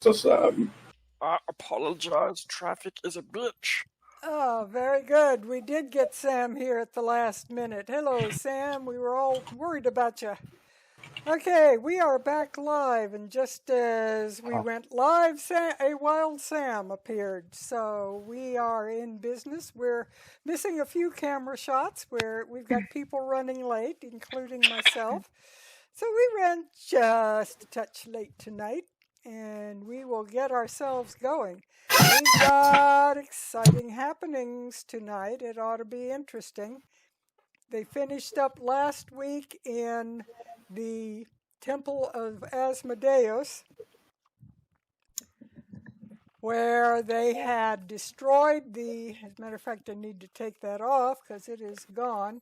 So, Sam. I apologize. Traffic is a bitch. Oh, very good. We did get Sam here at the last minute. Hello, Sam. We were all worried about you. Okay, we are back live, and just as we went live, a wild Sam appeared. So we are in business. We're missing a few camera shots where we've got people running late, including myself. So we ran just a touch late tonight, and we will get ourselves going. We've got exciting happenings tonight. It ought to be interesting. They finished up last week in the Temple of Asmodeus, where they had destroyed as a matter of fact, I need to take that off because it is gone.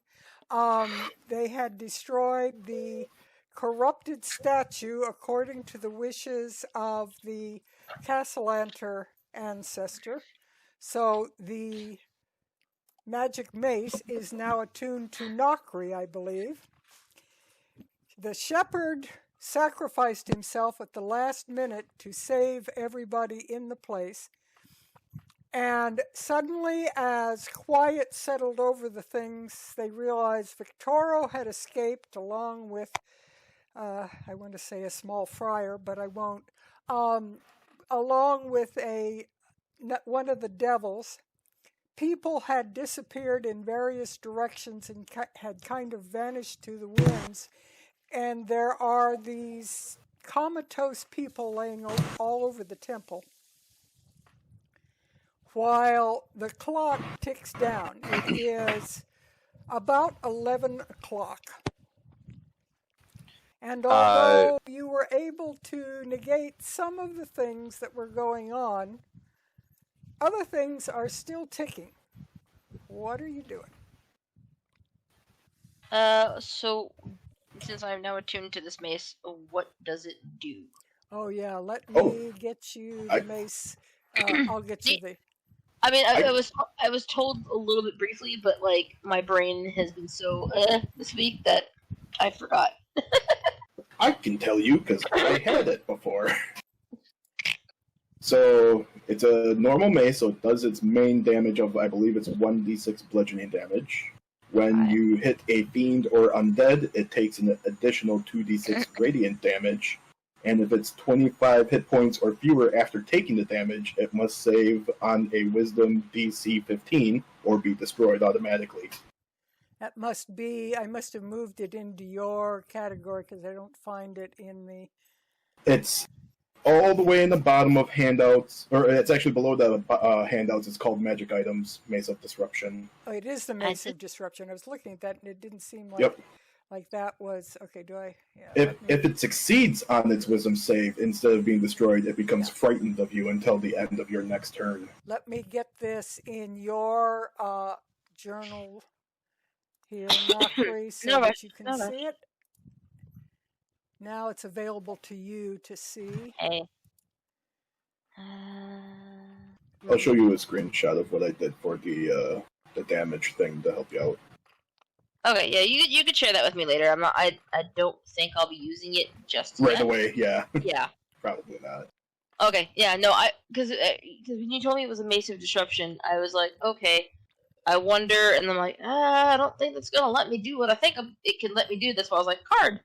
They had destroyed the corrupted statue according to the wishes of the Cassalanter ancestor. So the magic mace is now attuned to Nokri, I believe. The shepherd sacrificed himself at the last minute to save everybody in the place. And suddenly, as quiet settled over the things, they realized Victoro had escaped along with, I want to say a small friar, but I won't, along with one of the devils. People had disappeared in various directions and had kind of vanished to the winds. And there are these comatose people laying all over the temple. While the clock ticks down, it is about 11 o'clock. And although you were able to negate some of the things that were going on, other things are still ticking. What are you doing? So since I'm now attuned to this mace, what does it do? Oh yeah, let me get you the mace. I'll get you the. I mean, I was told a little bit briefly, but like my brain has been so this week that I forgot. I can tell you because I had it before. So it's a normal mace, so it does its main damage of, I believe it's 1d6 bludgeoning damage. When you hit a fiend or undead, it takes an additional 2d6 radiant damage. And if it's 25 hit points or fewer after taking the damage, it must save on a Wisdom DC 15 or be destroyed automatically. That must be, I must have moved it into your category because I don't find it in the... It's all the way in the bottom of handouts, or it's actually below the handouts. It's called Magic Items, Mace of Disruption. Oh, it is the Mace of Disruption. I was looking at that and it didn't seem like, like that was... Okay, do I... Yeah, if it succeeds on its Wisdom save, instead of being destroyed, it becomes frightened of you until the end of your next turn. Let me get this in your journal here, Nokri, so that you can see it. Now it's available to you to see. Hey. I'll show you a screenshot of what I did for the damage thing to help you out. Okay, yeah, you could share that with me later. I don't think I'll be using it just right yet. away. Yeah. Yeah. Probably not. Okay, yeah, no, because when you told me it was a Mace of Disruption, I was like, okay, I wonder, and I'm like, I don't think it's gonna let me do what I think it can let me do. That's why I was like, card.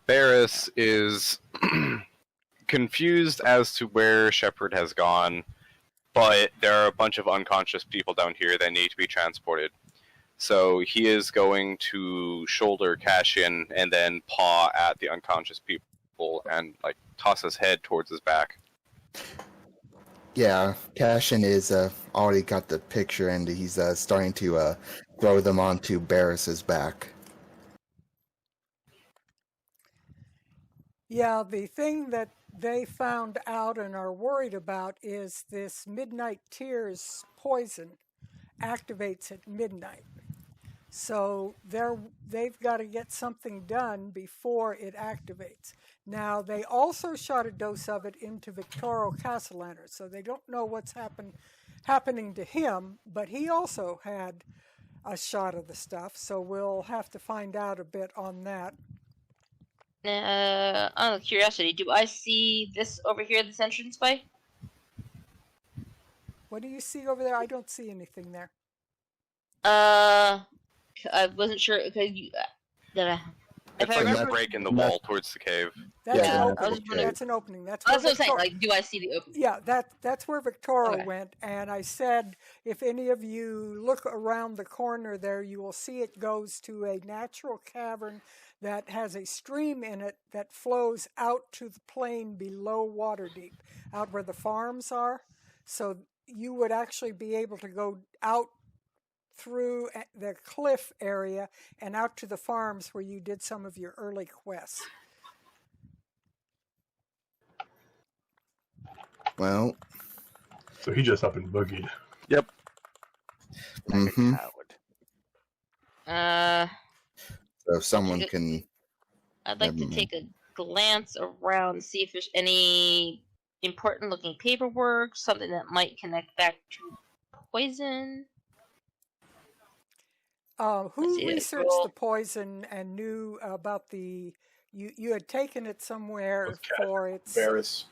Barris is confused as to where Shepard has gone, but there are a bunch of unconscious people down here that need to be transported. So he is going to shoulder Cashin and then paw at the unconscious people and like toss his head towards his back. Yeah, Cashin is already got the picture and he's starting to throw them onto Barris's back. Yeah, the thing that they found out and are worried about is this Midnight Tears poison activates at midnight. So they've got to get something done before it activates. Now, they also shot a dose of it into Victoro Cassalanter, so they don't know what's happening to him, but he also had a shot of the stuff, so we'll have to find out a bit on that. Out of curiosity, do I see this over here, this entranceway? What do you see over there? I don't see anything there. I wasn't sure because you. It's I like remember- a break in the wall towards the cave. That's Yeah, an I was opening. wondering- That's an opening. That's That's what I'm saying. Victor- Like, do I see the open? Yeah, that's where Victoro Okay. went, and I said if any of you look around the corner there, you will see it goes to a natural cavern that has a stream in it that flows out to the plain below Waterdeep, out where the farms are. So you would actually be able to go out through the cliff area and out to the farms where you did some of your early quests. Well, So he just up and boogied. hmm so if someone Okay. can. I'd like Never to mind. take a glance around, see if there's any important looking paperwork, something that might connect back to poison. Let's Who see, researched roll. the poison and knew about the? You had taken it somewhere Was Cat. for its. Varys.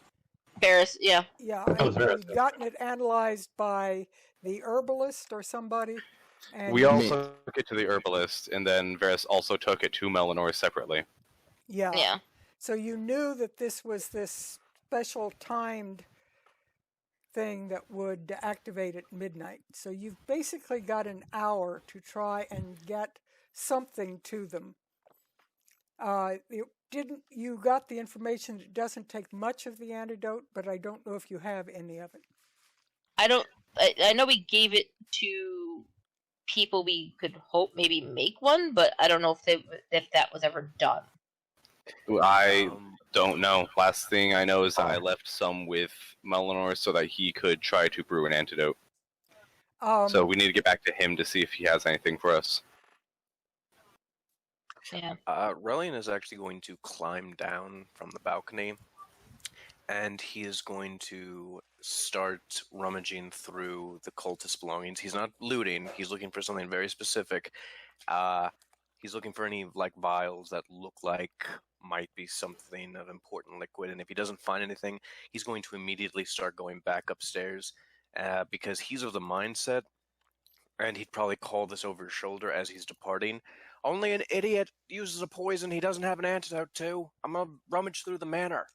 Paris, yeah. Yeah, That was and Varys, you'd gotten it analyzed by the herbalist or somebody. And We all took it to the herbalist, and then Varys also took it to Melanor separately. yeah. Yeah. So you knew that this was this special timed thing that would activate at midnight. So you've basically got an hour to try and get something to them. You got the information. It doesn't take much of the antidote, but I don't know if you have any of it. I know we gave it to people we could hope maybe make one, but I don't know if that was ever done. I don't know. Last thing I know is that I left some with Melanor so that he could try to brew an antidote. So we need to get back to him to see if he has anything for us. Yeah. Relian is actually going to climb down from the balcony, and he is going to start rummaging through the cultist belongings. He's not looting. He's looking for something very specific. He's looking for any vials that look like might be something of important liquid. And if he doesn't find anything, he's going to immediately start going back upstairs because he's of the mindset, and he'd probably call this over his shoulder as he's departing. Only an idiot uses a poison he doesn't have an antidote to. I'm gonna rummage through the manor.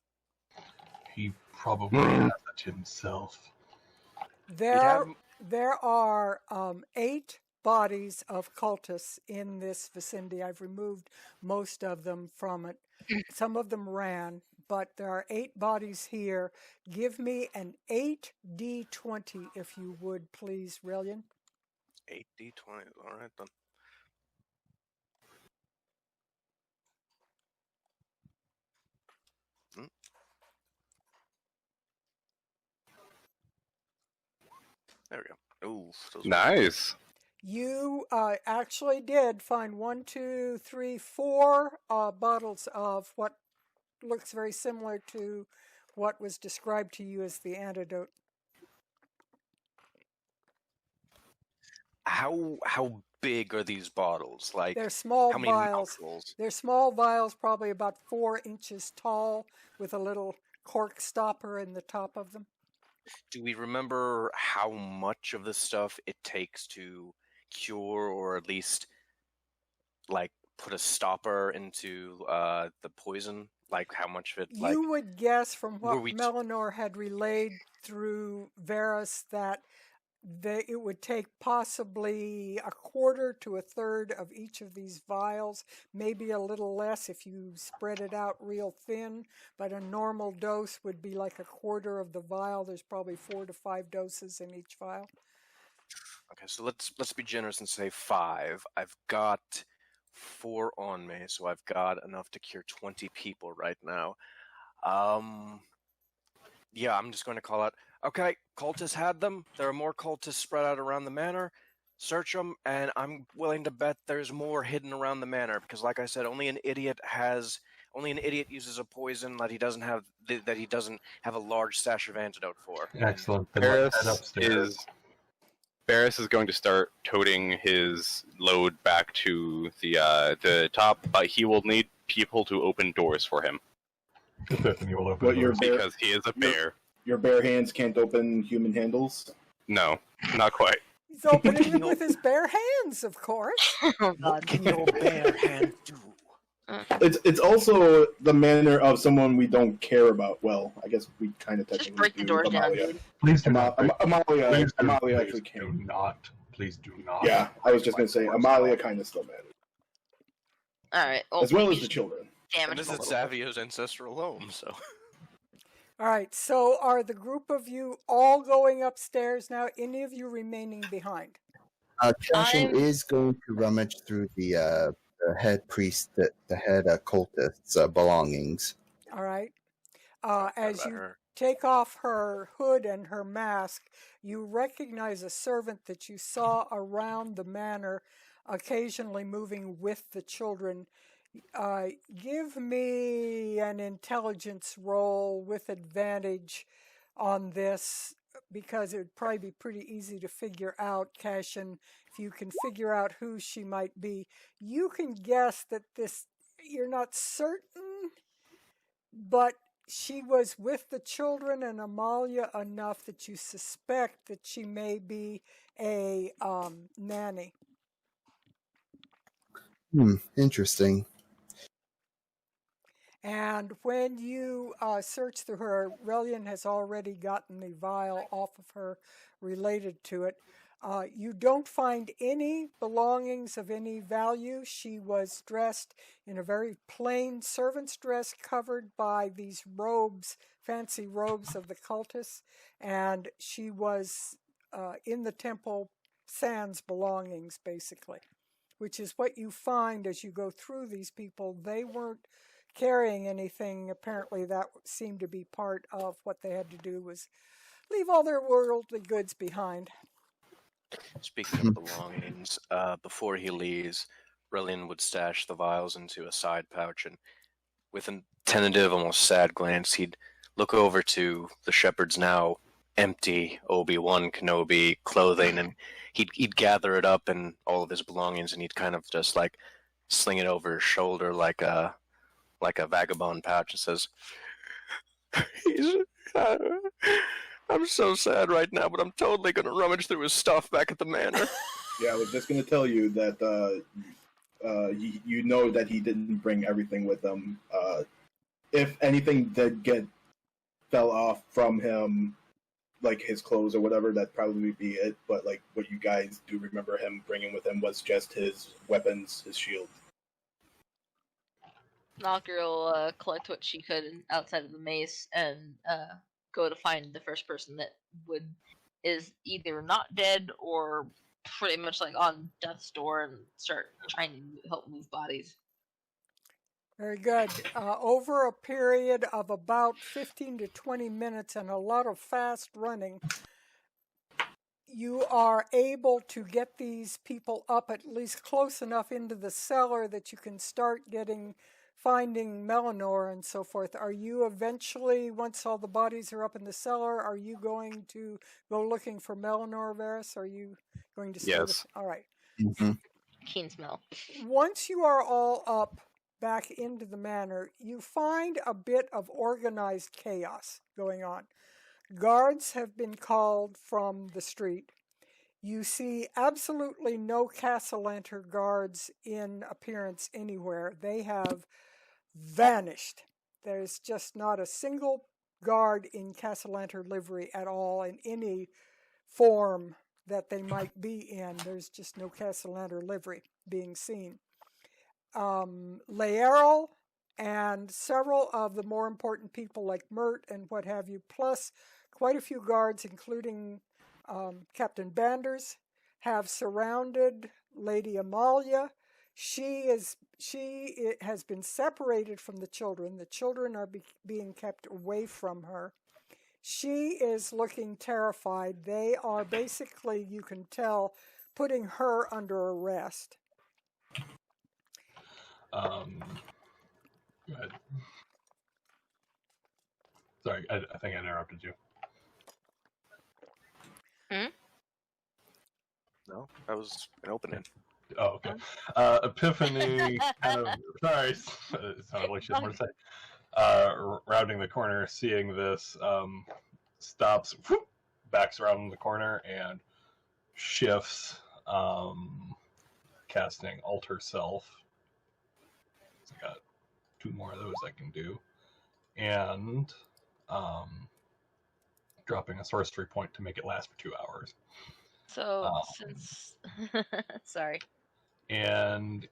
He probably has it himself. There are 8 bodies of cultists in this vicinity. I've removed most of them from it. Some of them ran, but there are 8 bodies here. Give me an 8d20 if you would, please, Rillian. 8d20. All right then. There we go. Ooh, those Nice. You actually did find 1, 2, 3, 4 bottles of what looks very similar to what was described to you as the antidote. How big are these bottles? Like, They're small how many vials. mouthfuls? They're small vials, probably about 4 inches tall, with a little cork stopper in the top of them. Do we remember how much of the stuff it takes to cure, or at least like put a stopper into the poison? Like how much of it? Like, You would guess from were what we Melanor had relayed through Varys that it would take possibly a quarter to a third of each of these vials, maybe a little less if you spread it out real thin, but a normal dose would be like a quarter of the vial. There's probably 4 to 5 doses in each vial. okay, so let's be generous and say 5. I've got 4 on me, so I've got enough to cure 20 people right now. Yeah, I'm just going to call out. Okay, cultists had them. There are more cultists spread out around the manor. Search them, and I'm willing to bet there's more hidden around the manor because, like I said, only an idiot uses a poison that he doesn't have a large stash of antidote for. Excellent. Then let's head Varys upstairs. is Barris is going to start toting his load back to the top, but he will need people to open doors for him. Epiphany will open What, your doors. bear- Because he is a bear. Your bare hands can't open human handles. No, not quite. He's opening them with his bare hands, of course. Oh What god. can your bare hand do? It's also the manner of someone we don't care about. Well, I guess we kind of Just technically break the do. doors down, Amalia. dude. Please do not. Amalia Please actually do can. not. Please do not. Yeah, I was just gonna say Amalia kind of still matters, Alright. Well, as well as maybe the children. damage And this him a is little. Savio's ancestral home, so. All right, so are the group of you all going upstairs now? Any of you remaining behind? Cashin I'm- is going to rummage through the head priest, the head cultist's belongings. All right. Forgot As about you her. take off her hood and her mask, you recognize a servant that you saw around the manor, occasionally moving with the children. Give me an intelligence roll with advantage on this, because it would probably be pretty easy to figure out, Cashin, if you can figure out who she might be. You can guess that you're not certain, but she was with the children and Amalia enough that you suspect that she may be a nanny. Interesting. And when you search through her, Relian has already gotten the vial off of her related to it. You don't find any belongings of any value. She was dressed in a very plain servant's dress covered by these robes, fancy robes of the cultists, and she was in the temple sans belongings, basically, which is what you find as you go through these people. They weren't carrying anything. Apparently that seemed to be part of what they had to do, was leave all their worldly goods behind. Speaking of belongings, before he leaves, Brillian would stash the vials into a side pouch, and with a tentative, almost sad glance, he'd look over to the shepherd's now empty Obi-Wan Kenobi clothing, and he'd gather it up and all of his belongings, and he'd kind of just like sling it over his shoulder like a vagabond pouch, and says, I'm so sad right now, but I'm totally gonna rummage through his stuff back at the manor. Yeah, I was just gonna tell you that you know that he didn't bring everything with him. If anything did fell off from him, like his clothes or whatever, that'd probably be it. But like what you guys do remember him bringing with him was just his weapons, his shield. Knocker will collect what she could outside of the mace and go to find the first person that is either not dead or pretty much like on death's door and start trying to help move bodies. Very good. Over a period of about 15 to 20 minutes and a lot of fast running, you are able to get these people up at least close enough into the cellar that you can start finding Melanor and so forth. Are you eventually, once all the bodies are up in the cellar, are you going to go looking for Melanor, Varys? Are you going to stay Yes. all right. Mm-hmm. Keen smell. Once you are all up back into the manor, you find a bit of organized chaos going on. Guards have been called from the street. You see absolutely no Cassalanter guards in appearance anywhere. They have vanished. There's just not a single guard in Cassalanter livery at all in any form that they might be in. There's just no Cassalanter livery being seen. Laeral and several of the more important people like Mert and what have you, plus quite a few guards, including Captain Banders, have surrounded Lady Amalia. She has been separated from the children. The children are being kept away from her. She is looking terrified. They are basically, you can tell, putting her under arrest. Go ahead. Sorry, I think I interrupted you. No, that was an opening. Oh, okay. Epiphany kind of, sorry, it sounded like she had more to say. Rounding the corner, seeing this, stops, whoop, backs around the corner, and shifts, casting Alter Self. So I got 2 more of those I can do. And dropping a sorcery point to make it last for 2 hours. So, since... Sorry. And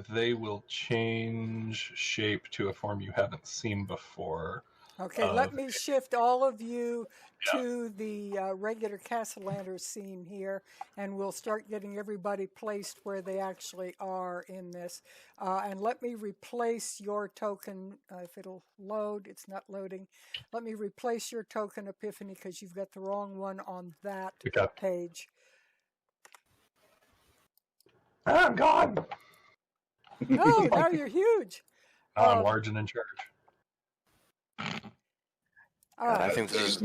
they will change shape to a form you haven't seen before. Okay, let me shift all of you to the regular Cassalanter scene here, and we'll start getting everybody placed where they actually are in this. And let me replace your token, if it'll load. It's not loading. Let me replace your token, Epiphany, because you've got the wrong one on that page. I'm gone! Oh, now you're huge. I'm large and in charge. I think this is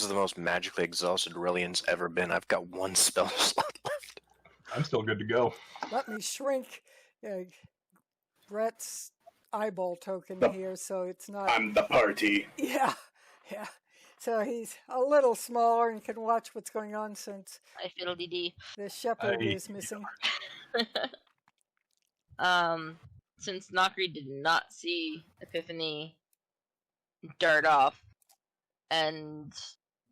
the most magically exhausted Aurelian's ever been. I've got 1 spell slot left. I'm still good to go. Let me shrink Brett's eyeball token here, so it's not... I'm the party. Yeah. So he's a little smaller and can watch what's going on since I fiddle-dee-dee. the shepherd is missing. Since Nakri did not see Epiphany dart off and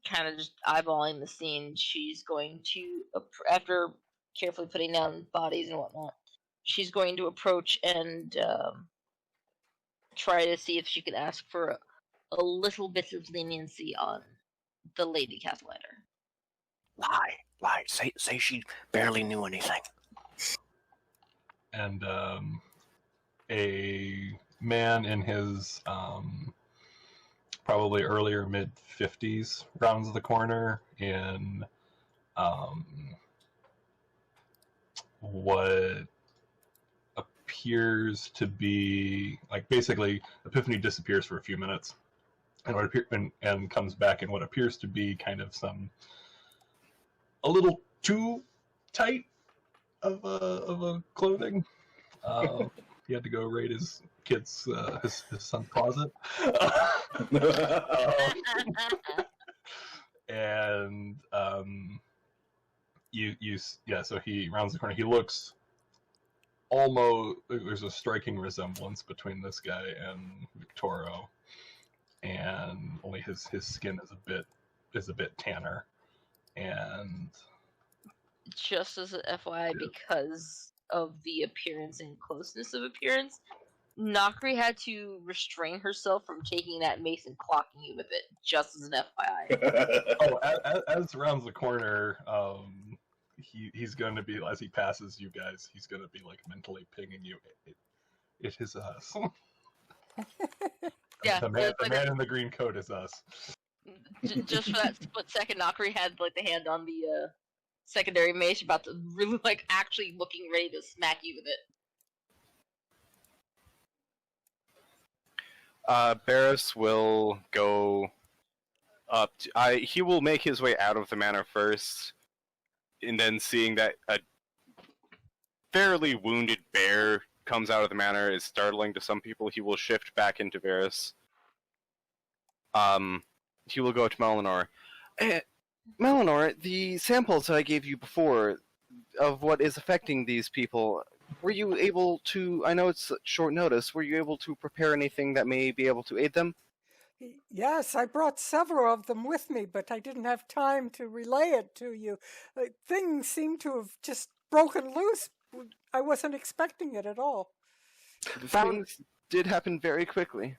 kind of just eyeballing the scene, she's going to, after carefully putting down bodies and whatnot, she's going to approach and try to see if she could ask for a little bit of leniency on the Lady Cassalanter. Lie. Say she barely knew anything. And a man in his probably earlier mid-50s rounds the corner in what appears to be, like, basically Epiphany disappears for a few minutes and comes back in what appears to be kind of a little too tight of a clothing. He had to go raid his kid's his son's closet. And so he rounds the corner. He looks almost, there's a striking resemblance between this guy and Victoro, and only his skin is a bit tanner. And just as an FYI, because of the appearance and closeness of appearance, Nakri had to restrain herself from taking that mace and clocking you with it, just as an FYI. As rounds the corner, he's going to be, as he passes you guys, he's going to be like mentally pinging you. It is us. Yeah, the man in the green coat is us. Just for that split second, Nakri had like the hand on the secondary mace, about to really like actually looking ready to smack you with it. Barris will go up. He will make his way out of the manor first, and then seeing that a fairly wounded bear comes out of the manor is startling to some people, he will shift back into Barris. He will go to Melanor. Melanor, the samples that I gave you before of what is affecting these people, were you able to, I know it's short notice, were you able to prepare anything that may be able to aid them? Yes, I brought several of them with me, but I didn't have time to relay it to you. Things seem to have just broken loose. I wasn't expecting it at all. Things did happen very quickly.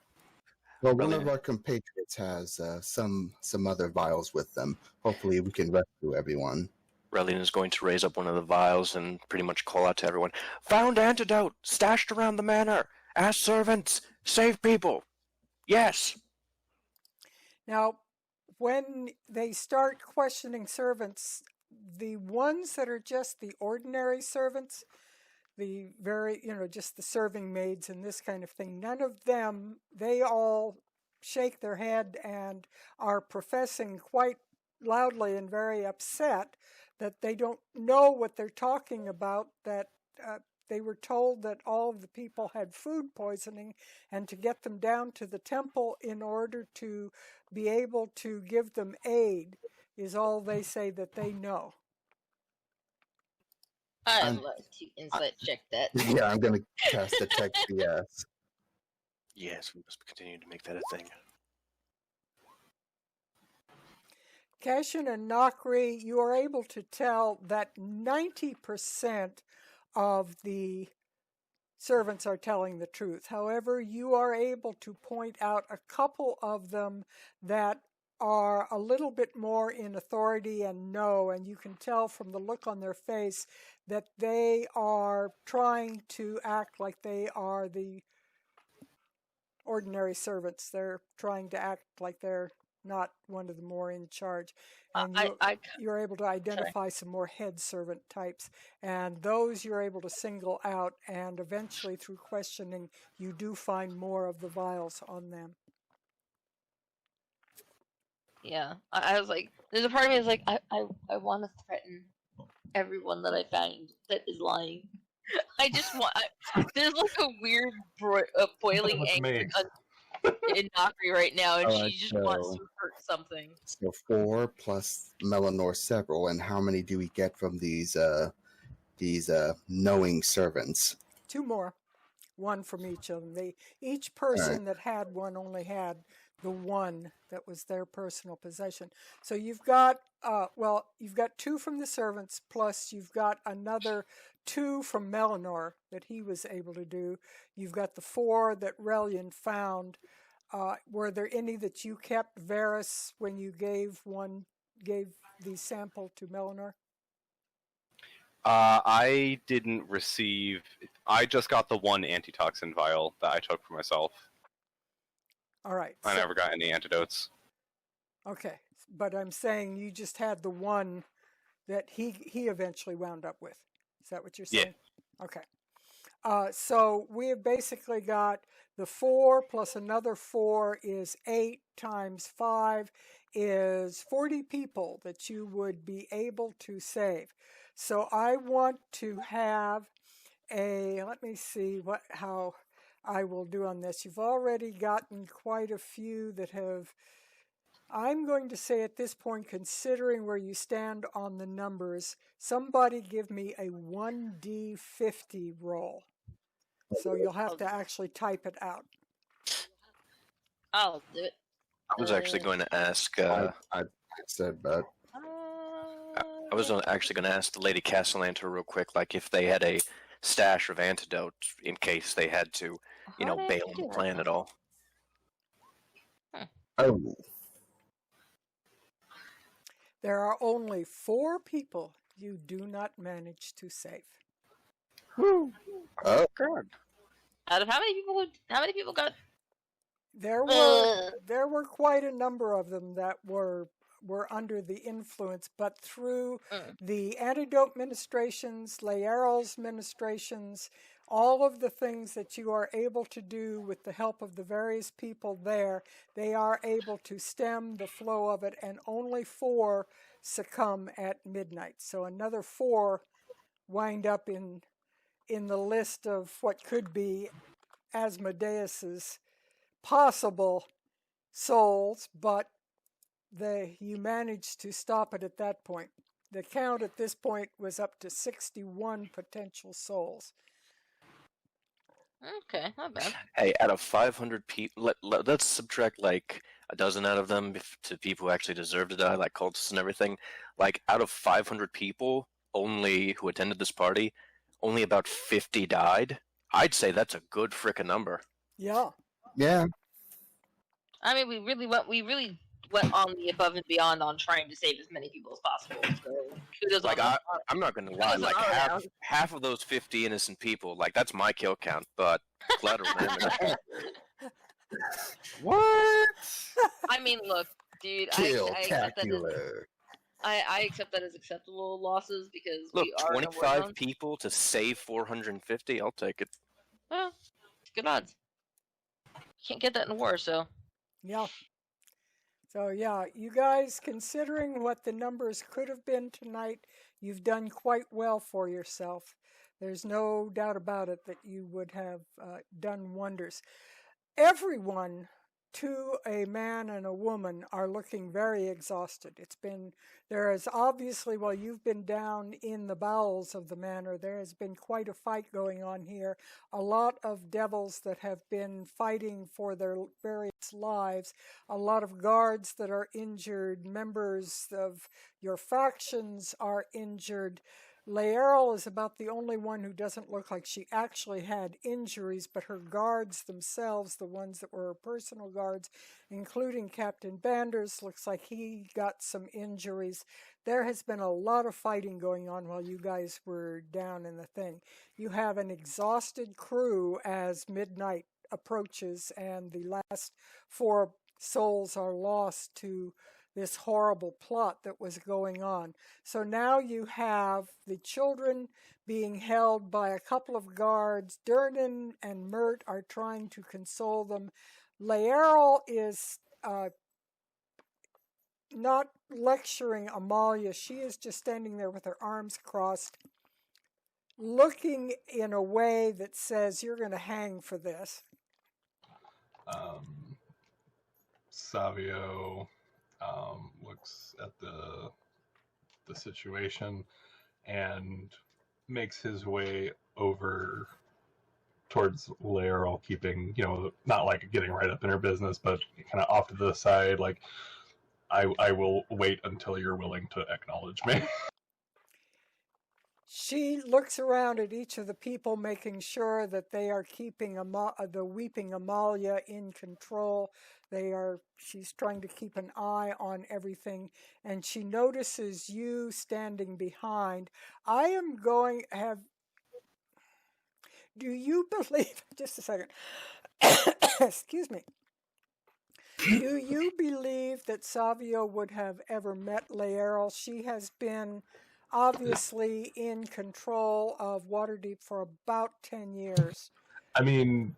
Well, one of our compatriots has some other vials with them. Hopefully we can rescue everyone. Relian is going to raise up one of the vials and pretty much call out to everyone, "Found antidote! Stashed around the manor! Ask servants! Save people! Yes!" Now, when they start questioning servants, the ones that are just the ordinary servants, the very, just the serving maids and this kind of thing, none of them, they all shake their head and are professing quite loudly and very upset that they don't know what they're talking about, that they were told that all of the people had food poisoning, and to get them down to the temple in order to be able to give them aid is all they say that they know. I'd like to insight check that. Yeah, I'm gonna cast detect BS. Yes, we must continue to make that a thing. Cashin and Nakri, you are able to tell that 90% of the servants are telling the truth. However, you are able to point out a couple of them that are a little bit more in authority and know, and you can tell from the look on their face that they are trying to act like they are the ordinary servants. They're trying to act like they're not one of the more in charge. And you're able to identify some more head servant types, and those you're able to single out, and eventually through questioning you do find more of the vials on them. Yeah, I was like, there's a part of me that's like, I want to threaten everyone that I find that is lying. I just want, there's like a weird boiling anger in Nakri right now, and she just wants to hurt something. So 4 plus Melanor several, and how many do we get from these knowing servants? 2 more, 1 from each of them. Each person that had one only had the one that was their personal possession. So you've got, you've got 2 from the servants, plus you've got another 2 from Melanor that he was able to do. You've got the 4 that Relian found. Were there any that you kept, Varys, when you gave the sample to Melanor? I didn't receive. I just got the 1 antitoxin vial that I took for myself. All right. I never got any antidotes. Okay, but I'm saying you just had the 1 that he eventually wound up with. Is that what you're saying? Yeah. Okay. So we have basically got the 4 plus another 4 is 8 times 5 is 40 people that you would be able to save. So I want to have let me see how I will do on this. You've already gotten quite a few that have, I'm going to say at this point, considering where you stand on the numbers, somebody give me a 1d50 roll. So you'll have to actually type it out. I'll do it. I was actually going to ask. I said that. I was actually going to ask the Lady Cassalanter real quick, like if they had a stash of antidote in case they had to, bail on the plan at all. Oh. There are only 4 people you do not manage to save. Oh, God. Out of how many people got? There were quite a number of them that were under the influence, but through the antidote ministrations, Laeral's ministrations, all of the things that you are able to do with the help of the various people there, they are able to stem the flow of it, and only 4 succumb at midnight. So another 4 wind up in the list of what could be Asmodeus's possible souls, but you managed to stop it at that point. The count at this point was up to 61 potential souls. Okay, not bad. Hey, out of 500 people, let's subtract like a dozen out of them to people who actually deserve to die, like cultists and everything. Like, out of 500 people who attended this party, only about 50 died. I'd say that's a good frickin' number. Yeah. Yeah. I mean, we really went on the above and beyond on trying to save as many people as possible. So kudos. Like, I'm not gonna lie, like half of those 50 innocent people, like that's my kill count, but collateral damage. What? I mean, look, dude, I accept that as acceptable losses because Look, we are 25 people to save 450. I'll take it. Well, good odds. Can't get that in war, so. Yeah. So yeah, you guys, considering what the numbers could have been tonight, You've done quite well for yourself. There's no doubt about it that you would have done wonders. Everyone, to a man and a woman, are looking very exhausted. There is obviously, while you've been down in the bowels of the manor, there has been quite a fight going on here. A lot of devils that have been fighting for their various lives, a lot of guards that are injured, members of your factions are injured. Laeral is about the only one who doesn't look like she actually had injuries, but her guards themselves, the ones that were her personal guards, including Captain Banders, looks like he got some injuries. There has been a lot of fighting going on while you guys were down in the thing. You have an exhausted crew as midnight approaches and the last 4 souls are lost to this horrible plot that was going on. So now you have the children being held by a couple of guards. Durnan and Mert are trying to console them. Laeral is not lecturing Amalia. She is just standing there with her arms crossed, looking in a way that says, you're going to hang for this. Savio looks at the situation and makes his way over towards Laeral, keeping, not like getting right up in her business, but kind of off to the side, like, I will wait until you're willing to acknowledge me. She looks around at each of the people, making sure that they are keeping the weeping Amalia in control. She's trying to keep an eye on everything, and she notices you standing behind. Do you believe, just a second, excuse me. Do you believe that Savio would have ever met Laeral? She has been obviously in control of Waterdeep for about 10 years. I mean,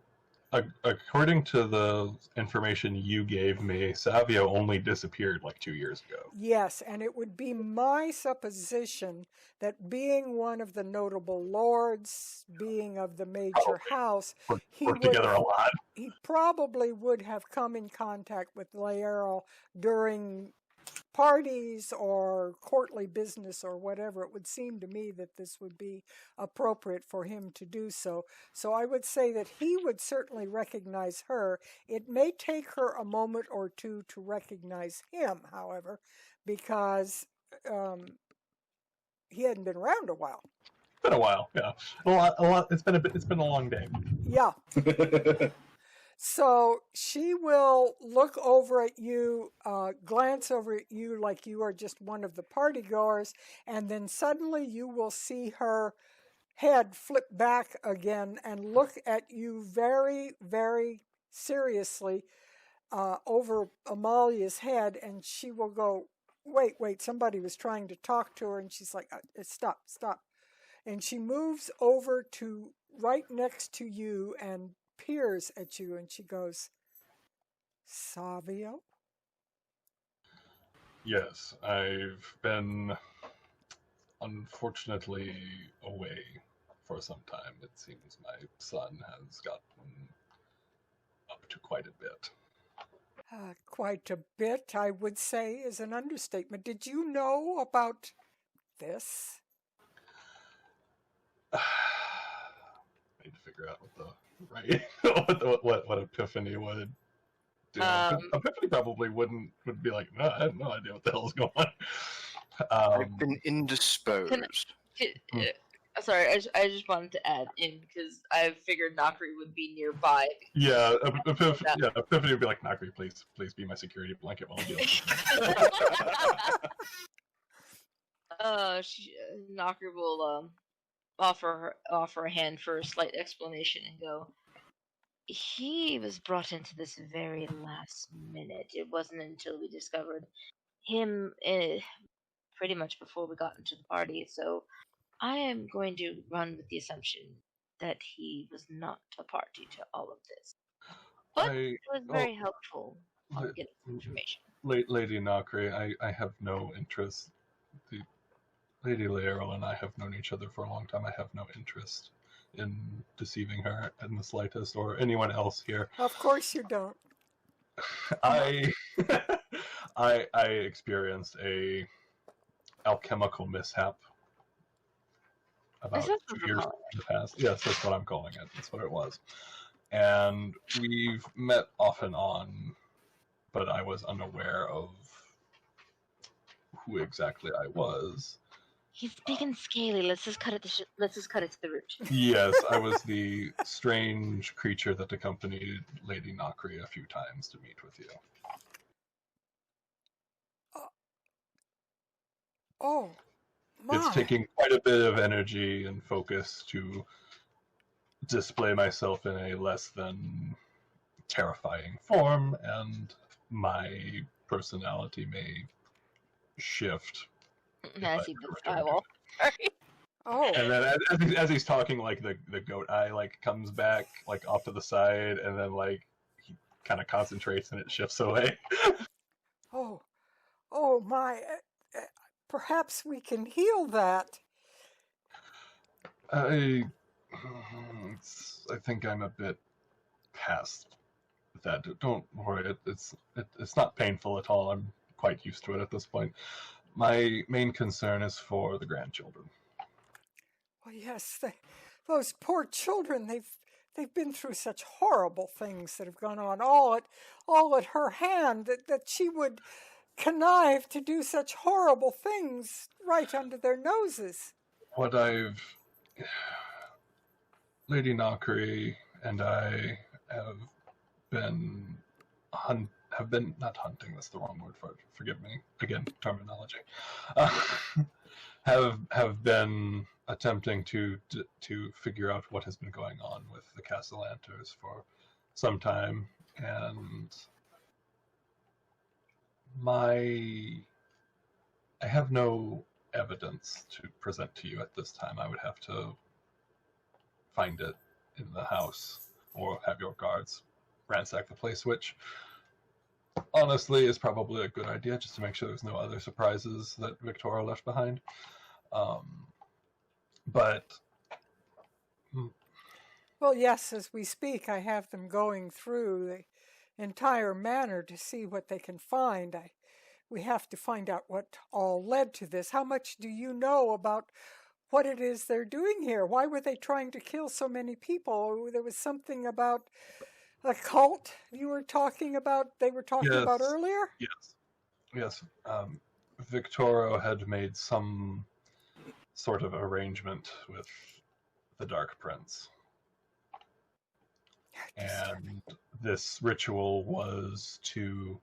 according to the information you gave me, Savio only disappeared like 2 years ago. Yes, and it would be my supposition that being one of the notable lords, being of the major house, Worked together a lot. He probably would have come in contact with Laeral during parties or courtly business or whatever. It would seem to me that this would be appropriate for him to do so. So I would say that he would certainly recognize her. It may take her a moment or two to recognize him, however, because he hadn't been around a while. It's been a while, yeah. A lot. It's been a long day. Yeah. So she will look over at you, glance over at you like you are just one of the party goers, and then suddenly you will see her head flip back again and look at you very, very seriously over Amalia's head, and she will go, wait, somebody was trying to talk to her, and she's like, stop. And she moves over to right next to you and peers at you, and she goes, Savio? Yes, I've been unfortunately away for some time. It seems my son has gotten up to quite a bit. Quite a bit, I would say, is an understatement. Did you know about this? I need to figure out what Epiphany would do. Epiphany probably would be like, no, I have no idea what the hell is going on. I've been indisposed. Sorry, I just wanted to add in because I figured Nakri would be nearby. Yeah, Epiphany would be like, Nakri, please be my security blanket while I deal with it. Nakri will offer a hand for a slight explanation and go, he was brought into this very last minute. It wasn't until we discovered him pretty much before we got into the party, so I am going to run with the assumption that he was not a party to all of this. But it was very helpful on getting information. Lady Nakri, I have no interest. Lady Laerl and I have known each other for a long time. I have no interest in deceiving her in the slightest, or anyone else here. Of course you don't. I I experienced a alchemical mishap about Is that 2 what we're years calling in the past. Yes, that's what I'm calling it. That's what it was. And we've met off and on, but I was unaware of who exactly I was. He's big and scaly. Let's just cut it to the root. Yes, I was the strange creature that accompanied Lady Nokri a few times to meet with you. Oh, my. It's taking quite a bit of energy and focus to display myself in a less than terrifying form, and my personality may shift. I see the firewall. Oh, And then as he's talking, like the goat eye like comes back like off to the side, and then like he kind of concentrates and it shifts away. oh my. Perhaps we can heal that. I think I'm a bit past that. Don't worry, it's not painful at all. I'm quite used to it at this point. My main concern is for the grandchildren. Well, yes, those poor children. They've been through such horrible things that have gone on. All at her hand. That she would connive to do such horrible things right under their noses. Lady Nokri and I have been not hunting. That's the wrong word for it. Forgive me. Again, terminology. Have been attempting to figure out what has been going on with the Cassalanters for some time, and I have no evidence to present to you at this time. I would have to find it in the house or have your guards ransack the place, which honestly is probably a good idea, just to make sure there's no other surprises that Victoro left behind. Well, yes, as we speak, I have them going through the entire manor to see what they can find. We have to find out what all led to this. How much do you know about what it is they're doing here? Why were they trying to kill so many people? There was something about a cult they were talking about earlier? Yes. Victoro had made some sort of arrangement with the Dark Prince. And this ritual was to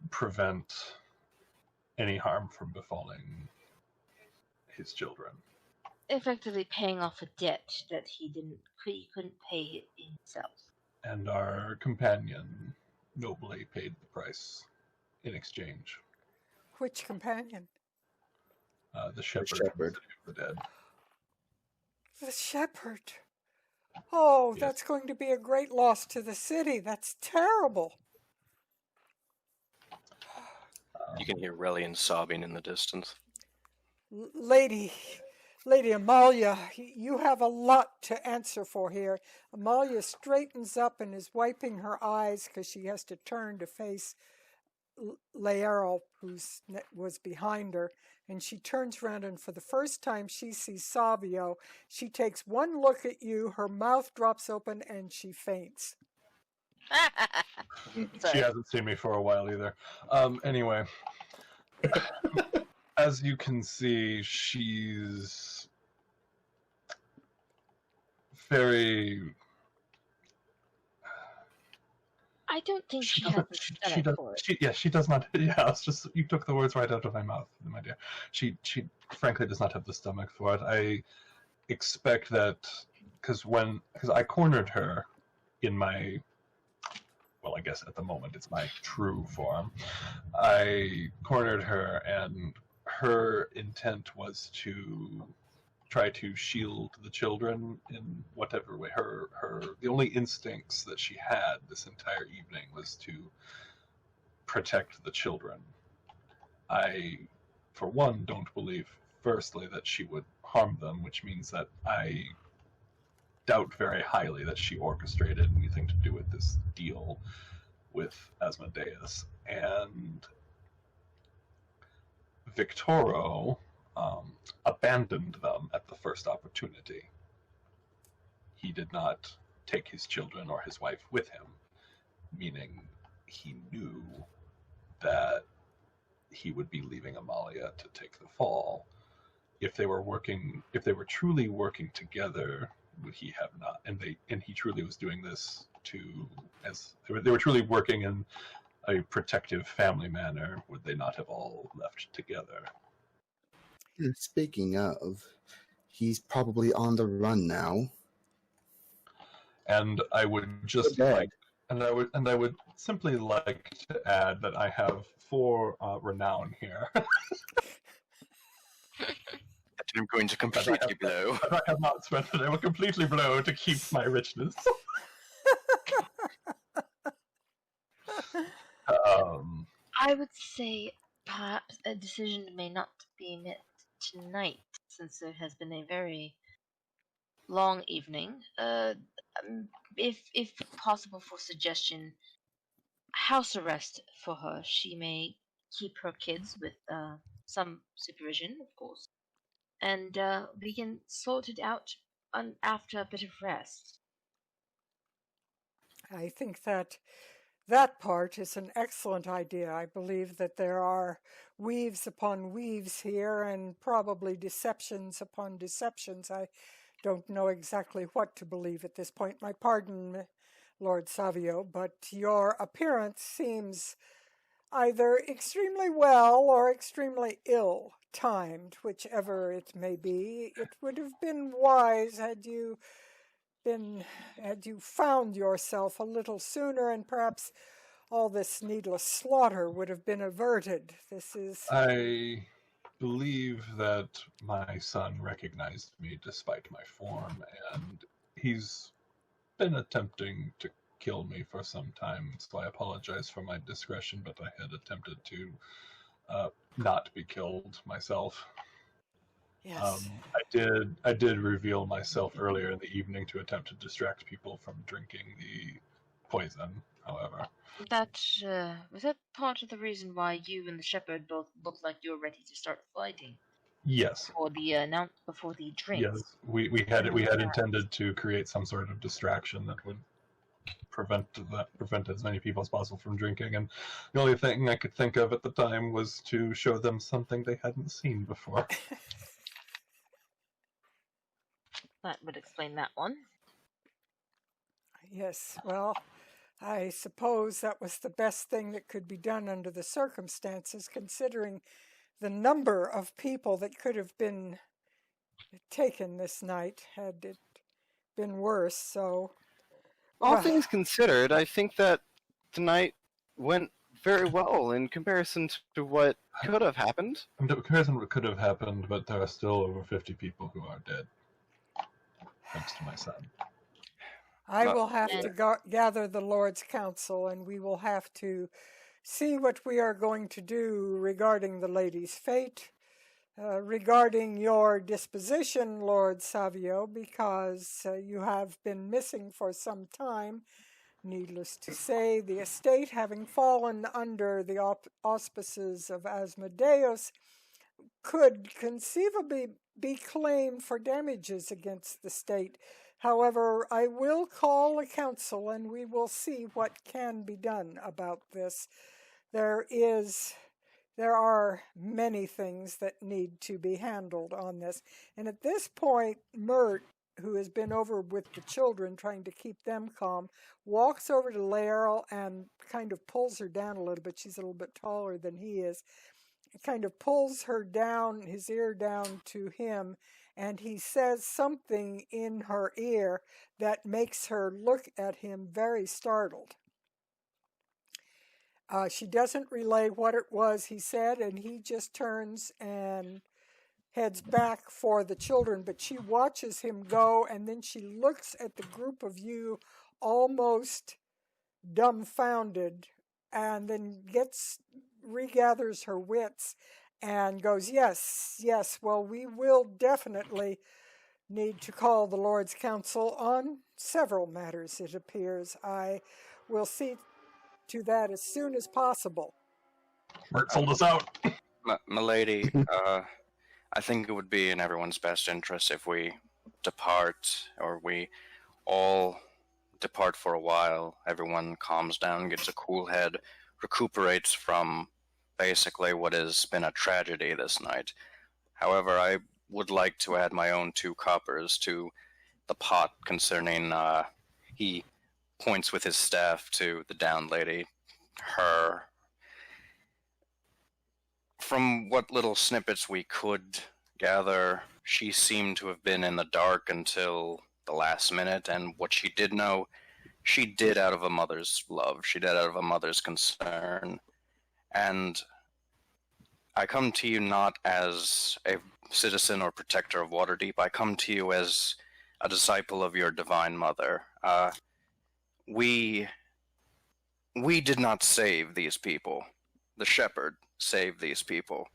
prevent any harm from befalling his children. Effectively paying off a debt that he couldn't pay himself. And our companion nobly paid the price in exchange. Which companion? The shepherd. Of the dead. The shepherd. Oh, Yes. That's going to be a great loss to the city. That's terrible. You can hear Relian sobbing in the distance. Lady Amalia, you have a lot to answer for here. Amalia straightens up and is wiping her eyes because she has to turn to face Laerl, who was behind her. And she turns around, and for the first time she sees Savio. She takes one look at you, her mouth drops open, and she faints. She hasn't seen me for a while either. Anyway, as you can see, she's very... I don't think she has the stomach for it. She does not. Yeah, it's just you took the words right out of my mouth, my dear. She frankly does not have the stomach for it. I expect that because I cornered her in my, well, I guess at the moment it's my true form. I cornered her, and her intent was to try to shield the children in whatever way. The only instincts that she had this entire evening was to protect the children. I, for one, don't believe firstly, that she would harm them, which means that I doubt very highly that she orchestrated anything to do with this deal with Asmodeus. And Victoro abandoned them at the first opportunity. He did not take his children or his wife with him, meaning he knew that he would be leaving Amalia to take the fall. If they were truly working together, would he have not? And he truly was doing this as they were truly working in a protective family manner, would they not have all left together? And speaking of, he's probably on the run now. And I would just Bad. I would simply like to add that I have 4 renown here. I'm going to completely blow. I have not spent it. I will completely blow to keep my richness. I would say perhaps a decision may not be made tonight, since there has been a very long evening. If possible for suggestion, house arrest for her. She may keep her kids with some supervision, of course, and we can sort it out after a bit of rest. I think that part is an excellent idea. I believe that there are weaves upon weaves here and probably deceptions upon deceptions. I don't know exactly what to believe at this point. My pardon, Lord Savio, but your appearance seems either extremely well or extremely ill timed, whichever it may be. It would have been wise had you found yourself a little sooner, and perhaps all this needless slaughter would have been averted. I believe that my son recognized me despite my form, and he's been attempting to kill me for some time, so I apologize for my discretion, but I had attempted to not be killed myself. Yes. I did reveal myself earlier in the evening to attempt to distract people from drinking the poison, however. Was that part of the reason why you and the shepherd both looked like you were ready to start fighting? Yes. Before the drinks. Yes, we had intended to create some sort of distraction that would prevent as many people as possible from drinking, and the only thing I could think of at the time was to show them something they hadn't seen before. That would explain that one. Yes, well, I suppose that was the best thing that could be done under the circumstances, considering the number of people that could have been taken this night had it been worse. So, all things considered, I think that tonight went very well in comparison to what could have happened. In comparison to what could have happened, but there are still over 50 people who are dead, thanks to my son. I will have to gather the Lord's Council, and we will have to see what we are going to do regarding the lady's fate, regarding your disposition, Lord Savio, because you have been missing for some time. Needless to say, the estate, having fallen under the auspices of Asmodeus, could conceivably be claimed for damages against the state. However, I will call a council and we will see what can be done about this. There are many things that need to be handled on this. And at this point, Mert, who has been over with the children trying to keep them calm, walks over to Laeral and kind of pulls her down a little bit. She's a little bit taller than he is. Kind of pulls her down, his ear down to him, and he says something in her ear that makes her look at him very startled. She doesn't relay what it was he said, and he just turns and heads back for the children, but she watches him go, and then she looks at the group of you almost dumbfounded, and then regathers her wits and goes, yes, well, we will definitely need to call the Lord's Council on several matters, it appears. I will see to that as soon as possible. Mert sold us out. Milady, I think it would be in everyone's best interest if we depart, or we all depart for a while. Everyone calms down, gets a cool head, recuperates from basically what has been a tragedy this night. However, I would like to add my own 2 coppers to the pot concerning, he points with his staff to the down lady, her. From what little snippets we could gather, she seemed to have been in the dark until the last minute, and what she did know, she did out of a mother's love. She did out of a mother's concern. And I come to you not as a citizen or protector of Waterdeep. I come to you as a disciple of your divine mother. We did not save these people. The shepherd saved these people.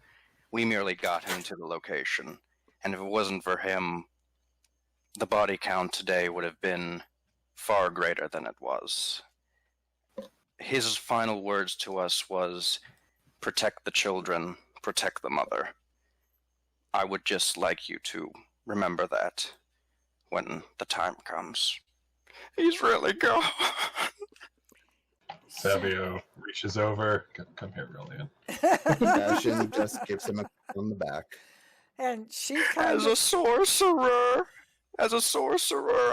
We merely got him to the location. And if it wasn't for him, the body count today would have been far greater than it was. His final words to us was, protect the children, protect the mother. I would just like you to remember that when the time comes. He's really gone. Savio reaches over. Come here, Brilliant. Ashen just gives him a pat on the back. And she kind As a sorcerer,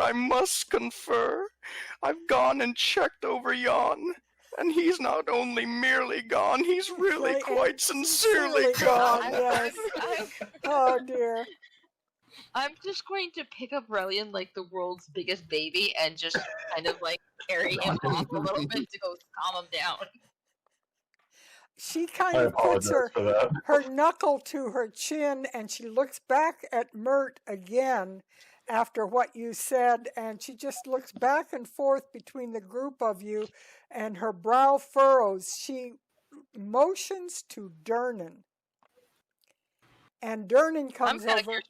I must confer. I've gone and checked over yon, and he's not only merely gone, he's really quite sincerely gone. Yes. Oh dear. I'm just going to pick up Relian like the world's biggest baby and just kind of like carry him off a little bit to go calm him down. She kind I of puts apologize for that. her knuckle to her chin, and she looks back at Mert again after what you said, and she just looks back and forth between the group of you, and her brow furrows. She motions to Durnan. And Durnan comes over,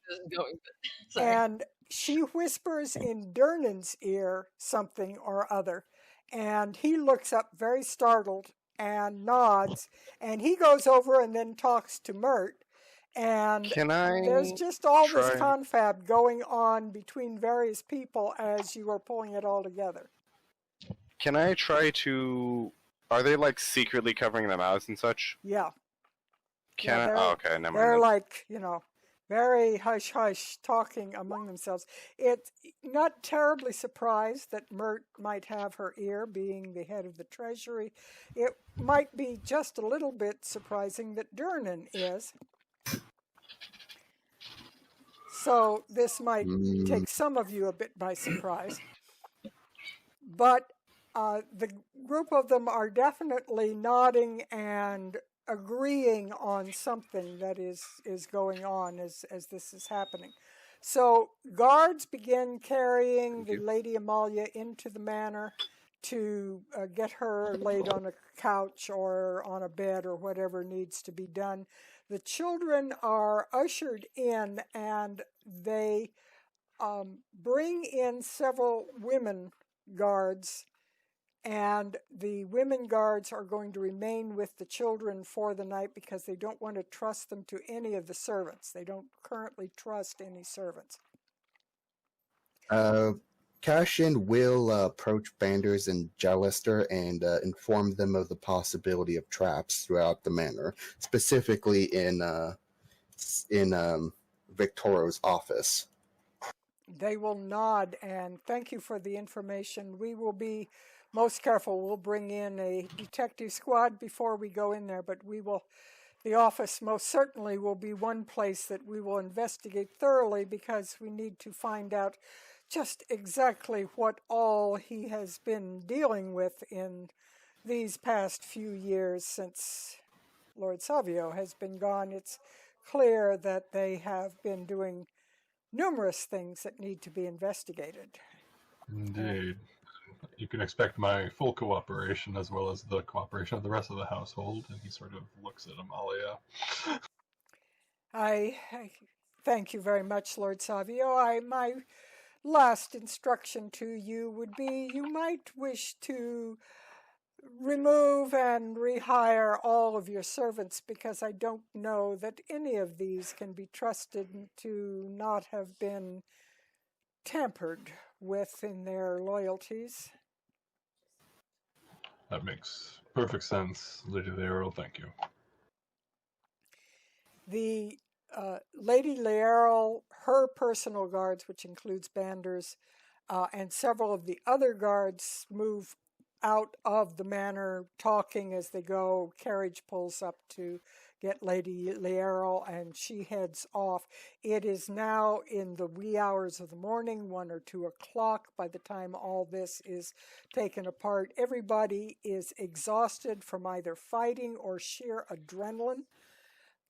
and she whispers in Durnan's ear something or other, and he looks up very startled and nods, and he goes over and then talks to Mert, and there's just all this confab going on between various people as you are pulling it all together. Can I try to... Are they, like, secretly covering their mouths and such? Yeah. Can I? Oh, okay, never They're mind. like, very hush-hush talking among themselves. It's not terribly surprised that Mert might have her ear, being the head of the treasury. It might be just a little bit surprising that Durnan is. So this might take some of you a bit by surprise. But the group of them are definitely nodding and agreeing on something that is going on as this is happening. So guards begin carrying the Lady Amalia into the manor to get her laid on a couch or on a bed or whatever needs to be done. The children are ushered in, and they bring in several women guards, and the women guards are going to remain with the children for the night because they don't want to trust them to any of the servants. They don't currently trust any servants. Cashin will approach Banders and Jalester and inform them of the possibility of traps throughout the manor, specifically in Victoro's office. They will nod and thank you for the information. We will be most careful. We'll bring in a detective squad before we go in there, but the office most certainly will be one place that we will investigate thoroughly because we need to find out just exactly what all he has been dealing with in these past few years since Lord Savio has been gone. It's clear that they have been doing numerous things that need to be investigated. Indeed. You can expect my full cooperation as well as the cooperation of the rest of the household. And he sort of looks at Amalia. I thank you very much, Lord Savio. My last instruction to you would be you might wish to remove and rehire all of your servants, because I don't know that any of these can be trusted to not have been tampered with in their loyalties. That makes perfect sense, Lady Laerl. Thank you. The Lady Laerl, her personal guards, which includes banders, and several of the other guards move out of the manor, talking as they go. Carriage pulls up to get Lady Laerl, and she heads off. It is now in the wee hours of the morning, 1 or 2 o'clock, by the time all this is taken apart. Everybody is exhausted from either fighting or sheer adrenaline.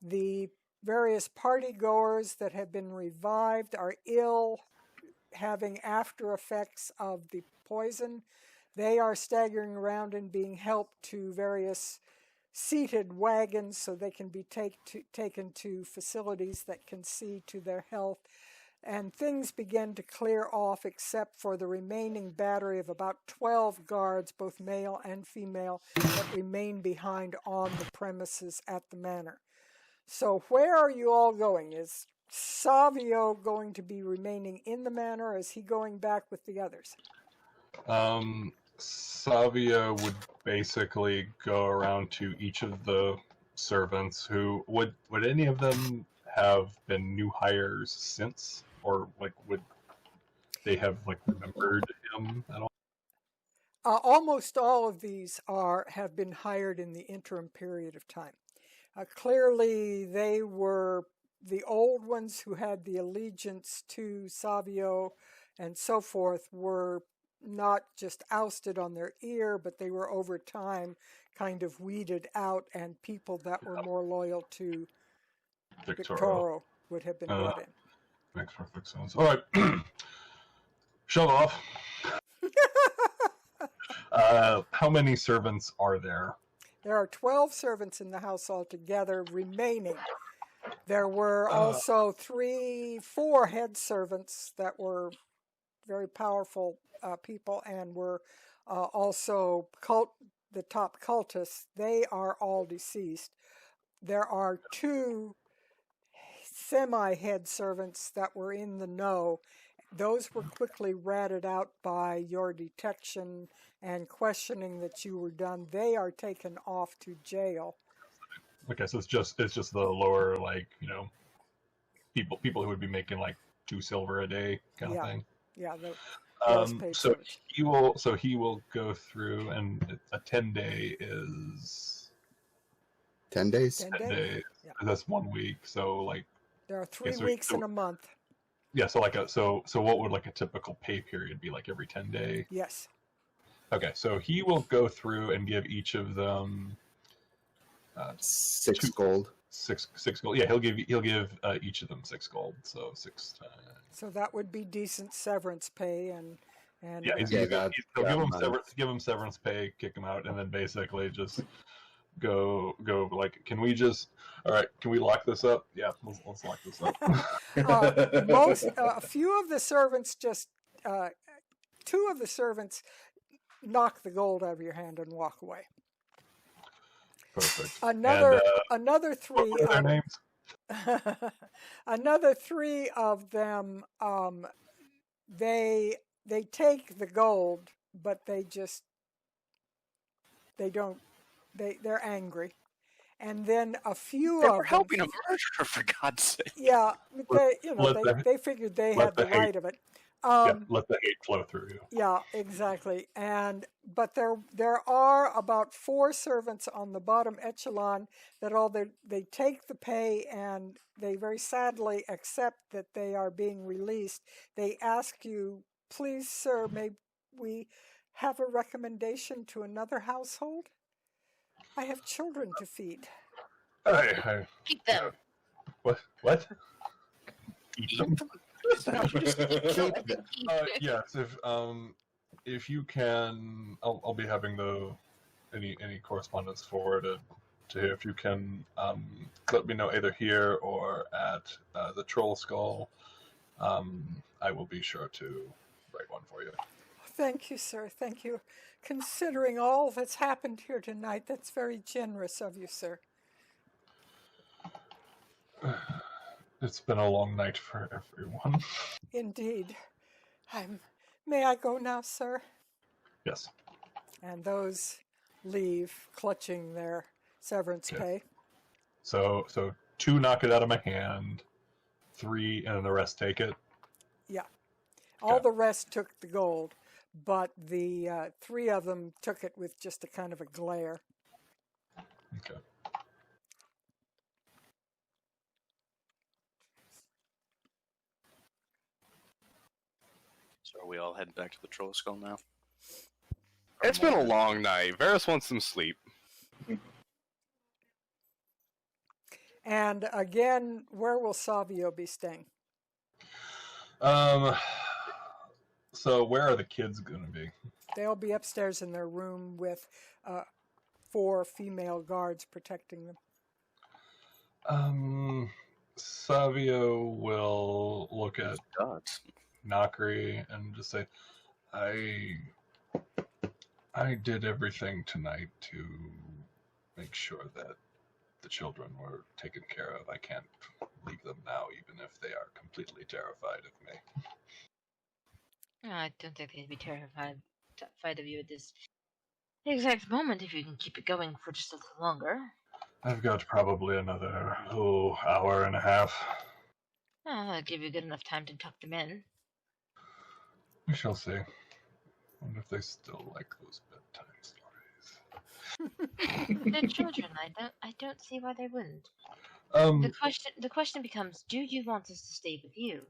The various party-goers that have been revived are ill, having after effects of the poison. They are staggering around and being helped to various seated wagons so they can be taken to facilities that can see to their health. And things begin to clear off except for the remaining battery of about 12 guards, both male and female, that remain behind on the premises at the manor. So where are you all going? Is Savio going to be remaining in the manor, or is he going back with the others? Savia would basically go around to each of the servants. Who would any of them have been new hires since, or like would they have like remembered him at all? Almost all of these have been hired in the interim period of time. Clearly, they were the old ones who had the allegiance to Savio and so forth were not just ousted on their ear, but they were over time kind of weeded out, and people that were more loyal to Victoro would have been brought in. Makes perfect sense. All right, shove off. How many servants are there? There are 12 servants in the house altogether remaining. There were also 4 head servants that were very powerful people and were also the top cultists. They are all deceased. There are 2 semi-head servants that were in the know. Those were quickly ratted out by your detection and questioning that you were done. They are taken off to jail. Okay, so it's just the lower, like, people who would be making like 2 silver a day kind of thing. Yeah. So he will go through, and a 10-day is 10 days. 10 days. Yeah. That's 1 week. So like there are 3 weeks in a month. Yeah. So so what would like a typical pay period be, like every 10 day? Yes. Okay, so he will go through and give each of them 6 gold. 6 gold. Yeah, he'll give each of them 6 gold. So 6 times. So that would be decent severance pay, and yeah, he'll give him severance pay, kick him out, and then basically just go like, can we lock this up? Yeah, let's lock this up. A few of the servants just 2 of the servants knock the gold out of your hand and walk away. Perfect. Another 3. What were their names? Another 3 of them. They take the gold, but they're angry. And then a few They of were them helping a murderer, for God's sake. Yeah, they figured they had the right of it. Let the hate flow through you. Yeah, exactly. But there are about 4 servants on the bottom echelon that they take the pay, and they very sadly accept that they are being released. They ask you, please, sir, may we have a recommendation to another household? I have children to feed. Keep them. What? Eat them? Yes, if you can, I'll be having any correspondence forwarded to hear if you can let me know either here or at the Troll Skull. I will be sure to write one for you. Thank you, sir. Thank you. Considering all that's happened here tonight, that's very generous of you, sir. It's been a long night for everyone. Indeed. May I go now, sir? Yes. And those leave, clutching their severance pay. So 2 knock it out of my hand, 3 and the rest take it. Yeah. All the rest took the gold, but the 3 of them took it with just a kind of a glare. Okay. So are we all heading back to the Troll Skull now? It's been a long night. Varys wants some sleep. And again, where will Savio be staying? So where are the kids going to be? They'll be upstairs in their room with 4 female guards protecting them. Savio will look at Gods. Nakri and just say, I did everything tonight to make sure that the children were taken care of. I can't leave them now, even if they are completely terrified of me. I don't think they'd be terrified of you at this exact moment if you can keep it going for just a little longer. I've got probably another hour and a half. That'll give you good enough time to tuck them in. We shall see. Wonder if they still like those bedtime stories. They're children. I don't see why they wouldn't. The question becomes: do you want us to stay with you?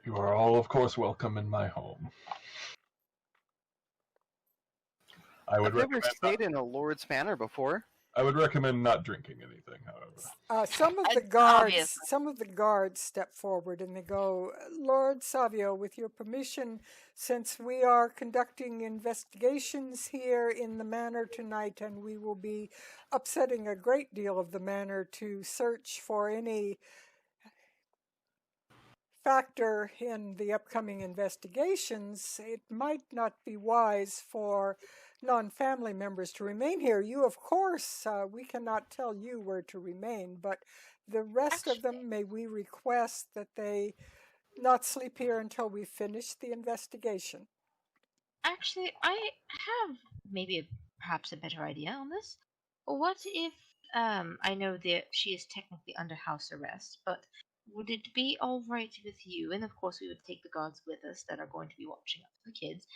You are all, of course, welcome in my home. I've never stayed in a Lord's Manor before. I would recommend not drinking anything, however. Some of the guards step forward and they go, Lord Savio, with your permission, since we are conducting investigations here in the manor tonight, and we will be upsetting a great deal of the manor to search for any factor in the upcoming investigations, it might not be wise for non-family members to remain here. You, of course, we cannot tell you where to remain, but the rest of them, may we request that they not sleep here until we finish the investigation. Actually, I have perhaps a better idea on this. What if, I know that she is technically under house arrest, but would it be alright with you, and of course we would take the guards with us that are going to be watching up the kids,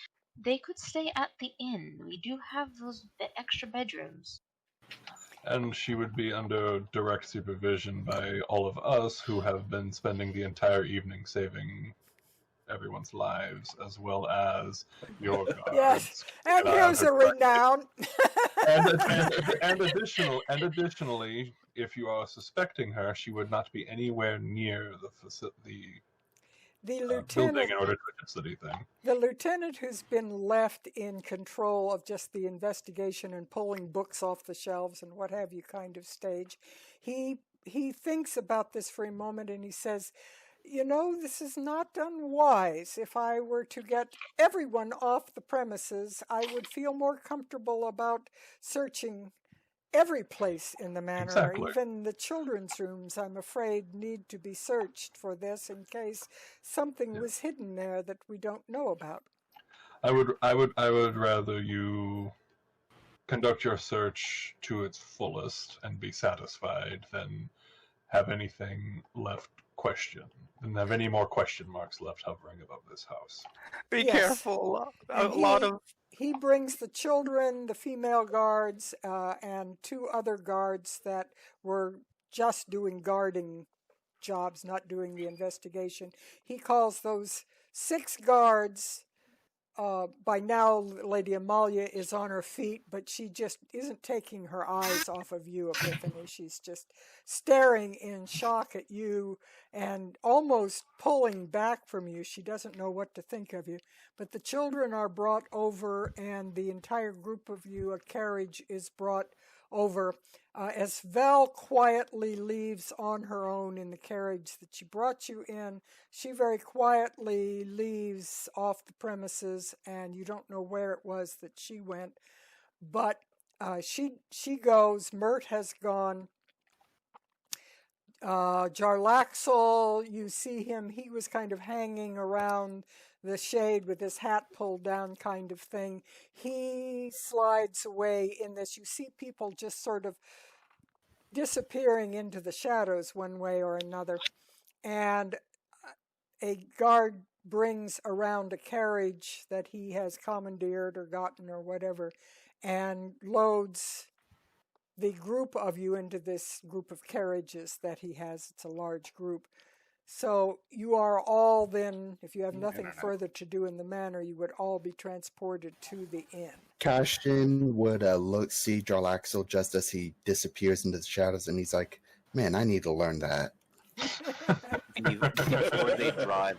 they could stay at the inn. We do have those extra bedrooms. And she would be under direct supervision by all of us who have been spending the entire evening saving everyone's lives, as well as your guards. Yes, and here's a renown. and additionally, if you are suspecting her, she would not be anywhere near the building in order to adjust anything. The lieutenant who's been left in control of just the investigation and pulling books off the shelves and what have you kind of stage, he thinks about this for a moment and he says, you know, this is not unwise. If I were to get everyone off the premises, I would feel more comfortable about searching every place in the manor. Exactly. Even the children's rooms, I'm afraid, need to be searched for this in case something was hidden there that we don't know about. I would rather you conduct your search to its fullest and be satisfied than have anything left and have any more question marks left hovering above this house. Be careful. He brings the children, the female guards, and 2 other guards that were just doing guarding jobs, not doing the investigation. He calls those 6 guards. By now, Lady Amalia is on her feet, but she just isn't taking her eyes off of you, Epiphany. She's just staring in shock at you and almost pulling back from you. She doesn't know what to think of you. But the children are brought over, and the entire group of you, a carriage is brought over. As Vel quietly leaves on her own in the carriage that she brought you in, she very quietly leaves off the premises, and you don't know where it was that she went. But she goes. Mert has gone. Jarlaxle, you see him. He was kind of hanging around the shade with his hat pulled down, kind of thing. He slides away in this. You see people just sort of disappearing into the shadows one way or another. And a guard brings around a carriage that he has commandeered or gotten or whatever, and loads the group of you into this group of carriages that he has. It's a large group. So you are all then, if you have nothing further to do in the manor, you would all be transported to the inn. Kashin would see Jarlaxle just as he disappears into the shadows, and he's like, man, I need to learn that. Before they drive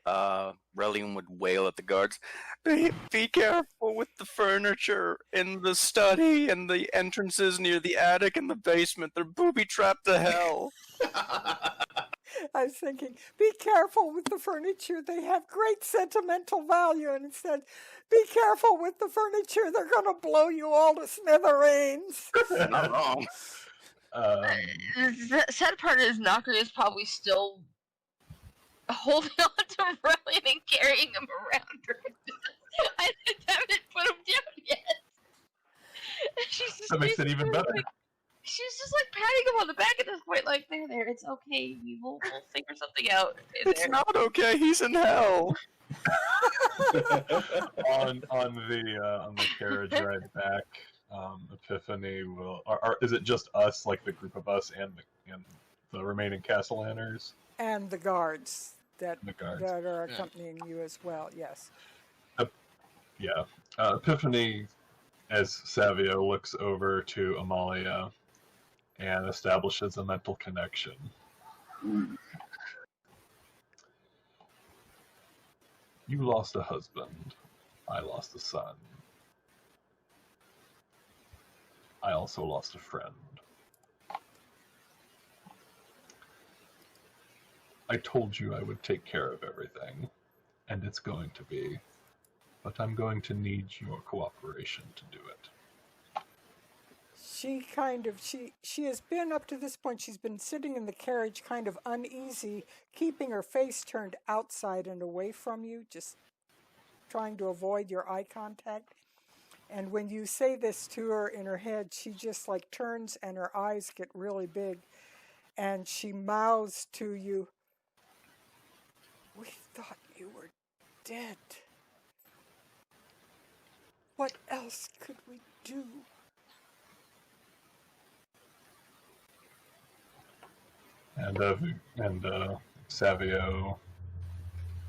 off, Relian would wail at the guards, be careful with the furniture in the study and the entrances near the attic and the basement. They're booby-trapped to hell. I was thinking, be careful with the furniture. They have great sentimental value. And instead, be careful with the furniture. They're going to blow you all to smithereens. Not wrong. The sad part is Knocker is probably still holding on to Relian and carrying him around her. I haven't put him down yet. That makes it even better. She's just like patting him on the back at this point, like, there, it's okay, we'll figure something out. It's not okay, he's in hell. on the carriage ride back, Epiphany will. Is it just us, like the group of us, and the remaining Cassalanters? And the guards that guards. that are accompanying you as well. Yes. Yeah. Epiphany, as Savio looks over to Amalia and establishes a mental connection. You lost a husband. I lost a son. I also lost a friend. I told you I would take care of everything, and it's going to be, but I'm going to need your cooperation to do it. She has been, up to this point, she's been sitting in the carriage kind of uneasy, keeping her face turned outside and away from you, just trying to avoid your eye contact. And when you say this to her in her head, she just like turns and her eyes get really big. And she mouths to you, "We thought you were dead. What else could we do?" And Savio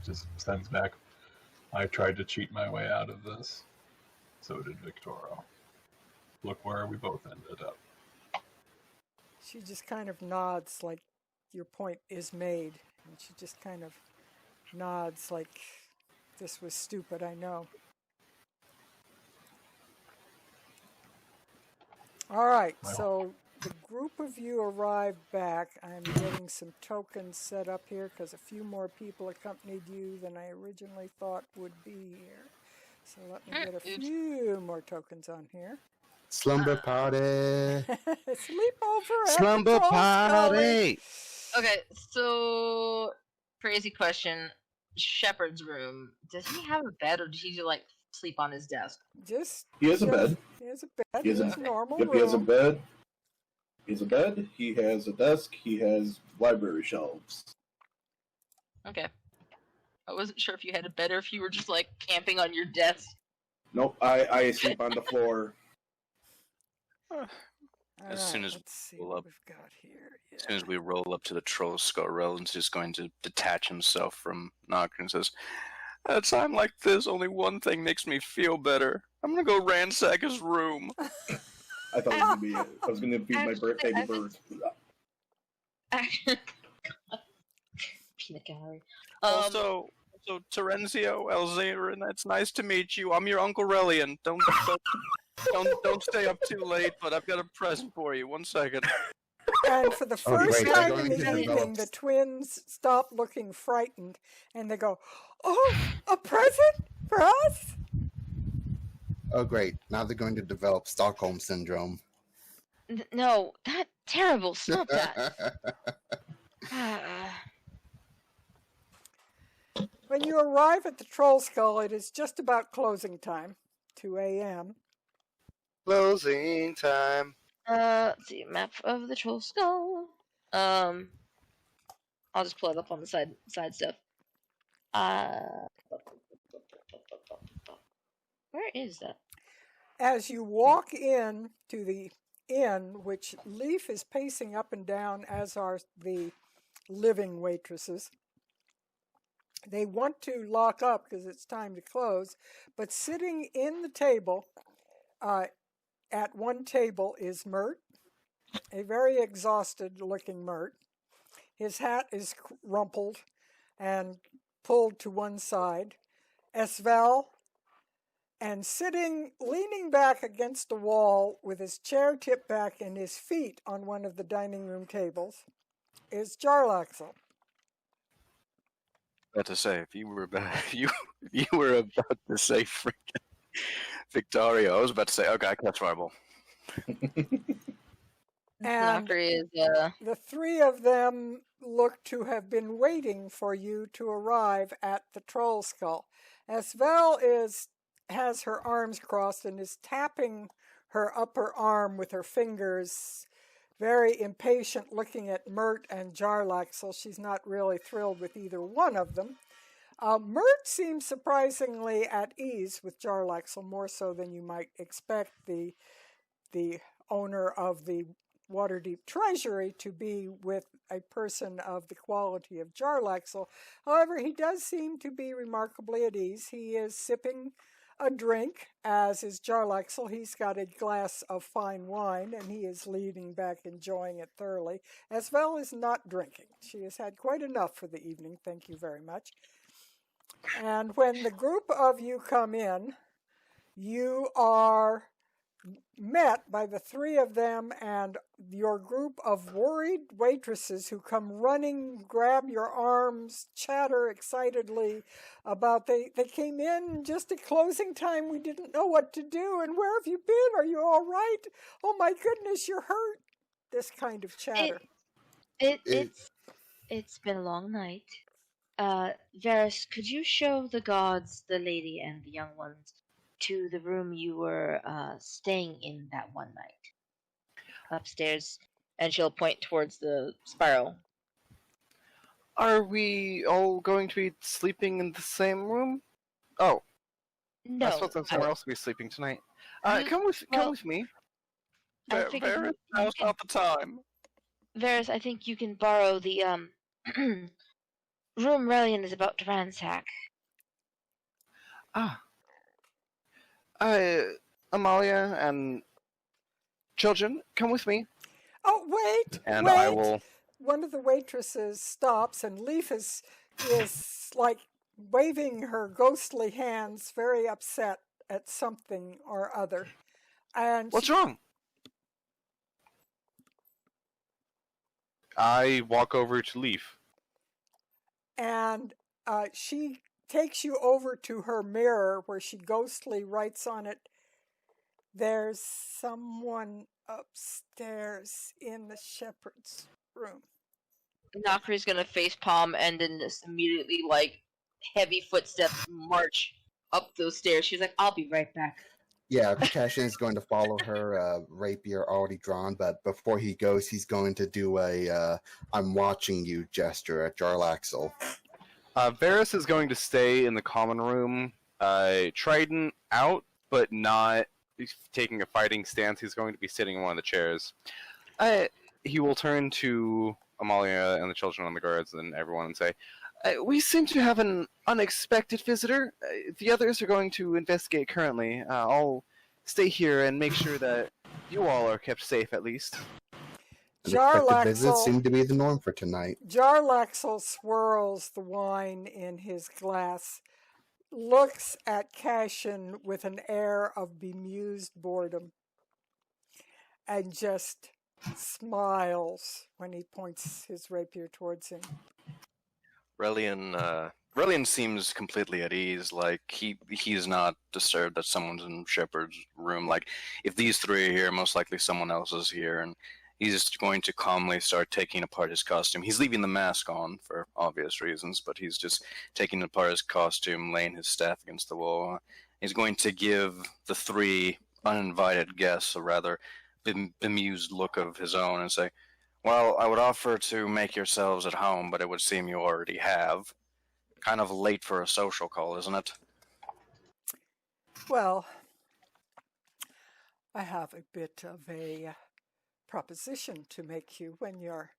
just sends back, I tried to cheat my way out of this. So did Victoro. Look where we both ended up. She just kind of nods like your point is made. And she just kind of nods like, this was stupid, I know. All right, so the group of you arrived back. I'm getting some tokens set up here because a few more people accompanied you than I originally thought would be here. So let me get a few more tokens on here. Slumber party. Sleepover. Slumber party. Okay, so crazy question. Shepard's room. Does he have a bed, or does he just like sleep on his desk? He has a bed. He has a bed. He has It's a normal Yep, room. he has a bed. He has a bed. He has a desk. He has library shelves. Okay. I wasn't sure if you had a bed or if you were just like camping on your desk. Nope, I sleep on the floor. All soon as let's see we what roll up- we've got here. Yeah. As soon as we roll up to the troll skull, Relin's just going to detach himself from Knocker and says, "At a time like this, only one thing makes me feel better. I'm gonna go ransack his room." I thought it was gonna be it. I was gonna feed my baby bird. Peanut gallery. Also, Terenzio, Elzarin, it's nice to meet you. I'm your Uncle Relian. Don't Don't stay up too late, but I've got a present for you. 1 second. And for the Oh, first great. time They're in going the to evening, develop- the twins stop looking frightened and they go, "Oh, a present for us?" Oh, great. Now they're going to develop Stockholm Syndrome. No, that terrible. Stop that. Ah. When you arrive at the Troll Skull, it is just about closing time, 2 a.m. Closing time. Let's see, map of the Troll Skull. I'll just pull it up on the side stuff. Where is that? As you walk in to the inn, which Leaf is pacing up and down, as are the living waitresses. They want to lock up because it's time to close, but sitting in the table, at one table is Mert, a very exhausted-looking Mert. His hat is rumpled and pulled to one side. Esvel, and sitting, leaning back against the wall with his chair tipped back and his feet on one of the dining room tables, is Jarlaxle. About to say, if you were about to say freaking Victoria, I was about to say, okay, catch marble. And Valkyrie is the three of them look to have been waiting for you to arrive at the Troll Skull. Esvel has her arms crossed and is tapping her upper arm with her fingers, very impatient, looking at Mert and Jarlaxle. She's not really thrilled with either one of them. Mert seems surprisingly at ease with Jarlaxle, more so than you might expect the owner of the Waterdeep Treasury to be with a person of the quality of Jarlaxle. However, he does seem to be remarkably at ease. He is sipping a drink, as is Jarlaxle. He's got a glass of fine wine, and he is leaning back, enjoying it thoroughly, as well as not drinking. She has had quite enough for the evening, thank you very much. And when the group of you come in, you are met by the three of them and your group of worried waitresses who come running, grab your arms, chatter excitedly about they came in just at closing time. We didn't know what to do. And where have you been? Are you all right? Oh my goodness, you're hurt. This kind of chatter. It's been a long night. Varys, could you show the gods, the lady, and the young ones to the room you were staying in that one night? Upstairs, and she'll point towards the spiral. Are we all going to be sleeping in the same room? Oh, No, I suppose I'm somewhere else to be sleeping tonight. Mhm. Come with me. I figured Varys, now's not the time. Varys, I think you can borrow the room Relian is about to ransack. Amalia and children, come with me. Oh, wait, And wait. I will. One of the waitresses stops, and Leaf is like waving her ghostly hands, very upset at something or other. And What's wrong? I walk over to Leaf. And she takes you over to her mirror, where she ghostly writes on it, "There's someone upstairs in the shepherd's room." Nakri's gonna facepalm and then just immediately, heavy footsteps march up those stairs. She's like, I'll be right back. Yeah, Cashin is going to follow her, rapier already drawn, but before he goes, he's going to do a "I'm watching you" gesture at Jarlaxle. Varys is going to stay in the common room, trident out, but not taking a fighting stance. He's going to be sitting in one of the chairs. He will turn to Amalia and the children on the guards and everyone and say, "We seem to have an unexpected visitor. The others are going to investigate currently. I'll stay here and make sure that you all are kept safe, at least." Unexpected visits Jarlaxle seem to be the norm for tonight. Jarlaxle swirls the wine in his glass, looks at Cashin with an air of bemused boredom and just smiles when he points his rapier towards him. Relian seems completely at ease. Like he's not disturbed that someone's in Shepard's room. Like if these three are here, most likely someone else is here, and he's going to calmly start taking apart his costume. He's leaving the mask on for obvious reasons, but he's just taking apart his costume, laying his staff against the wall. He's going to give the three uninvited guests a rather bemused look of his own and say, "Well, I would offer to make yourselves at home, but it would seem you already have. Kind of late for a social call, isn't it?" Well, I have a bit of a proposition to make you when you're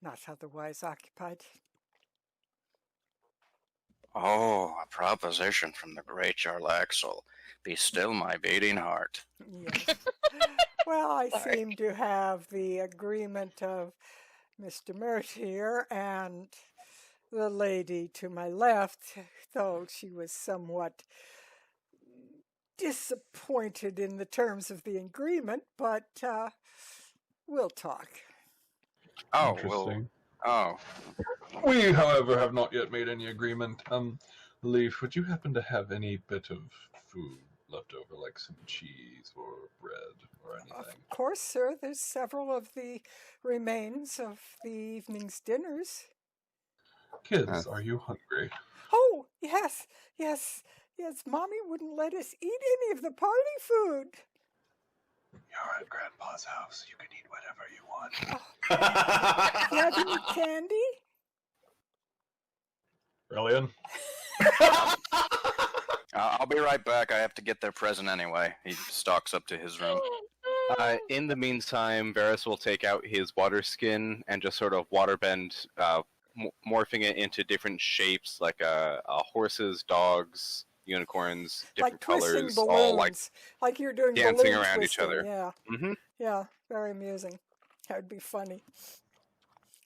not otherwise occupied. Oh, a proposition from the great Jarlaxle. Be still my beating heart. Yes. Well, I seem to have the agreement of Mr. Mert here and the lady to my left, though she was somewhat disappointed in the terms of the agreement, but we'll talk. Oh, Interesting. Oh, We, however, have not yet made any agreement. Leaf, would you happen to have any bit of food left over, like some cheese or bread or anything? Of course, sir. There's several of the remains of the evening's dinners. Kids, are you hungry? Oh, yes. Mommy wouldn't let us eat any of the party food. You're at Grandpa's house. You can eat whatever you want. You have any candy? Relian? I'll be right back. I have to get their present anyway. He stalks up to his room. In the meantime, Varys will take out his water skin and just sort of waterbend, morphing it into different shapes, like horses, dogs, unicorns, different Like twisting colors, balloons. all like You're doing dancing balloon around each twisting, other. Yeah. Mhm. Yeah, very amusing. That would be funny.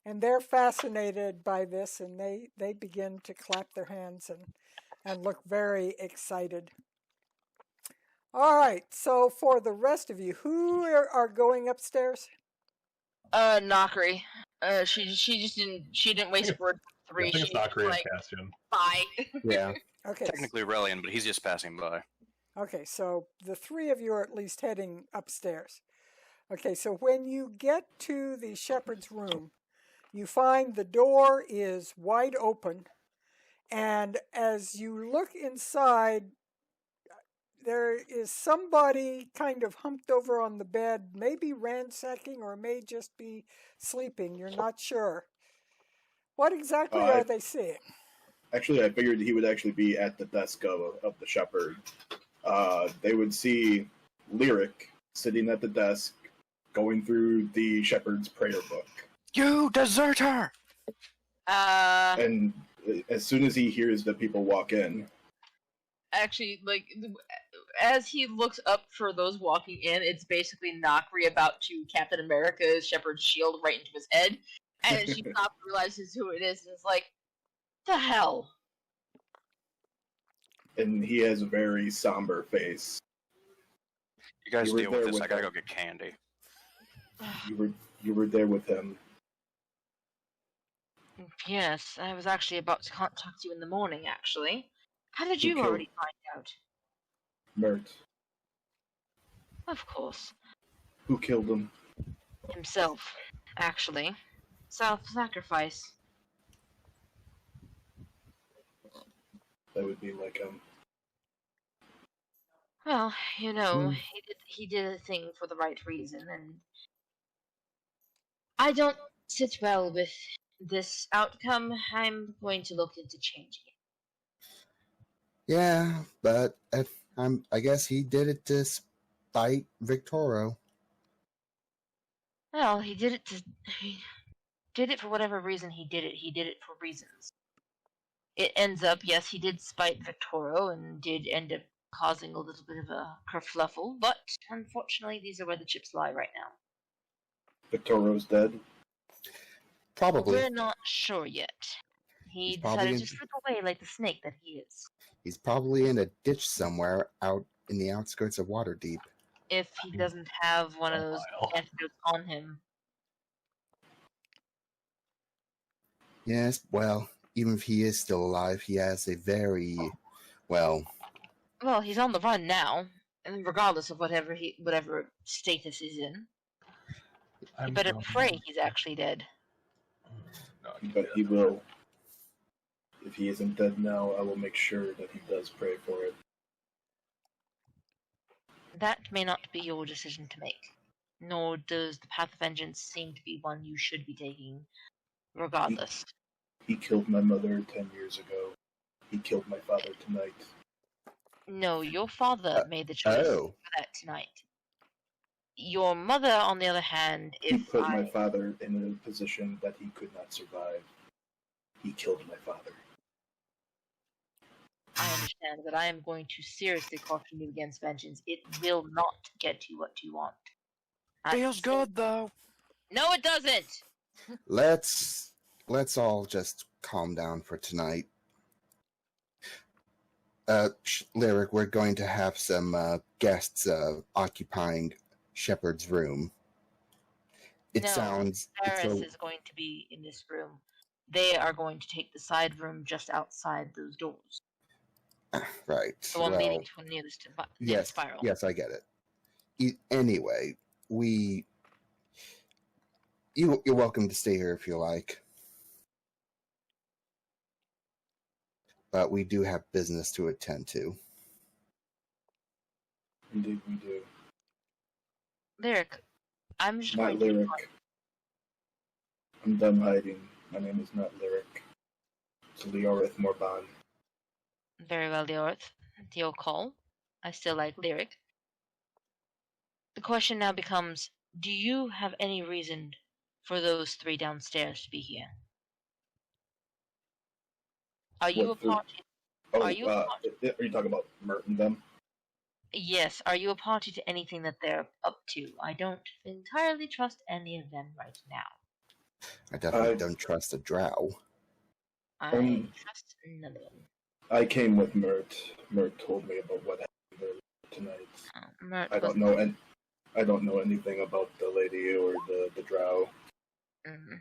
And they're fascinated by this, and they begin to clap their hands and look very excited. All right, so for the rest of you, who are going upstairs? Knockery. She didn't waste a word for three. I think it's She not was Korean like, Cassian. bye. Yeah. Okay. Technically Relian, but he's just passing by. Okay, so the three of you are at least heading upstairs. Okay, so when you get to the shepherd's room, you find the door is wide open, and as you look inside, there is somebody kind of humped over on the bed, maybe ransacking or may just be sleeping. You're not sure. What exactly are they seeing? Actually, I figured he would actually be at the desk of the shepherd. They would see Lyric sitting at the desk, going through the shepherd's prayer book. You deserter! And as soon as he hears that people walk in, Actually, like, as he looks up for those walking in, it's basically Nakri about to Captain America's shepherd's shield right into his head, and she stops, realizes who it is, and is like, the hell? and he has a very somber face. You guys You were deal with there this. with I gotta them. go get candy. You were there with him. Yes, I was actually about to contact you in the morning, actually. How did you killed- already find out? Mert. Of course. Who killed him? Himself, actually. Self-sacrifice. That would be like him. Well, you know, he did a thing for the right reason, and I don't sit well with this outcome. I'm going to look into changing it. Yeah, but I guess he did it to spite Victoro. Well, he did it for whatever reason he did it. He did it for reasons. It ends up, yes, he did spite Victoro and did end up causing a little bit of a kerfluffle, but unfortunately these are where the chips lie right now. Victoro's dead. Probably. We're not sure yet. He He's probably decided in- to slip away like the snake that he is. He's probably in a ditch somewhere out in the outskirts of Waterdeep. If he doesn't have one of those Wow. antidotes on him. Yes, well, even if he is still alive, he has a very, well, Well, he's on the run now, and regardless of whatever status he's in, you better pray he's actually dead. But he will. If he isn't dead now, I will make sure that he does pray for it. That may not be your decision to make, nor does the path of vengeance seem to be one you should be taking, regardless. He killed my mother 10 years ago. He killed my father tonight. No, your father made the choice oh. for that tonight. Your mother, on the other hand, He put my father in a position that he could not survive. He killed my father. I understand, but I am going to seriously caution you against vengeance. It will not get you what you want. Feels good though. No, it doesn't. let's all just calm down for tonight. Lyric, we're going to have some is guests occupying Shepard's room. going to be in this room. They are going to take the side room just outside those doors. Right. The one leading to near the spiral. Yes, I get it. Anyway, you're welcome to stay here if you like. But we do have business to attend to. Indeed, we do. Lyric, I'm just Not going to... Lyric. I'm done hiding. My name is not Lyric. It's Leorith Morban. Very well, Leorith. To your call. I still like Lyric. The question now becomes, do you have any reason for those three downstairs to be here? Are you a party? Are you talking about Mert and them? Yes. Are you a party to anything that they're up to? I don't entirely trust any of them right now. I definitely don't trust a drow. I trust none of them. I came with Mert. Mert told me about what happened there tonight. I don't know anything about the lady or the drow. Mm-hmm.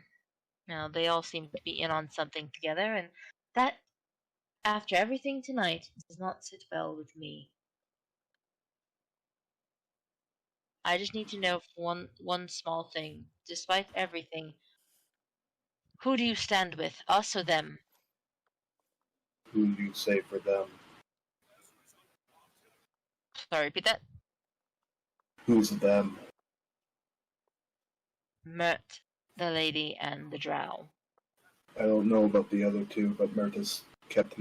Now they all seem to be in on something together, and that, after everything tonight, does not sit well with me. I just need to know one small thing. Despite everything, who do you stand with, us or them? Who do you say for them? Sorry, repeat that. Who's them? Mert, the lady, and the drow. I don't know about the other two, but Mert has kept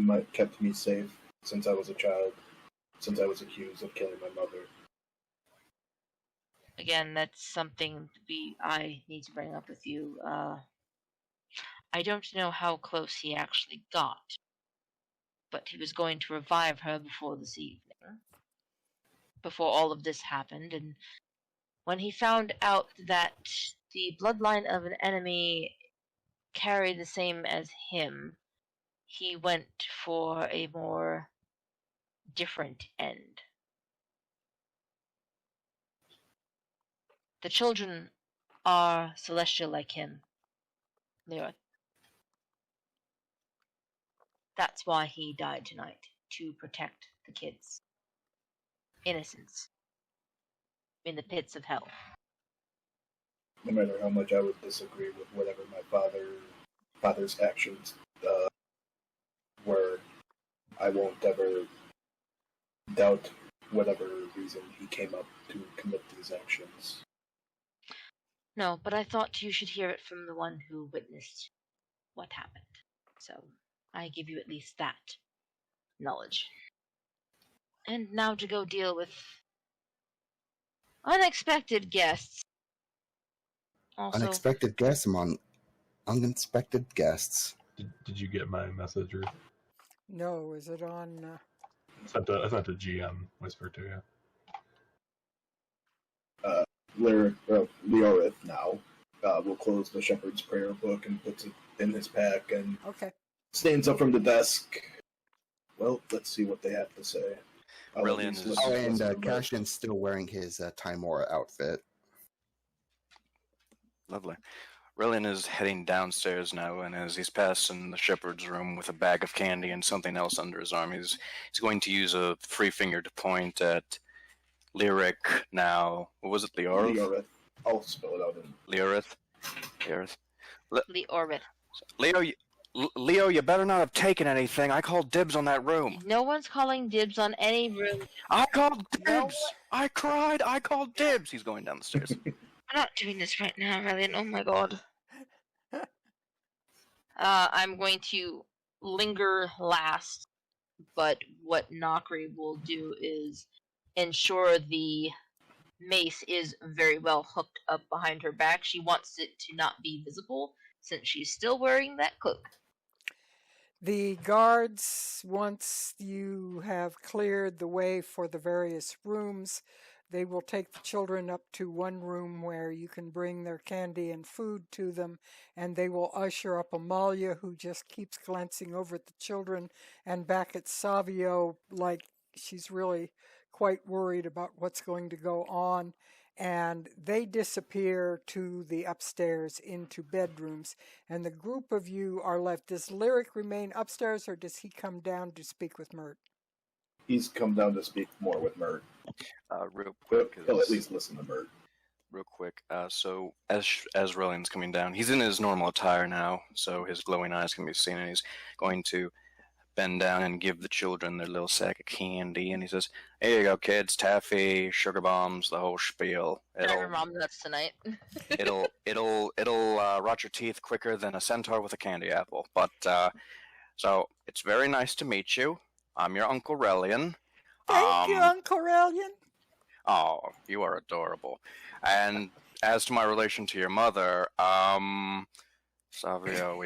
me safe since I was a child. Since I was accused of killing my mother. Again, that's something I need to bring up with you. I don't know how close he actually got, but he was going to revive her before this evening, before all of this happened, and when he found out that the bloodline of an enemy carried the same as him, he went for a more different end. The children are celestial like him, Leorith. That's why he died tonight, to protect the kids. Innocents. In the pits of hell. No matter how much I would disagree with whatever my father's actions were, I won't ever doubt whatever reason he came up to commit these actions. No, but I thought you should hear it from the one who witnessed what happened. So, I give you at least that knowledge. And now to go deal with unexpected guests. Also, Unexpected guests among unexpected guests. Did you get my message, Ruth? No, is it on? I sent a GM whisper to you. Leorith now will close the Shepherd's Prayer book and puts it in his pack and Okay. stands up from the desk. Well, let's see what they have to say. Brilliant is- Oh, and Cashin's still wearing his Timora outfit. Lovely. Rillian is heading downstairs now, and as he's passing the shepherd's room with a bag of candy and something else under his arm, he's going to use a free finger to point at Lyric now. What was it, Leorith? Leorith. I'll spell it out. Leorith? Leorith. Leo, you better not have taken anything. I called dibs on that room. No one's calling dibs on any room. I called dibs! No. I cried! I called dibs! He's going down the stairs. I'm not doing this right now, Relian. Oh my god. I'm going to linger last, but what Nokri will do is ensure the mace is very well hooked up behind her back. She wants it to not be visible since she's still wearing that cloak. The guards, once you have cleared the way for the various rooms, they will take the children up to one room where you can bring their candy and food to them, and they will usher up Amalia, who just keeps glancing over at the children and back at Savio like she's really quite worried about what's going to go on. And they disappear to the upstairs into bedrooms, and the group of you are left. Does Lyric remain upstairs, or does he come down to speak with Mert? He's come down to speak more with Mert. Real quick. He'll at least listen to Mert. Real quick. So as Rillian's coming down, he's in his normal attire now, so his glowing eyes can be seen, and he's going to bend down and give the children their little sack of candy, and he says, "Here you go, kids. Taffy, sugar bombs, the whole spiel. Whatever, Mom, that's tonight." it'll rot your teeth quicker than a centaur with a candy apple. But so it's very nice to meet you. I'm your Uncle Relian. Thank you, Uncle Relian. Oh, you are adorable. And as to my relation to your mother, Savio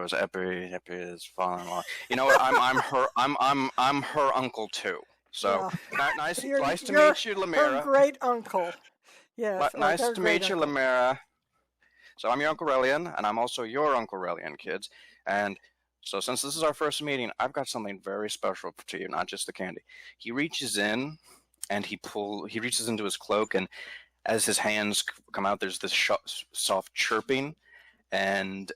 is Epi is father-in-law. You know what? I'm her uncle too. So nice to meet you, Lemira. Her great uncle. Yes. Nice to meet you, Lemira. So I'm your Uncle Relian, and I'm also your Uncle Relian, kids. And so since this is our first meeting, I've got something very special to you, not just the candy. He reaches in, and he reaches into his cloak, and as his hands come out, there's this soft chirping. And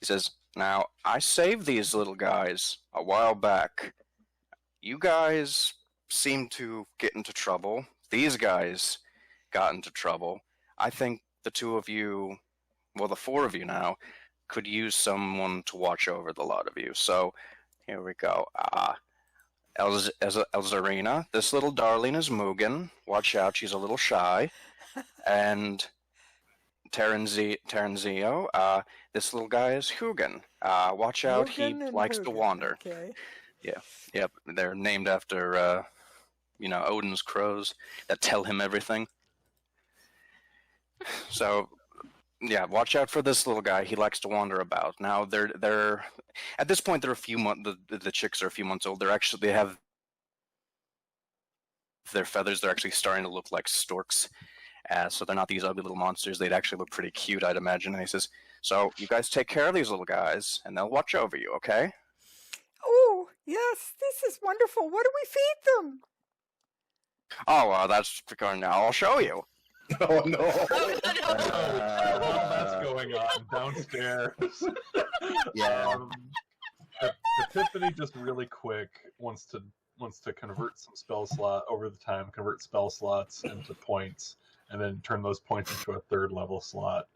he says, "Now, I saved these little guys a while back. You guys seem to get into trouble. These guys got into trouble. I think the two of you, well, the four of you now, could use someone to watch over the lot of you. So, here we go. Elzarina, this little darling is Mugen. Watch out, she's a little shy. And Terenzio, this little guy is Hugin. Watch out, he likes to wander." Okay. Yep, they're named after, Odin's crows that tell him everything. So, yeah, watch out for this little guy. He likes to wander about. Now, they're at this point, they're a few months. The chicks are a few months old. They have their feathers. They're actually starting to look like storks. So they're not these ugly little monsters. They'd actually look pretty cute, I'd imagine. And he says, "So you guys take care of these little guys, and they'll watch over you, okay?" Oh, yes, this is wonderful. What do we feed them? Oh, that's because now I'll show you. Oh no! While that's going on downstairs, Epiphany just really quick wants to convert some spell slots into points, and then turn those points into a third level slot,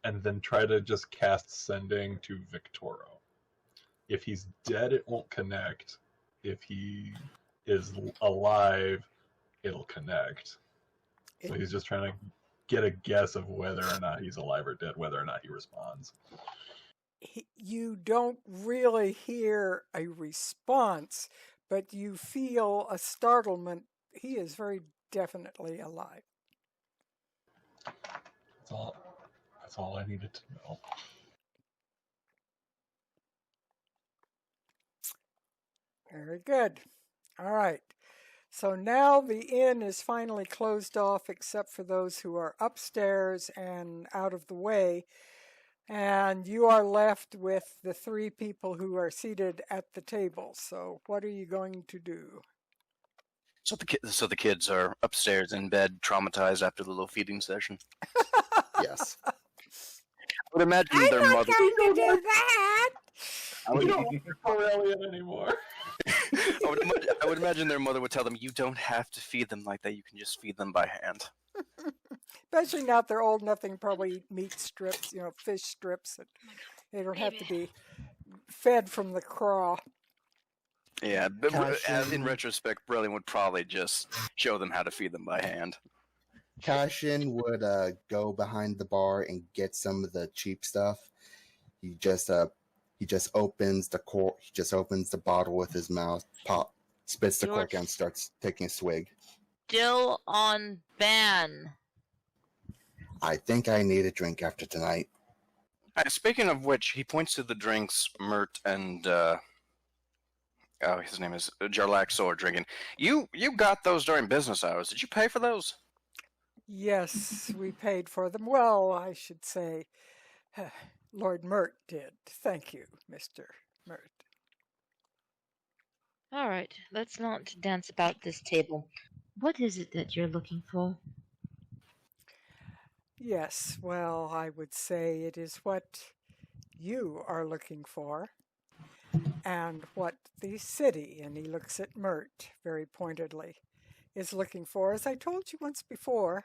and then try to just cast Sending to Victoro. If he's dead, it won't connect. If he is alive, it'll connect. So he's just trying to get a guess of whether or not he's alive or dead, whether or not he responds. You don't really hear a response, but you feel a startlement. He is very definitely alive. That's all I needed to know. Very good. All right. So now the inn is finally closed off except for those who are upstairs and out of the way. And you are left with the three people who are seated at the table. So what are you going to do? So the kids are upstairs in bed, traumatized after the little feeding session. Yes. I would imagine I'm their not mother. going to do that! We don't want Aurelian anymore. I would imagine their mother would tell them, "You don't have to feed them like that. You can just feed them by hand." Especially now they're old enough, they can probably eat meat strips, fish strips. And they don't have to be fed from the craw. Yeah, but Cashin. in retrospect, Brilliant would probably just show them how to feed them by hand. Cashin would go behind the bar and get some of the cheap stuff. He just opens the cork. He just opens the bottle with his mouth, spits the cork out, and starts taking a swig. Still on ban. I think I need a drink after tonight. Speaking of which, he points to the drinks Mert and his name is Jarlaxor are drinking. You got those during business hours. Did you pay for those? Yes, we paid for them. Well, I should say, Lord Mert did. Thank you, Mr. Mert. All right, let's not dance about this table. What is it that you're looking for? Yes, well, I would say it is what you are looking for, and what the city, and he looks at Mert very pointedly, is looking for. As I told you once before,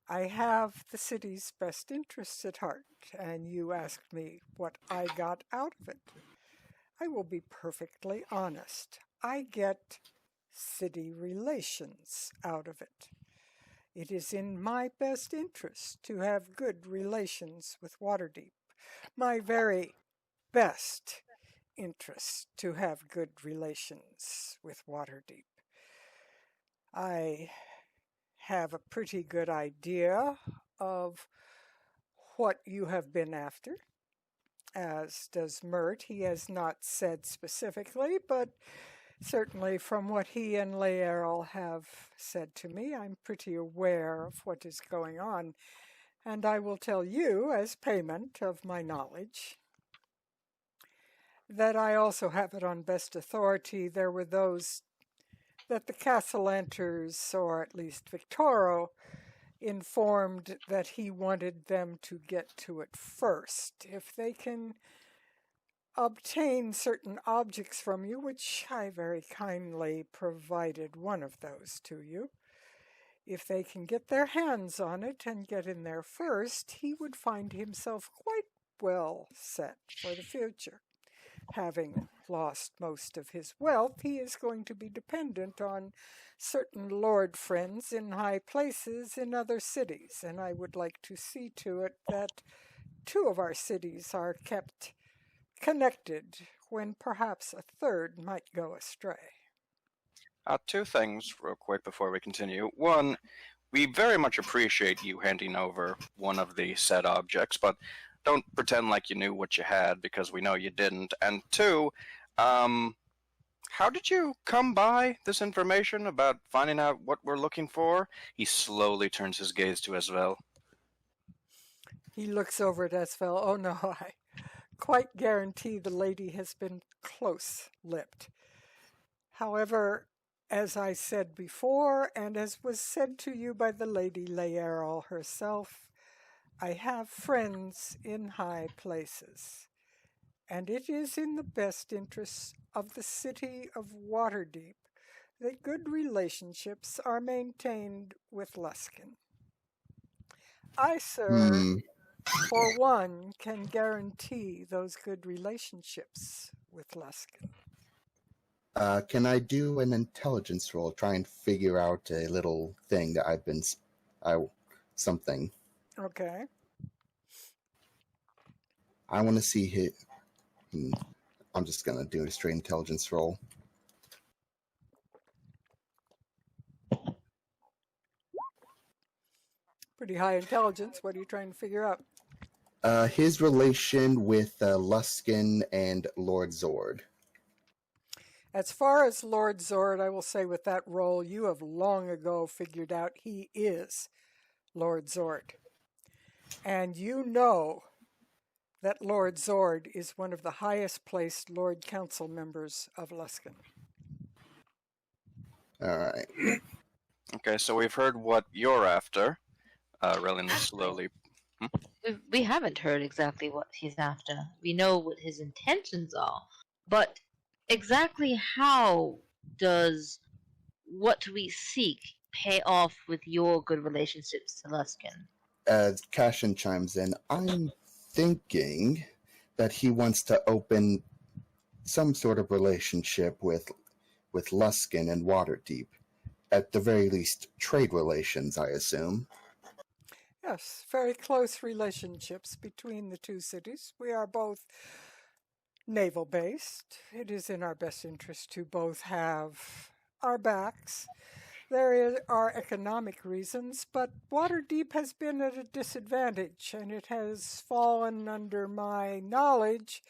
I have the city's best interests at heart, and you asked me what I got out of it. I will be perfectly honest. I get city relations out of it. It is in my best interest to have good relations with Waterdeep. My very best interest to have good relations with Waterdeep. I have a pretty good idea of what you have been after, as does Mert. He has not said specifically, but certainly from what he and Laerl have said to me, I'm pretty aware of what is going on, and I will tell you, as payment of my knowledge, that I also have it on best authority. There were those that the Cassalanters, or at least Victoro, informed that he wanted them to get to it first. If they can obtain certain objects from you, which I very kindly provided one of those to you, if they can get their hands on it and get in there first, he would find himself quite well set for the future. Having lost most of his wealth, he is going to be dependent on certain lord friends in high places in other cities, and I would like to see to it that two of our cities are kept connected when perhaps a third might go astray. Two things real quick before we continue. One, we very much appreciate you handing over one of the said objects, but don't pretend like you knew what you had, because we know you didn't. And two, how did you come by this information about finding out what we're looking for? He slowly turns his gaze to Esvel. He looks over at Esvel. Oh no, I quite guarantee the lady has been close-lipped. However, as I said before, and as was said to you by the Lady Laerl herself, I have friends in high places, and it is in the best interests of the city of Waterdeep that good relationships are maintained with Luskan. I, sir, for one, can guarantee those good relationships with Luskan. Can I do an intelligence roll, try and figure out a little thing that I've been... something. Okay. I want to see his... I'm just going to do a straight intelligence roll. Pretty high intelligence. What are you trying to figure out? His relation with Luskan and Lord Zord. As far as Lord Zord, I will say with that roll, you have long ago figured out he is Lord Zord. And you know that Lord Zord is one of the highest placed Lord Council members of Luskan. Alright. Okay, so we've heard what you're after. Relin Actually- slowly. We haven't heard exactly what he's after. We know what his intentions are, but exactly how does what we seek pay off with your good relationships to Luskan? As Cashin chimes in, I'm thinking that he wants to open some sort of relationship with Luskan and Waterdeep. At the very least, trade relations, I assume. Yes, very close relationships between the two cities. We are both naval-based. It is in our best interest to both have our backs. There are economic reasons, but Waterdeep has been at a disadvantage, and it has fallen under my knowledge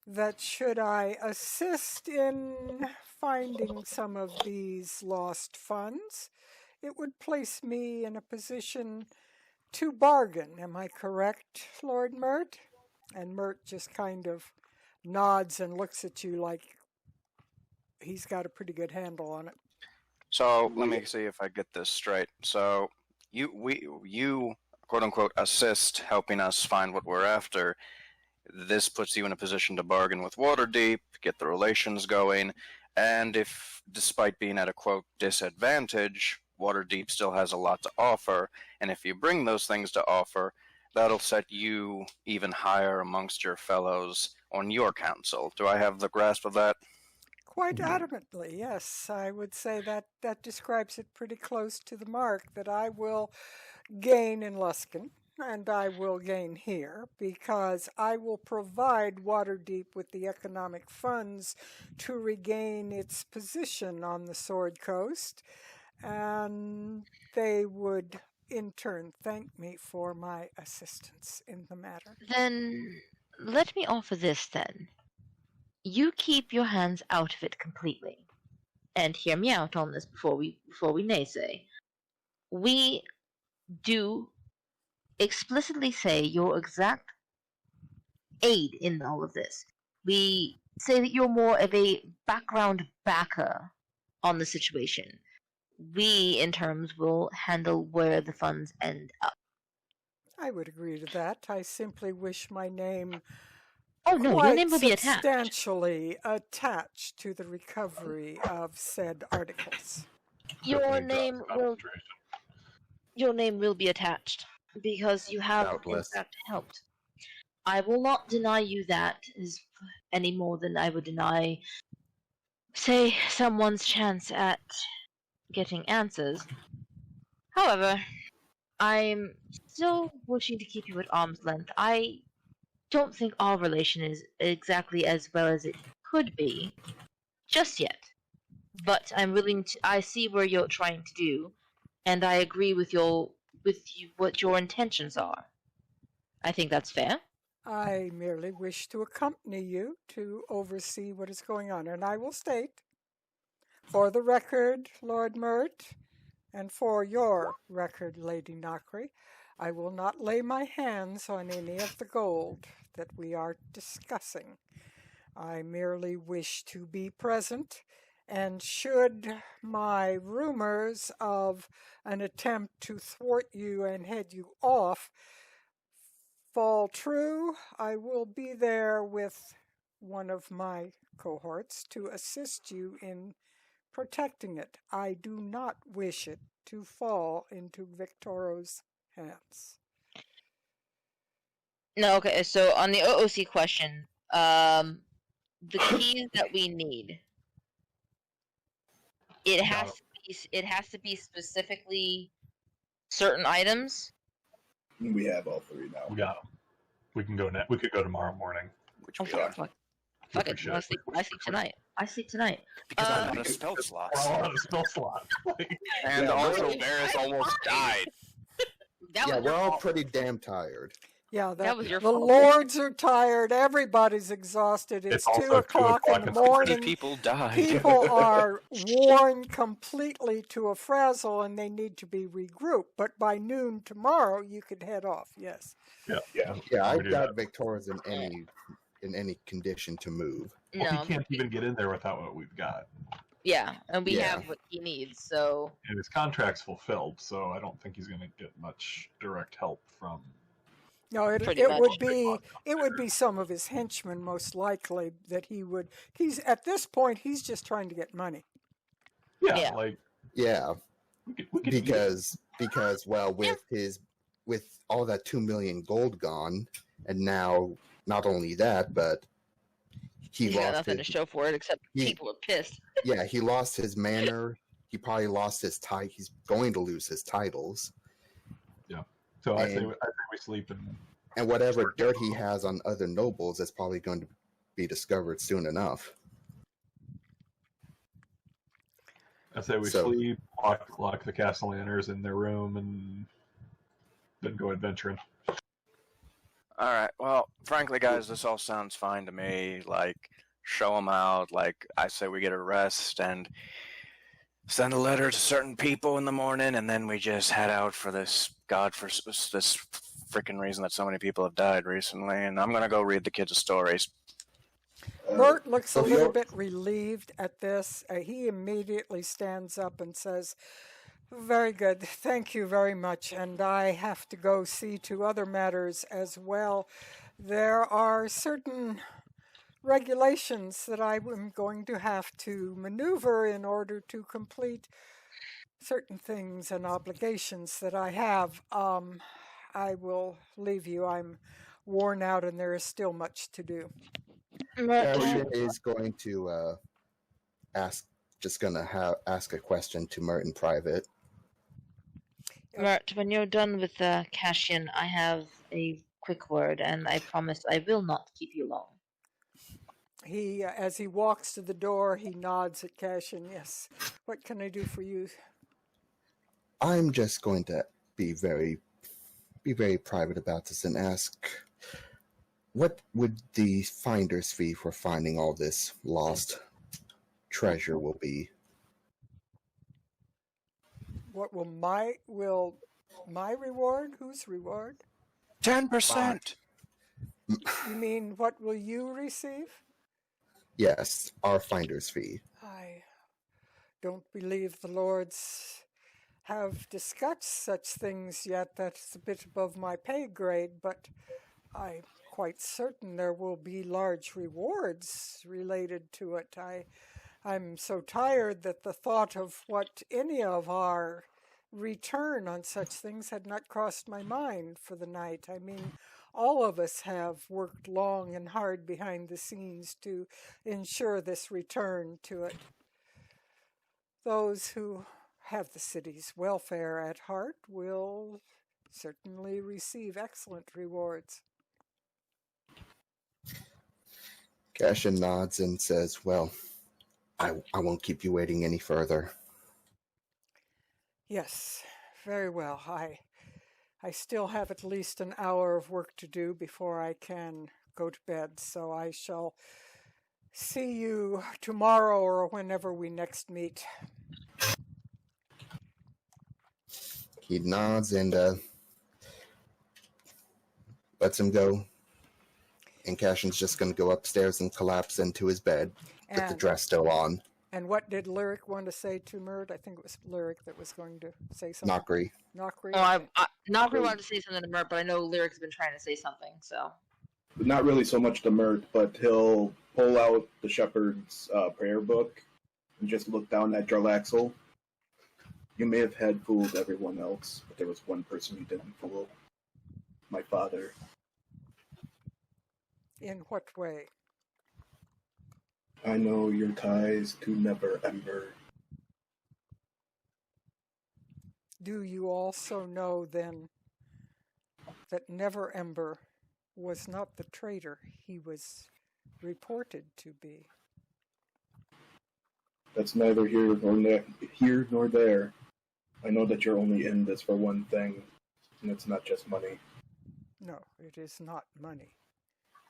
that should I assist in finding some of these lost funds, it would place me in a position to bargain. Am I correct, Lord Mert? And Mert just kind of nods and looks at you like he's got a pretty good handle on it. So let me see if I get this straight. So you quote unquote assist helping us find what we're after. This puts you in a position to bargain with Waterdeep, get the relations going, and if, despite being at a quote disadvantage, Waterdeep still has a lot to offer, and if you bring those things to offer, that'll set you even higher amongst your fellows on your council. Do I have the grasp of that? Quite adamantly, yes. I would say that describes it pretty close to the mark that I will gain in Luskan, and I will gain here, because I will provide Waterdeep with the economic funds to regain its position on the Sword Coast, and they would in turn thank me for my assistance in the matter. Then let me offer this then. You keep your hands out of it completely. And hear me out on this before we naysay. We do explicitly say your exact aid in all of this. We say that you're more of a background backer on the situation. We, in terms, will handle where the funds end up. I would agree to that. I simply wish my name Oh no, your name will be attached. substantially attached to the recovery of said articles. Your Definitely name drops will concentration. your name will be attached because you have in Doubtless. fact helped. I will not deny you that any more than I would deny, say, someone's chance at getting answers. However, I'm still wishing to keep you at arm's length. I don't think our relation is exactly as well as it could be just yet. But I'm willing to. I see where you're trying to do, and I agree with what your intentions are. I think that's fair. I merely wish to accompany you to oversee what is going on, and I will state, for the record, Lord Mert, and for your record, Lady Nokri, I will not lay my hands on any of the gold that we are discussing. I merely wish to be present, and should my rumors of an attempt to thwart you and head you off fall true, I will be there with one of my cohorts to assist you in protecting it. I do not wish it to fall into Victoro's hands. No, okay. So on the OOC question, the keys that we need, it has to be specifically certain items. We have all three now. We got 'em. We can go we could go tomorrow morning. Which Oh, we are. fuck if we it. should. I sleep tonight. I sleep tonight. Because I'm out of stealth We're slots. all out of spell slot. Like, And Yeah, also, we're- Varys almost died. That Yeah, was we're your all fault. pretty damn tired. Yeah, That was your the fault. lords are tired. Everybody's exhausted. It's It's 2 also 2 o'clock in o'clock the in the morning. morning. People died. People are worn completely to a frazzle, and they need to be regrouped. But by noon tomorrow, you could head off. Yes. Yeah. Yeah. Yeah, I We do doubt that. Victoria's in any condition to move. Well, No. he can't even get in there without what we've got. Yeah, and we Yeah. have what he needs, so And his contract's fulfilled, so I don't think he's going to get much direct help from. No, Pretty it much. would be some of his henchmen most likely that he would. He's at this point he's just trying to get money. Yeah, Yeah. like Yeah, we could because well, with all that 2 million gold gone, and now not only that, but he he's got lost nothing his, to show for it except he- people are pissed. yeah, he lost his manor. He probably lost his title. He's going to lose his titles, So I And- say we sleep and whatever dirt he has on other nobles is probably going to be discovered soon enough. sleep, lock the Cassalanters in their room, and then go adventuring. All right. Well, frankly, guys, this all sounds fine to me. Like, show them out. Like, I say we get a rest and send a letter to certain people in the morning, and then we just head out for this this freaking reason that so many people have died recently. And I'm gonna go read the kids' stories. Bert looks a so little you're- bit relieved at this. He immediately stands up and says, "Very good. Thank you very much. And I have to go see to other matters as well. There are certain regulations that I am going to have to maneuver in order to complete certain things and obligations that I have. I will leave you. I'm worn out and there is still much to do." Cashin is going to ask a question to Mert in private. Mert, when you're done with the cash-in, I have a quick word, and I promise I will not keep you long. He, as he walks to the door, he nods at Cashin. "Yes. What can I do for you?" I'm just going to be very private about this and ask, what would the finder's fee for finding all this lost treasure will be? What will my reward? Whose reward? 10%. You mean what will you receive? Yes, our finder's fee. I don't believe the lords have discussed such things yet. That's a bit above my pay grade, but I'm quite certain there will be large rewards related to it. I'm so tired that the thought of what any of our return on such things had not crossed my mind for the night. I mean, all of us have worked long and hard behind the scenes to ensure this return to it. Those who have the city's welfare at heart will certainly receive excellent rewards. Cashin nods and says, well, I won't keep you waiting any further. Yes, very well. I still have at least an hour of work to do before I can go to bed, so I shall see you tomorrow or whenever we next meet. He nods and lets him go. And Cashin's just going to go upstairs and collapse into his bed with the And- dress still on. And what did Lyric want to say to Mert? I think it was Lyric that was going to say something. Nokri. Nokri? Oh, Nokri wanted to say something to Mert, but I know Lyric's been trying to say something, so. Not really so much to Mert, but he'll pull out the shepherd's prayer book and just look down at Jarlaxle. You may have had fooled everyone else, but there was one person you didn't fool. My father. In what way? I know your ties to Never Ember. Do you also know, then, that Never Ember was not the traitor he was reported to be? That's neither here nor there. I know that you're only in this for one thing, and it's not just money. No, it is not money.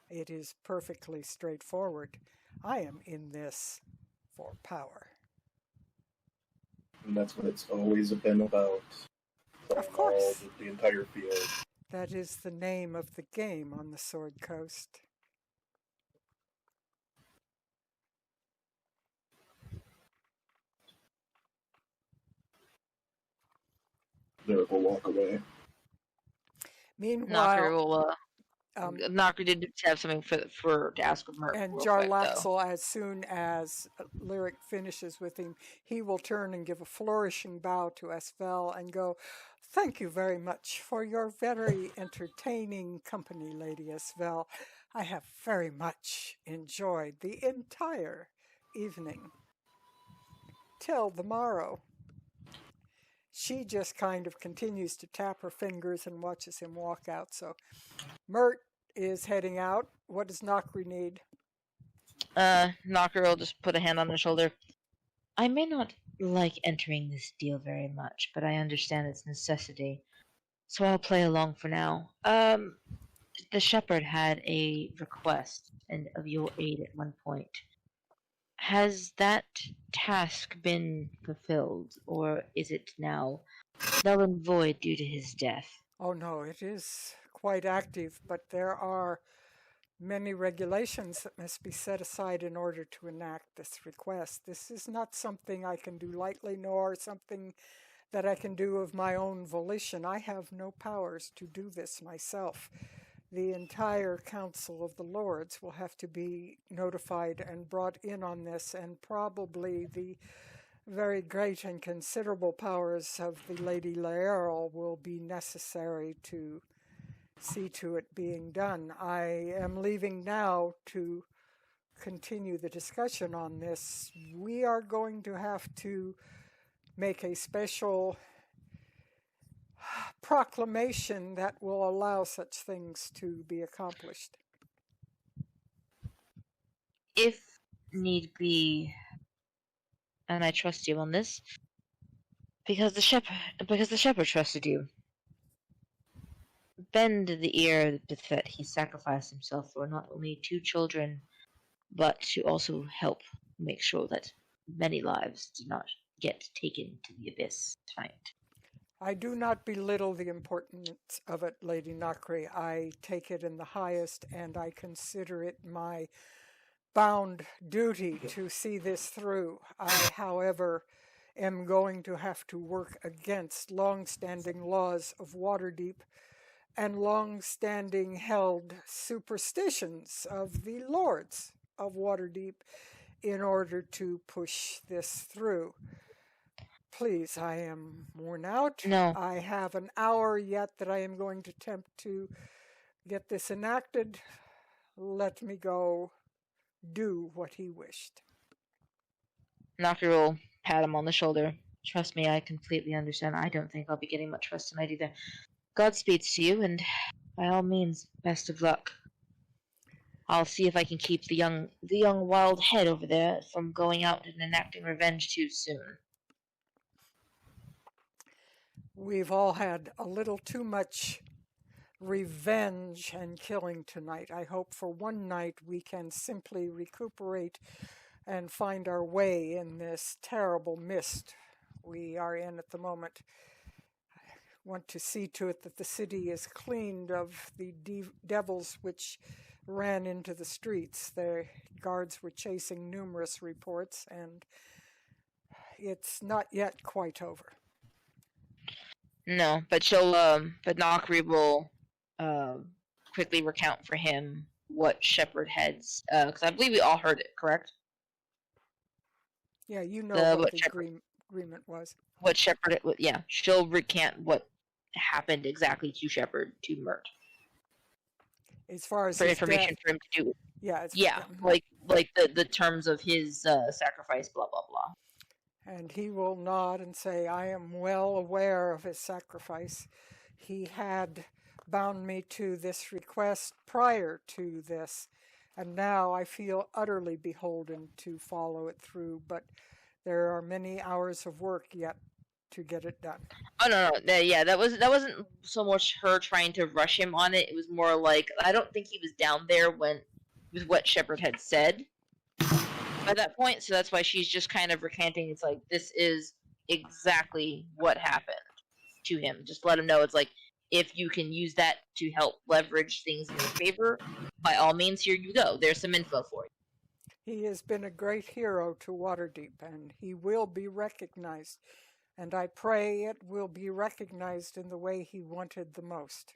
It is perfectly straightforward. I am in this for power. And that's what it's always been about. Of course. The entire field. That is the name of the game on the Sword Coast. Lyric will walk away. Meanwhile, Knocker did have something to ask of Mert. and real quick, though. Jarlaxle, as soon as Lyric finishes with him, he will turn and give a flourishing bow to Esvel and go, "Thank you very much for your very entertaining company, Lady Esvel. I have very much enjoyed the entire evening. Till the morrow." She just kind of continues to tap her fingers and watches him walk out. So Mert is heading out. What does Nokri need? Knocker will just put a hand on her shoulder. I may not like entering this deal very much, but I understand its necessity, so I'll play along for now. The shepherd had a request of your aid at one point. Has that task been fulfilled, or is it now null and void due to his death? Oh no, it is quite active, but there are many regulations that must be set aside in order to enact this request. This is not something I can do lightly, nor something that I can do of my own volition. I have no powers to do this myself. The entire Council of the Lords will have to be notified and brought in on this, and probably the very great and considerable powers of the Lady Laeral will be necessary to see to it being done. I am leaving now to continue the discussion on this. We are going to have to make a special proclamation that will allow such things to be accomplished. If need be, and I trust you on this, because the shepherd trusted you. Bend the ear that he sacrificed himself for not only 2 children, but to also help make sure that many lives do not get taken to the abyss tonight. I do not belittle the importance of it, Lady Nokri. I take it in the highest, and I consider it my bound duty to see this through. I, however, am going to have to work against long-standing laws of Waterdeep and long-standing held superstitions of the lords of Waterdeep in order to push this through. Please, I am worn out. No. I have an hour yet that I am going to attempt to get this enacted. Let me go do what he wished. Knocker will pat him on the shoulder. Trust me, I completely understand. I don't think I'll be getting much rest tonight either. Godspeed to you, and by all means, best of luck. I'll see if I can keep the young wild head over there from going out and enacting revenge too soon. We've all had a little too much revenge and killing tonight. I hope for one night we can simply recuperate and find our way in this terrible mist we are in at the moment. I want to see to it that the city is cleaned of the devils which ran into the streets. The guards were chasing numerous reports, and it's not yet quite over. No, but but Nokri will quickly recount for him what Shepherd heads, because I believe we all heard it, correct? Yeah, you know what the agreement was. What Shepherd, yeah, she'll recant what happened exactly to Shepherd, to Mert. As far as for information death, for him to do. Yeah, like the terms of his sacrifice, blah blah blah. And he will nod and say, I am well aware of his sacrifice. He had bound me to this request prior to this, and now I feel utterly beholden to follow it through, but there are many hours of work yet to get it done. Oh no, yeah, that wasn't so much her trying to rush him on it. It was more like I don't think he was down there when with what Shepard had said by that point. So that's why she's just kind of recanting. It's like this is exactly what happened to him. Just let him know. It's like if you can use that to help leverage things in your favor, by all means, here you go. There's some info for you. He has been a great hero to Waterdeep, and he will be recognized. And I pray it will be recognized in the way he wanted the most.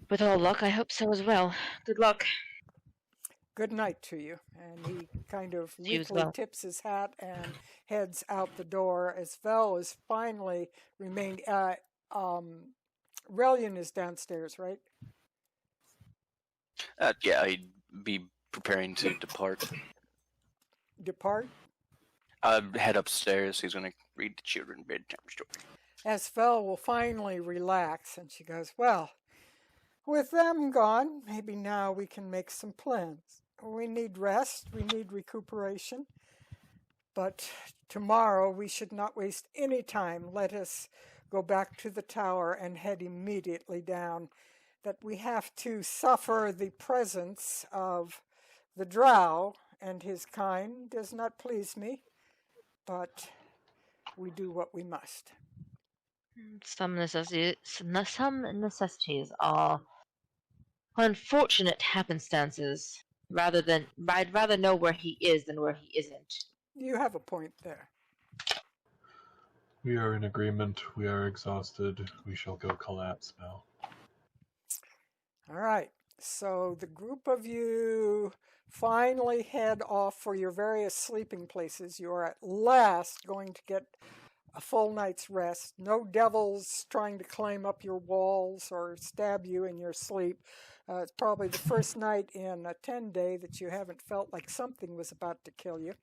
With all luck, I hope so as well. Good luck. Good night to you. And he kind of You as weakly well. tips his hat and heads out the door as Vel is finally remained. Relian is downstairs, right? Yeah, I'd be preparing to depart. Depart? Head upstairs. He's going to read the children bedtime story. As Vel will finally relax, and she goes, well, with them gone, maybe now we can make some plans. We need rest, we need recuperation, but tomorrow we should not waste any time. Let us go back to the tower and head immediately down. That we have to suffer the presence of the drow and his kind does not please me, but we do what we must. Some necessities are unfortunate happenstances. I'd rather know where he is than where he isn't. You have a point there. We are in agreement. We are exhausted. We shall go collapse now. All right, so the group of you finally head off for your various sleeping places. You are at last going to get a full night's rest. No devils trying to climb up your walls or stab you in your sleep. It's probably the first night in a 10-day that you haven't felt like something was about to kill you.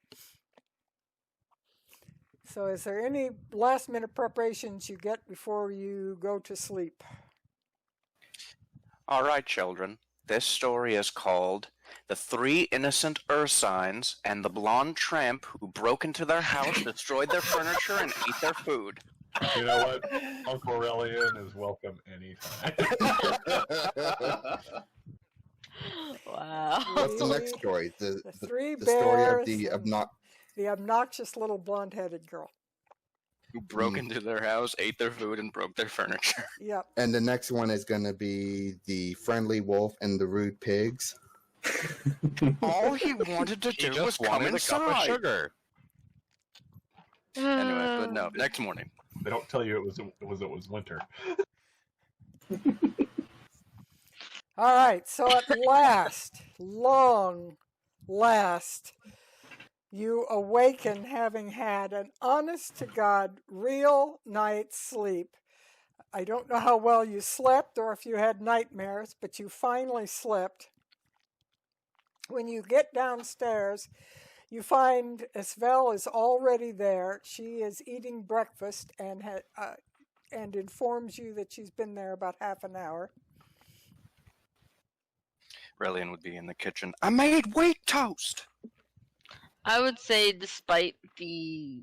So is there any last-minute preparations you get before you go to sleep? All right, children. This story is called The Three Innocent Ursines and the Blonde Tramp Who Broke into Their House, Destroyed Their Furniture, and Ate Their Food. You know what? Uncle Aurelian is welcome anytime. Wow. What's the next story? The three the story of bears and the obnoxious little blonde-headed girl. Who broke into their house, ate their food, and broke their furniture. Yep. And the next one is going to be the friendly wolf and the rude pigs. All he wanted to He do just was come wanted a cup of inside. sugar. Anyway, but no, next morning. They don't tell you it was winter. All right, so at last, long last, you awaken having had an honest-to-God real night's sleep. I don't know how well you slept or if you had nightmares, but you finally slept. When you get downstairs, you find Esvel is already there. She is eating breakfast and informs you that she's been there about half an hour. Relian would be in the kitchen. I made wheat toast! I would say, despite the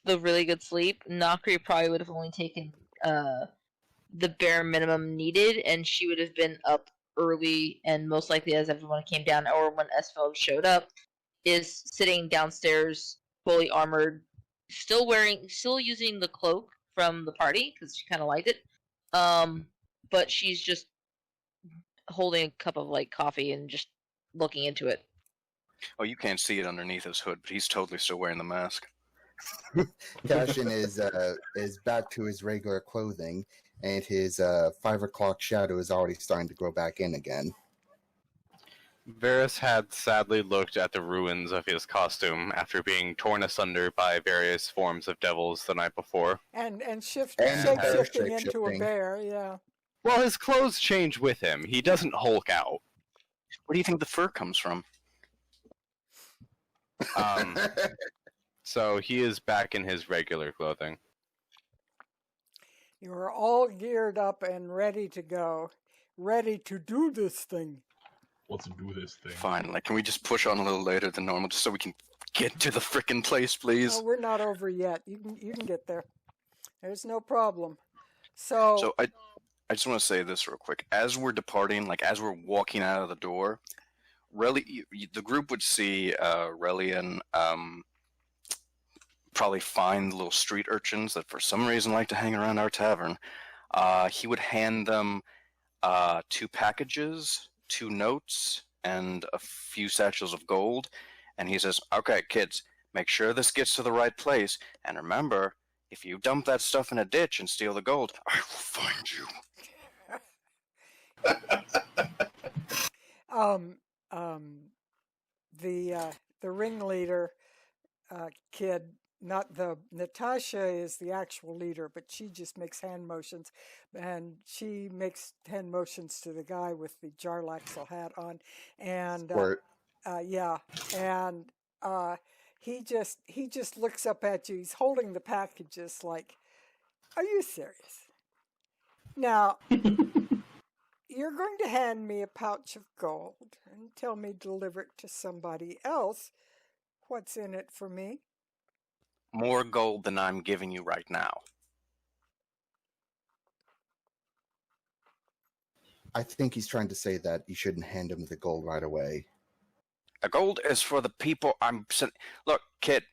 really good sleep, Nakri probably would have only taken the bare minimum needed, and she would have been up early, and most likely as everyone came down, or when Esfeld showed up, is sitting downstairs, fully armored, still using the cloak from the party because she kind of liked it, but she's just holding a cup of coffee and just looking into it. Oh, you can't see it underneath his hood, but he's totally still wearing the mask. Cashin is back to his regular clothing, and his 5 o'clock shadow is already starting to grow back in again. Varys had sadly looked at the ruins of his costume after being torn asunder by various forms of devils the night before. And shape-shifting. shape-shifting into a bear, yeah. Well, his clothes change with him. He doesn't Hulk out. Where do you think the fur comes from? So he is back in his regular clothing. You are all geared up and ready to go. Ready to do this thing. Let's do this thing. Fine, can we just push on a little later than normal just so we can get to the frickin' place, please. Oh, we're not over yet. You can get there. There's no problem. So I just want to say this real quick. As we're departing, like as we're walking out of the door, the group would see Relian probably find little street urchins that for some reason like to hang around our tavern. He would hand them 2 packages, 2 notes, and a few satchels of gold. And he says, "Okay, kids, make sure this gets to the right place. And remember, if you dump that stuff in a ditch and steal the gold, I will find you." The ringleader kid, not the Natasha is the actual leader, but she just makes hand motions, and she makes hand motions to the guy with the Jarlaxle hat on, and yeah, and he just looks up at you. He's holding the packages like, "Are you serious? Now, you're going to hand me a pouch of gold and tell me to deliver it to somebody else. What's in it for me?" More gold than I'm giving you right now. I think he's trying to say that you shouldn't hand him the gold right away. The gold is for the people I'm... Look, kid,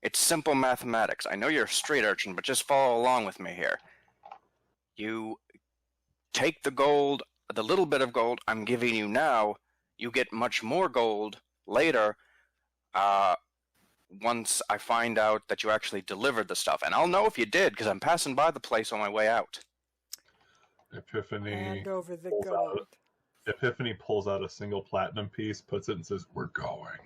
it's simple mathematics. I know you're a street urchin, but just follow along with me here. You take the gold, the little bit of gold I'm giving you now, you get much more gold later, once I find out that you actually delivered the stuff. And I'll know if you did, because I'm passing by the place on my way out. Epiphany Hand over the pulls gold. Epiphany pulls out a single platinum piece, puts it, and says, "We're going."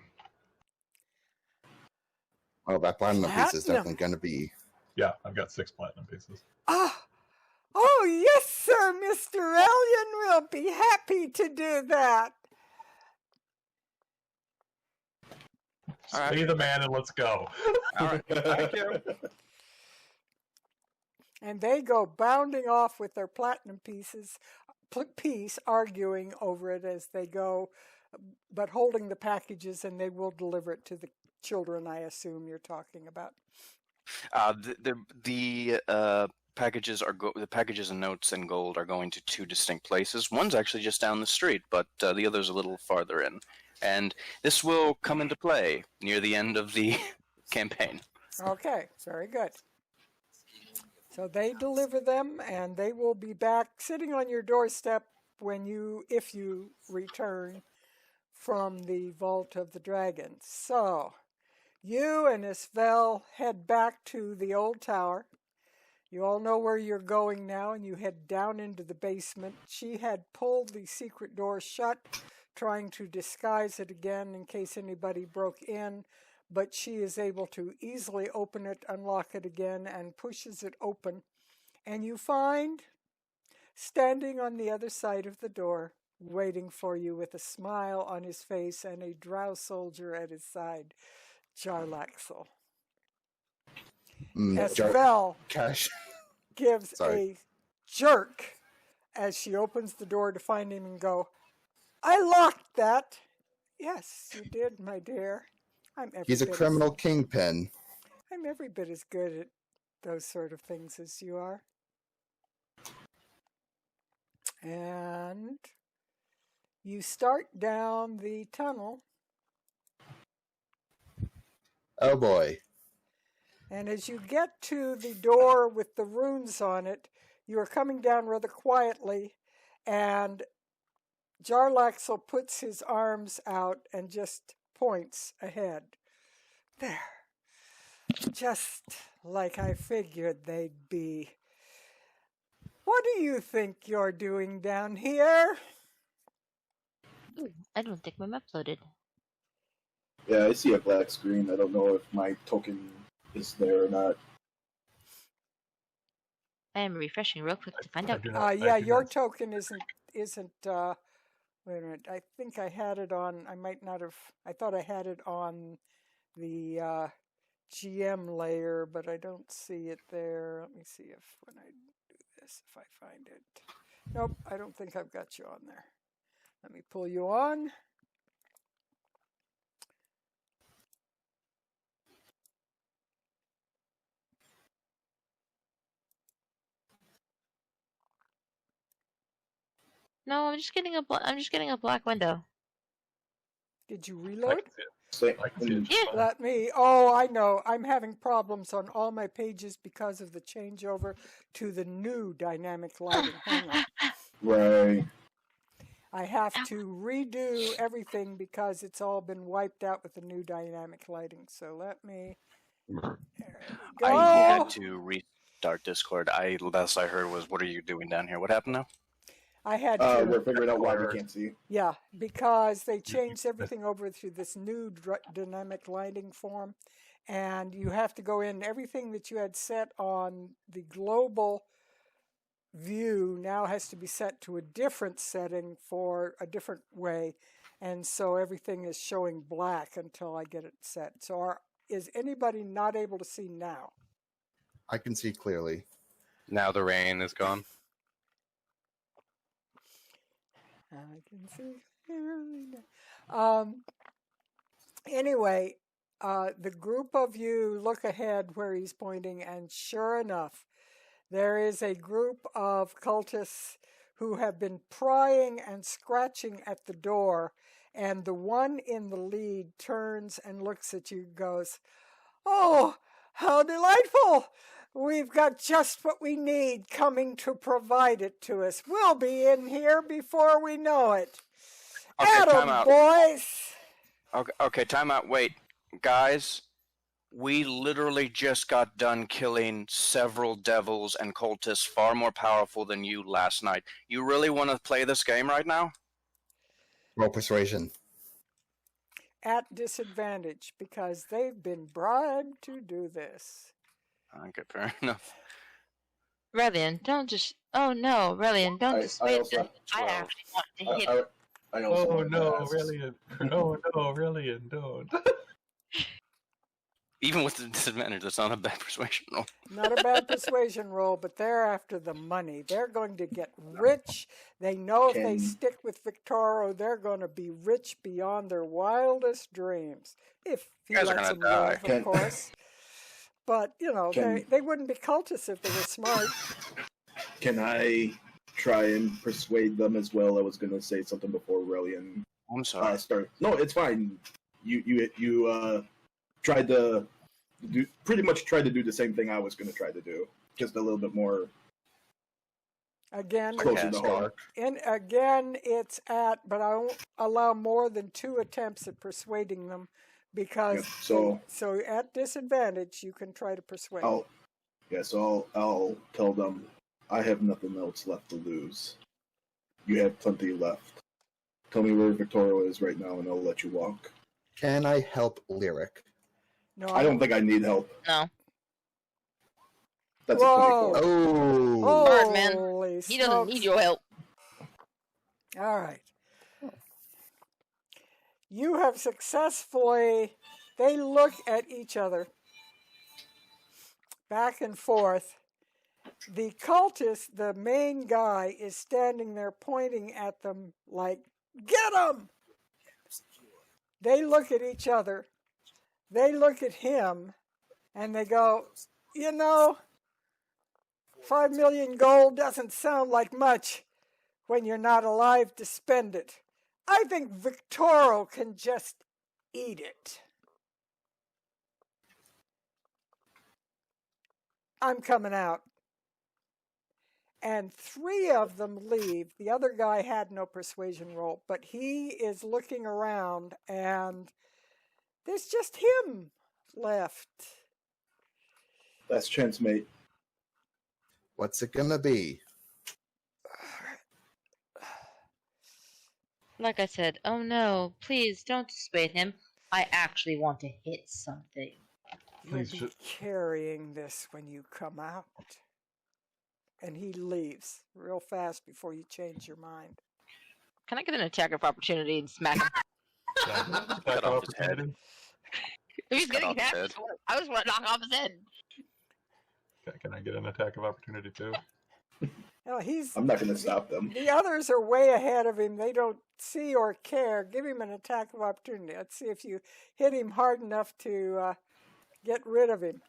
Oh, that platinum piece is Platinum. definitely going to be... Yeah, I've got 6 platinum pieces. Oh, yes, sir, Mr. Ellion will be happy to do that. All right. Be the man and let's go. All right, thank you. And they go bounding off with their platinum piece, arguing over it as they go, but holding the packages, and they will deliver it to the children, I assume you're talking about. The packages the packages and notes and gold are going to 2 distinct places. One's actually just down the street, but the other's a little farther in. And this will come into play near the end of the campaign. Okay, very good. So they deliver them, and they will be back sitting on your doorstep if you return from the Vault of the Dragons. So you and Isvel head back to the old tower. You all know where you're going now, and you head down into the basement. She had pulled the secret door shut, trying to disguise it again in case anybody broke in, but she is able to easily open it, unlock it again, and pushes it open. And you find, standing on the other side of the door, waiting for you with a smile on his face and a drow soldier at his side, Jarlaxle. Esvel Cash. gives a jerk as she opens the door to find him and go, "I locked that." "Yes, you did, my dear. He's a criminal kingpin. I'm every bit as good at those sort of things as you are." And you start down the tunnel. Oh boy. And as you get to the door with the runes on it, you are coming down rather quietly, and Jarlaxle puts his arms out and just points ahead. "There. Just like I figured they'd be. What do you think you're doing down here?" Ooh, I don't think my map's loaded. Yeah, I see a black screen. I don't know if my token is there or not. I am refreshing real quick to find out. Yeah, your token isn't. Wait a minute. I think I had it on. I might not have. I thought I had it on the GM layer, but I don't see it there. Let me see if when I do this, if I find it. Nope, I don't think I've got you on there. Let me pull you on. No, I'm just getting a black window. Did you I reload? can see it. Same. I can see it. Yeah. Let me. Oh, I know. I'm having problems on all my pages because of the changeover to the new dynamic lighting. Hang on. Right. I have to redo everything because it's all been wiped out with the new dynamic lighting. So let me. There we go. I had to restart Discord. Last I heard was, "What are you doing down here? What happened now?" I had We're to. figuring out why we can't see. Yeah, because they changed everything over to this new dynamic lighting form, and you have to go in. Everything that you had set on the global view now has to be set to a different setting for a different way, and so everything is showing black until I get it set. So is anybody not able to see now? I can see clearly. Now the rain is gone. I can see clearly now. Anyway, the group of you look ahead where he's pointing, and sure enough, there is a group of cultists who have been prying and scratching at the door, and the one in the lead turns and looks at you and goes, "Oh, how delightful! We've got just what we need coming to provide it to us. We'll be in here before we know it. Okay, time Atom, out. boys!" Okay, time out. Wait, guys. We literally just got done killing several devils and cultists far more powerful than you last night. You really want to play this game right now? Roll persuasion. At disadvantage, because they've been bribed to do this. Okay, fair enough. Relian, don't just. Oh no, Relian, don't I dissuade also them. have I 12. actually want to hit. I also Oh wanted to no, ask- really? Oh no, really? And don't. Even with the disadvantage, that's not a bad persuasion roll. Not a bad persuasion roll, but they're after the money. They're going to get rich. They know if they Can- stick with Victoro, they're going to be rich beyond their wildest dreams. If he You guys are lets gonna them live, die. of course. But, you know, Can- they wouldn't be cultists if they were smart. Can I try and persuade them as well? I was going to say something before Relian I'm sorry. start. No, it's fine. You tried to pretty much tried to do the same thing I was going to try to do, just a little bit more Again, closer to Okay. home. and again, it's at, but I won't allow more than 2 attempts at persuading them because Yeah, so at disadvantage, you can try to persuade. I'll tell them I have nothing else left to lose. You have plenty left. Tell me where Victoro is right now, and I'll let you walk. Can I help Lyric? No, I don't think I need help. No. That's Whoa. a 24. Oh, Hard, man. Holy He doesn't need smokes. your help. All right. You have successfully. They look at each other back and forth. The cultist, the main guy, is standing there pointing at them like, "Get him!" They look at each other. They look at him, and they go, "You know, 5 million gold doesn't sound like much when you're not alive to spend it. I think Victoro can just eat it. I'm coming out." And 3 of them leave. The other guy had no persuasion roll, but he is looking around, and there's just him left. Last chance, mate. what's it gonna be? Like I said, oh no, please don't dissuade him. I actually want to hit something. You'll Please, be carrying this when you come out. And he leaves real fast before you change your mind. Can I get an attack of opportunity and smack him? Attack off his head. opportunity. If he's Cut getting off his attacked, head. I just want to knock off his head. Can I get an attack of opportunity too? No, I'm not going to stop them. the others are way ahead of him. They don't see or care. Give him an attack of opportunity. Let's see if you hit him hard enough to get rid of him.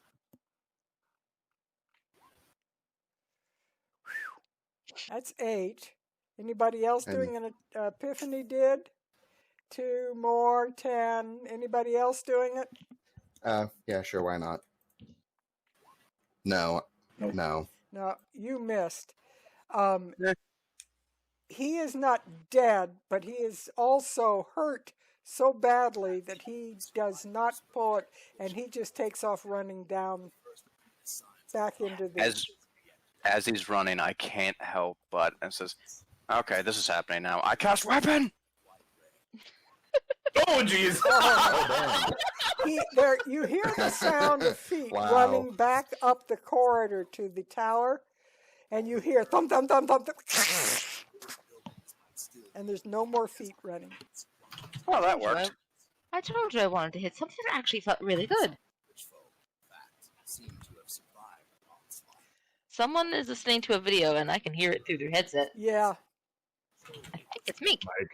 Whew. That's 8. Anybody else And- doing an epiphany did? 2 more, 10. Anybody else doing it? Yeah, sure, why not? No. Nope. No. No, you missed. Yeah. He is not dead, but he is also hurt so badly that he does not pull it, and he just takes off running down back into the... As he's running, I can't help but and says, "Okay, this is happening now. I cast weapon." Oh, jeez! Oh, damn. You hear the sound of feet Wow. running back up the corridor to the tower, and you hear thump, thump, thump, thump, thump. And there's no more feet running. Well, that worked. I told you I wanted to hit something that actually felt really good. Someone is listening to a video and I can hear it through their headset. Yeah. I think it's Mink. Mike,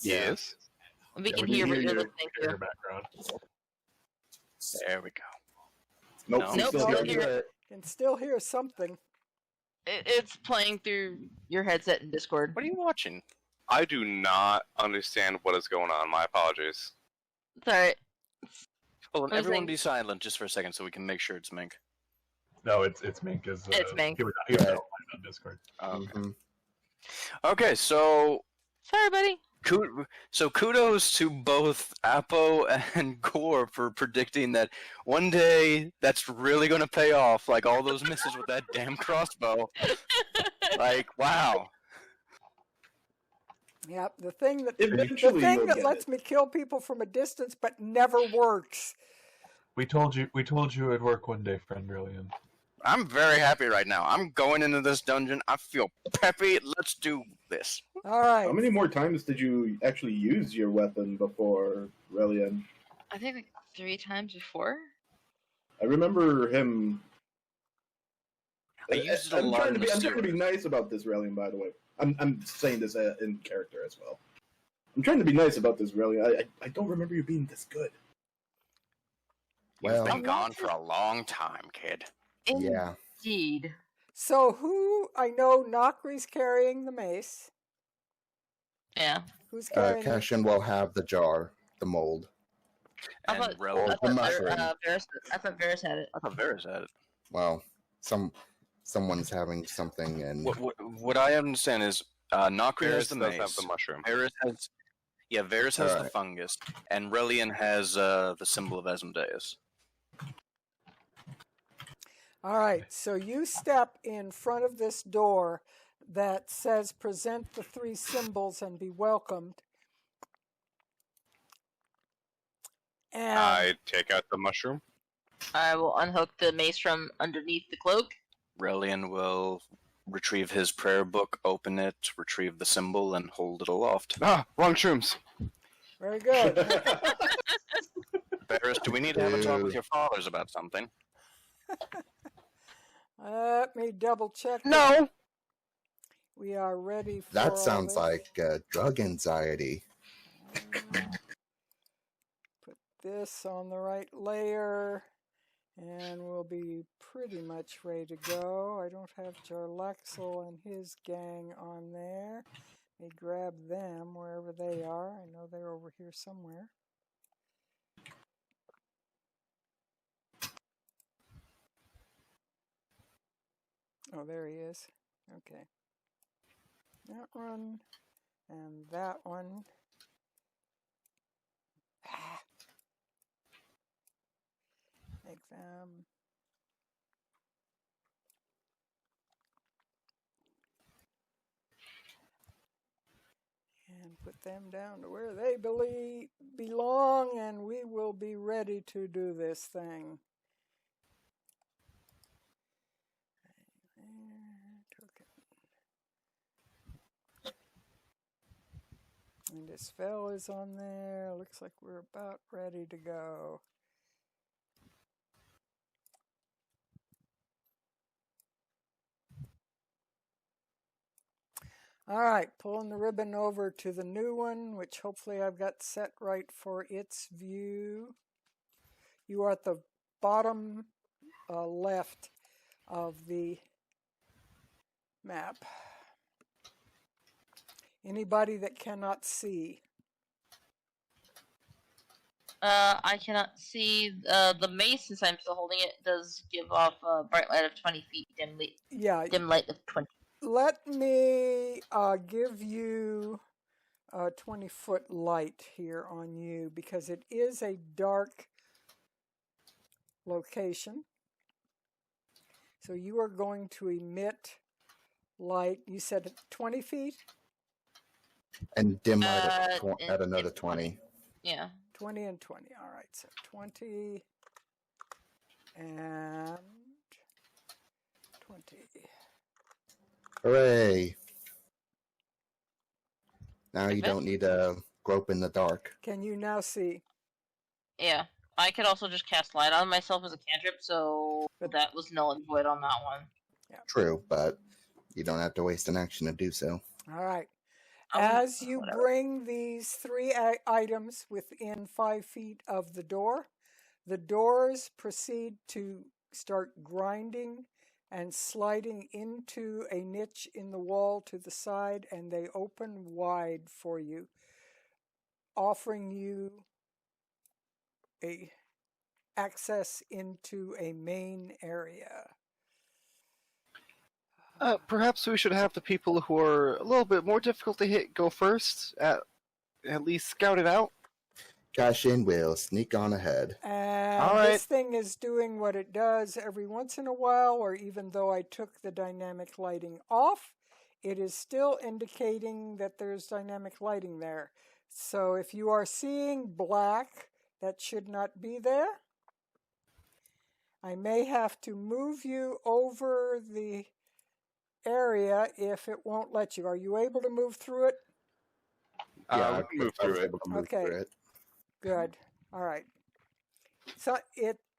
Yes. We yeah, can we hear what you you're in listening your to. background. There we go. Nope, No. we Nope, still still can't hear hear it. it. Can still hear something. It's playing through your headset in Discord. What are you watching? I do not understand what is going on. My apologies. It's alright. Hold on, I was everyone saying- be silent just for a second so we can make sure it's Mink. No, it's Mink. It's Mink. He was outlined on Discord. Okay. Mhm. Okay, so Sorry, buddy. kudos to both Apo and Gore for predicting that one day that's really going to pay off, like all those misses with that damn crossbow. Like, wow. Yep, the thing that Eventually you'll get lets it. me kill people from a distance but never works. We told you it'd work one day, friend Brilliant. I'm very happy right now. I'm going into this dungeon. I feel peppy. Let's do this. All right. How many more times did you actually use your weapon before, Relian? I think like 3 times before. I remember him. I used it a I'm lot trying in to the be. I'm trying to be sewer. nice about this, Relian. By the way, I'm saying this in character as well. I'm trying to be nice about this, Relian. I don't remember you being this good. You've Well, been gone for a long time, kid. yeah. Indeed. So I know Nokri's carrying the mace. Yeah. Who's carrying it? Cashin will have the jar, the mold. I And thought, Rel- Or I the thought, mushroom. I thought Varys had it. I thought Varys had it. Well, someone's having something, and What I understand is Nokri has Varys the does mace. have the mushroom. Varys has the Alright. fungus, and Relian has the symbol of Asmodeus. All right, so you step in front of this door that says present the 3 symbols and be welcomed. And I take out the mushroom. I will unhook the mace from underneath the cloak. Relian will retrieve his prayer book, open it, retrieve the symbol, and hold it aloft. Ah, wrong shrooms. very good. Varys, do we need to have a talk with your fathers about something? Let me double check. No. We are ready for that all sounds this. like drug anxiety. Put this on the right layer, and we'll be pretty much ready to go. I don't have Jarlaxle and his gang on there. Let me grab them wherever they are. I know they're over here somewhere. Oh, there he is. Okay. That one and that one. Ah. Make them. And put them down to where they belong, and we will be ready to do this thing. Token. And this spell is on there. Looks like we're about ready to go. All right, pulling the ribbon over to the new one, which hopefully I've got set right for its view. You are at the bottom left of the map. Anybody that cannot see? I cannot see the mace since I'm still holding it. Does give off a bright light of 20 feet, Yeah. dim light of 20. Let me give you a 20-foot light here on you because it is a dark location. So you are going to emit light. You said 20 feet? And dim light and at another dim 20. Yeah. 20 and 20. All right, so 20 and 20. Hooray! Now you Okay. don't need to grope in the dark. Can you now see? Yeah. I could also just cast light on myself as a cantrip, so that was null and void on that one. True, but you don't have to waste an action to do so. All right. As you Whatever. bring these three items within 5 feet of the doors proceed to start grinding and sliding into a niche in the wall to the side, and they open wide for you, offering you access into a main area. Perhaps we should have the people who are a little bit more difficult to hit go first, at least scout it out. Kashin will sneak on ahead. And All right. this thing is doing what it does every once in a while, or even though I took the dynamic lighting off, it is still indicating that there's dynamic lighting there. So if you are seeing black, that should not be there. I may have to move you over the area if it won't let you. Are you able to move through it? We can move I was through it. able to move Okay. through it. Good. All right. So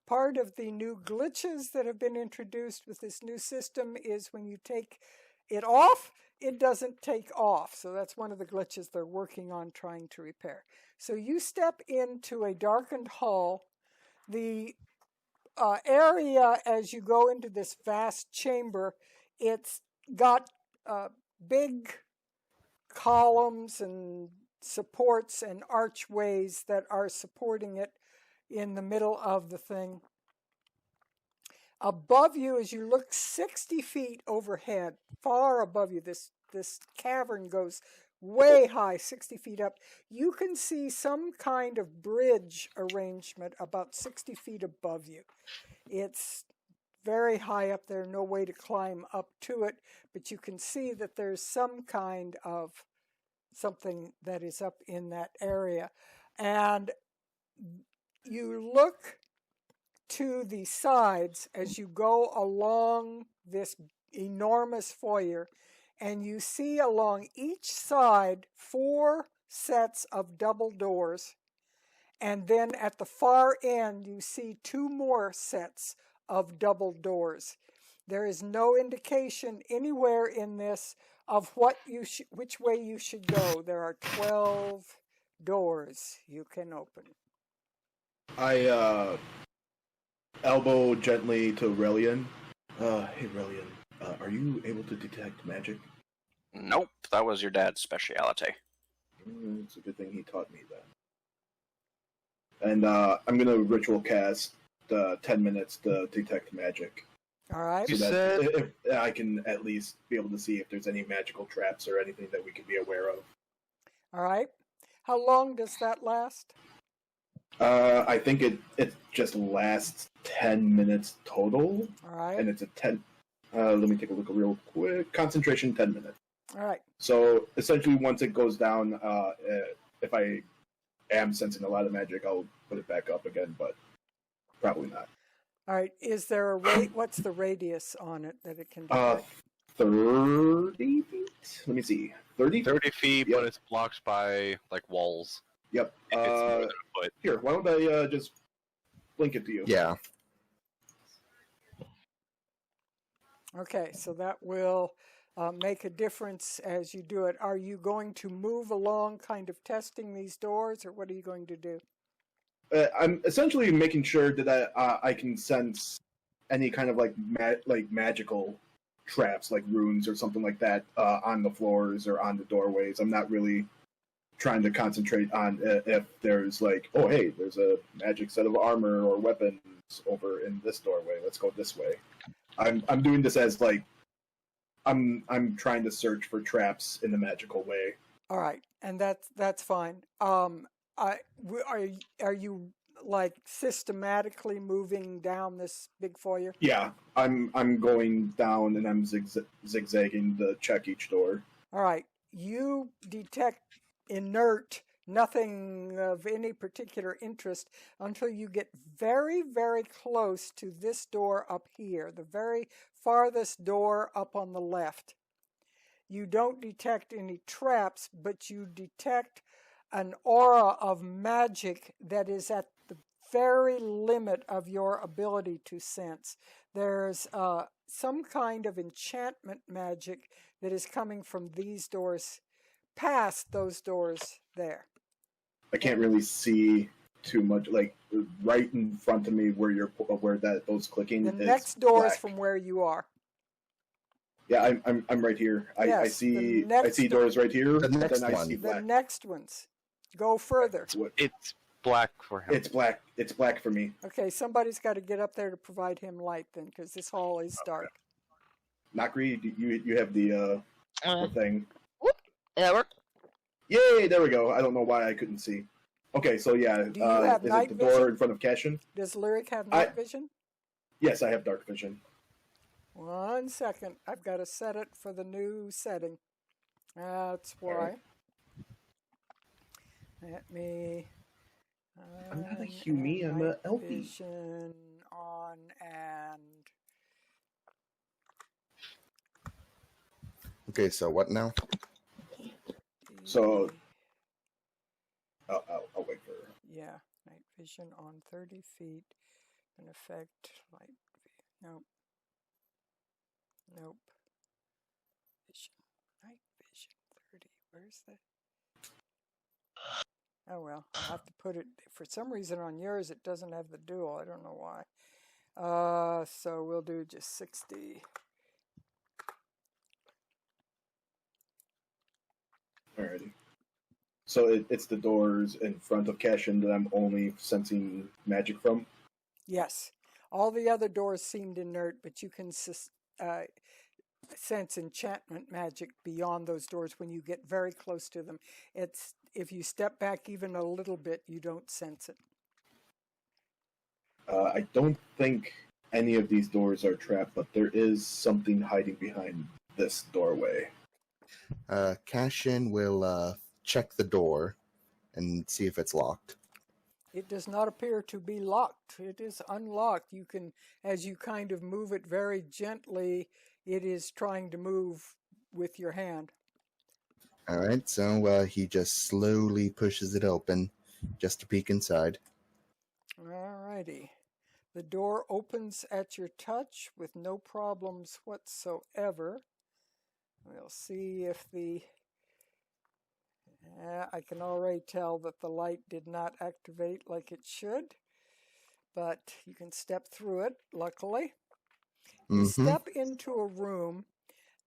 part of the new glitches that have been introduced with this new system is when you take it off, it doesn't take off. So that's one of the glitches they're working on trying to repair. So you step into a darkened hall. The area as you go into this vast chamber, it's got big columns and supports and archways that are supporting it in the middle of the thing. Above you, as you look 60 feet overhead, far above you, this cavern goes way high, 60 feet up. You can see some kind of bridge arrangement about 60 feet above you. It's very high up there, no way to climb up to it, but you can see that there's some kind of something that is up in that area. And you look to the sides as you go along this enormous foyer, and you see along each side 4 sets of double doors, and then at the far end you see 2 more sets of double doors. There is no indication anywhere in this of which way you should go. There are 12 doors you can open. I elbow gently to Relian. Hey Relian, are you able to detect magic? Nope, that was your dad's speciality. It's a good thing he taught me that. And I'm gonna ritual cast 10 minutes to detect magic. All right. You So that said- if I can at least be able to see if there's any magical traps or anything that we could be aware of. All right. How long does that last? I think it just lasts 10 minutes total, All right. and it's a 10. Let me take a look real quick. Concentration 10 minutes. All right. So essentially, once it goes down, if I am sensing a lot of magic, I'll put it back up again, but probably not. All right. Is there a what's the radius on it that it can detect? 30 feet? Let me see. 30? 30 feet, Yep. but it's blocked by like walls. Yep. If it's more than a foot. Here, why don't I just blink it to you? Yeah. Okay, so that will make a difference as you do it. Are you going to move along kind of testing these doors, or what are you going to do? I'm essentially making sure that I can sense any kind of like magical traps like runes or something like that on the floors or on the doorways. I'm not really trying to concentrate on if there's like, oh hey, there's a magic set of armor or weapons over in this doorway. Let's go this way. I'm doing this as like I'm trying to search for traps in a magical way. All right, and that's fine. Are you like systematically moving down this big foyer? Yeah, I'm going down and I'm zigzagging to check each door. All right, you detect inert, nothing of any particular interest until you get very, very close to this door up here, the very farthest door up on the left. You don't detect any traps, but you detect an aura of magic that is at the very limit of your ability to sense. There's some kind of enchantment magic that is coming from these doors, past those doors there. I can't really see too much, like right in front of me where those clicking. The is next door black. is from where you are. Yeah, I'm right here. I Yes, see the next doors right here. The next then I one. see The black. next ones. Go further. It's black for him. It's black. It's black for me. Okay, somebody's got to get up there to provide him light then, because this hall is dark. Nakri, you have the thing. Whoop. Did that work? Yay! There we go. I don't know why I couldn't see. Okay, so yeah, Do you have is night it the door vision? in front of Cashin? Does Lyric have night vision? Yes, I have dark vision. 1 second. I've got to set it for the new setting. That's why. Alright. Let me. I'm not a Humi, I'm a night Elfie. Vision on and. Okay, so what now? So- I'll wait for her. Yeah, night vision on 30 feet. An effect light. Nope. Nope. Vision. Night vision 30. Where's the. Oh well, I'll have to put it. For some reason on yours it doesn't have the dual. I don't know why. So we'll do just 60. Alrighty. So it's the doors in front of Cashin that I'm only sensing magic from? Yes. All the other doors seemed inert, but you can sense enchantment magic beyond those doors when you get very close to them. It's if you step back even a little bit, you don't sense it. I don't think any of these doors are trapped, but there is something hiding behind this doorway. Cashin will check the door and see if it's locked. It does not appear to be locked. It is unlocked. You can, as you kind of move it very gently, it is trying to move with your hand. Alright, so he just slowly pushes it open just to peek inside. Alrighty. The door opens at your touch with no problems whatsoever. We'll see if the... I can already tell that the light did not activate like it should, but you can step through it, luckily. You step into a room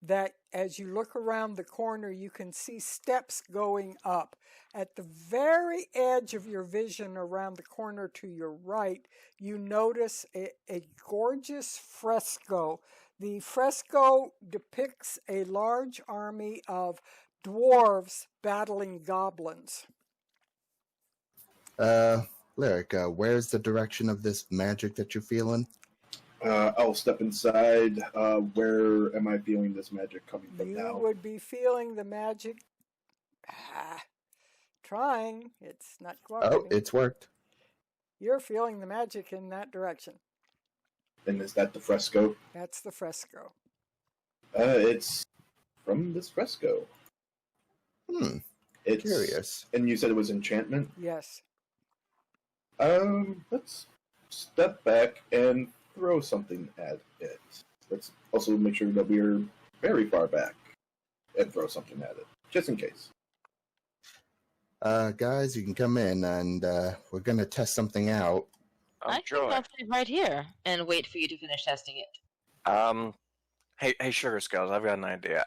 that, as you look around the corner, you can see steps going up. At the very edge of your vision around the corner to your right, you notice a gorgeous fresco. The fresco depicts a large army of dwarves battling goblins. Lyric, where's the direction of this magic that you're feeling? I'll step inside. Where am I feeling this magic coming from You now? would be feeling the magic. Trying. It's not cooperating. Oh, it's worked. You're feeling the magic in that direction. And is that the fresco? That's the fresco. It's from this fresco. It's Curious. And you said it was enchantment? Yes. Let's step back and throw something at it. Let's also make sure that we're very far back and throw something at it, just in case. Guys, you can come in, and we're gonna test something out. I think I'll stay right here and wait for you to finish testing it. Hey, Sugar Skulls, I've got an idea.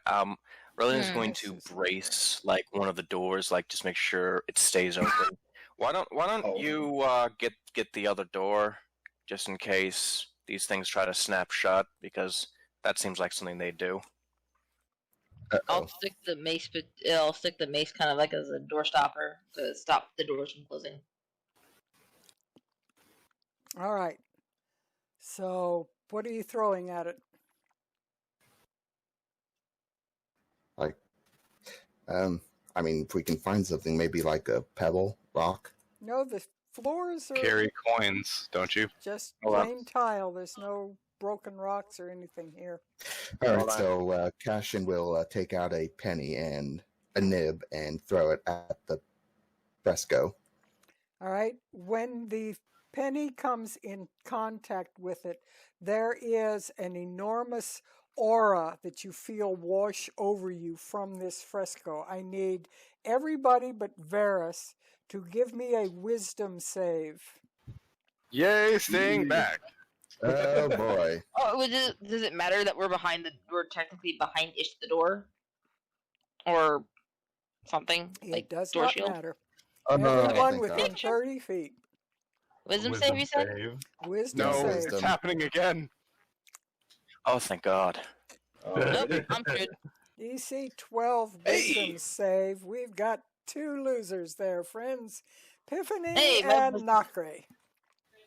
Roland's going This to is brace like one of the doors, like just make sure it stays open. Why don't Oh. you get the other door, just in case these things try to snap shut, because that seems like something they do. I'll stick the mace, but I'll stick the mace kind of like as a door stopper to stop the doors from closing. all right. So, what are you throwing at it? I mean, if we can find something, maybe like a pebble, rock. No, the floors are Carry coins, don't you? just Hold on. plain tile. There's no broken rocks or anything here. All right, Hold on. so Cashin will take out a penny and a nib and throw it at the fresco. All right. When the penny comes in contact with it, there is an enormous aura that you feel wash over you from this fresco. I need everybody but Varys to give me a wisdom save. Yay, staying back. Oh boy! Oh, does it matter that we're technically behind-ish the door, or something It like does door not shield? matter. Oh no! Everyone thank within God. 30 feet. Wisdom save, you said? Wisdom No, save. it's happening again. Oh, thank God. Nope, I'm good. DC 12 wisdom save. We've got 2 losers there, friends. Epiphany Hey, and my- Nakre.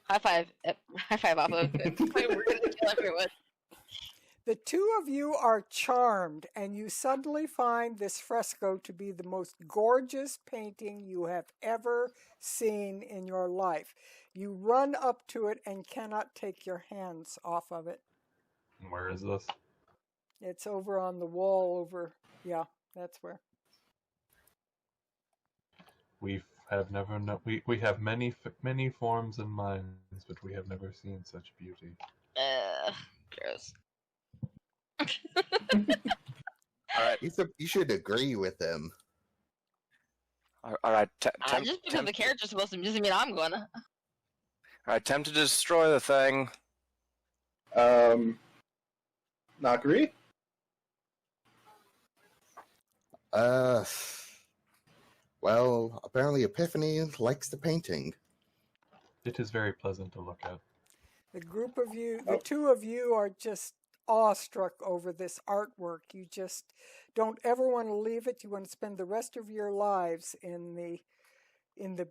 High five! High five off of it. We're gonna kill everyone. The 2 of you are charmed, and you suddenly find this fresco to be the most gorgeous painting you have ever seen in your life. You run up to it and cannot take your hands off of it. Where is this? It's over on the wall over, yeah, that's where. We have never we have many forms and minds, but we have never seen such beauty. Gross. All right, You should agree with him. all right. Just because the character's supposed to doesn't mean I'm gonna. All right, attempt to destroy the thing. Nakri? Well, apparently Epiphany likes the painting. It is very pleasant to look at. The group of you, the 2 of you are just awestruck over this artwork. You just don't ever want to leave it. You want to spend the rest of your lives in the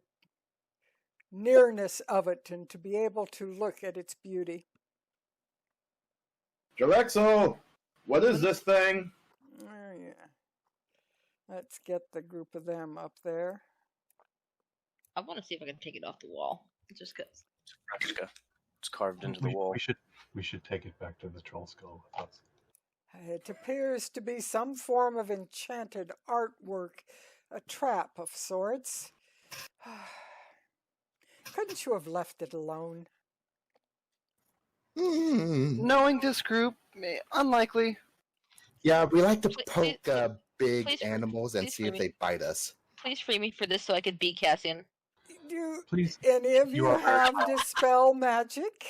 nearness of it and to be able to look at its beauty. Jarexel! What is this thing? Oh, yeah. Let's get the group of them up there. I want to see if I can take it off the wall. Just cause. It's carved into the wall. We should take it back to the troll skull with us. It appears to be some form of enchanted artwork, a trap of sorts. Couldn't you have left it alone? Knowing this group, unlikely. Yeah, we like to Please- poke big please- animals and please see for if me. they bite us. Please free me for this so I can beat Cassian. Do Please, any of you You are have dispel magic?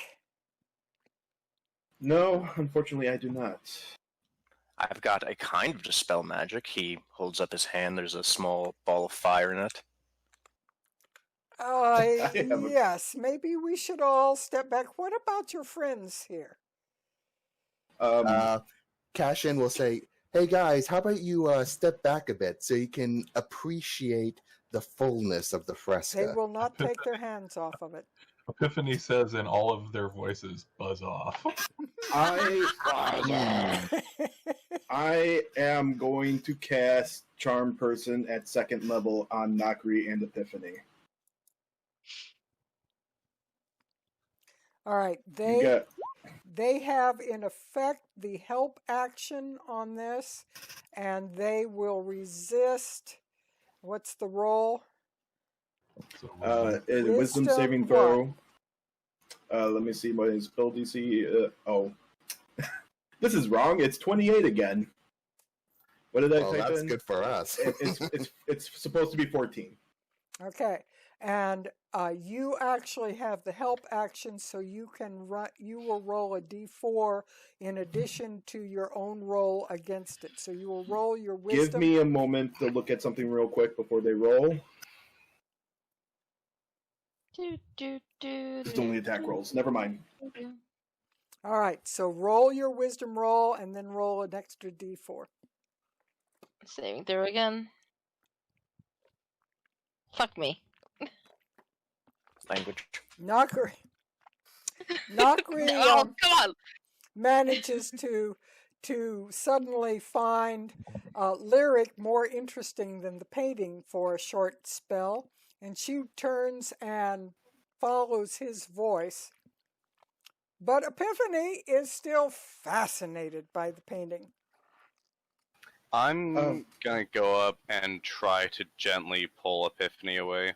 No, unfortunately I do not. I've got a kind of dispel magic. He holds up his hand. There's a small ball of fire in it. have a- Yes, maybe we should all step back. What about your friends here? Cashin will say, "Hey guys, how about you step back a bit so you can appreciate the fullness of the They fresco?" will not take their hands off of it. Epiphany says in all of their voices, "Buzz off." I am going to cast Charm Person at 2nd level on Nakri and Epiphany. All right, You got they have in effect the help action on this, and they will resist. What's the roll? So, wisdom saving what? throw. Let me see my spell DC. This is wrong. It's 28 again. What did I Well, type that's in? good for us. It's supposed to be 14. Okay, and you actually have the help action, so you can you will roll a d4 in addition to your own roll against it. So you will roll your wisdom. Give me a moment to look at something real quick before they roll. It's only attack rolls. Never mind. All right, so roll your wisdom roll and then roll an extra d4. Saving throw again. Fuck me. Language. Nakri Oh, come on! manages to suddenly find lyric more interesting than the painting for a short spell, and she turns and follows his voice. But Epiphany is still fascinated by the painting. I'm gonna go up and try to gently pull Epiphany away.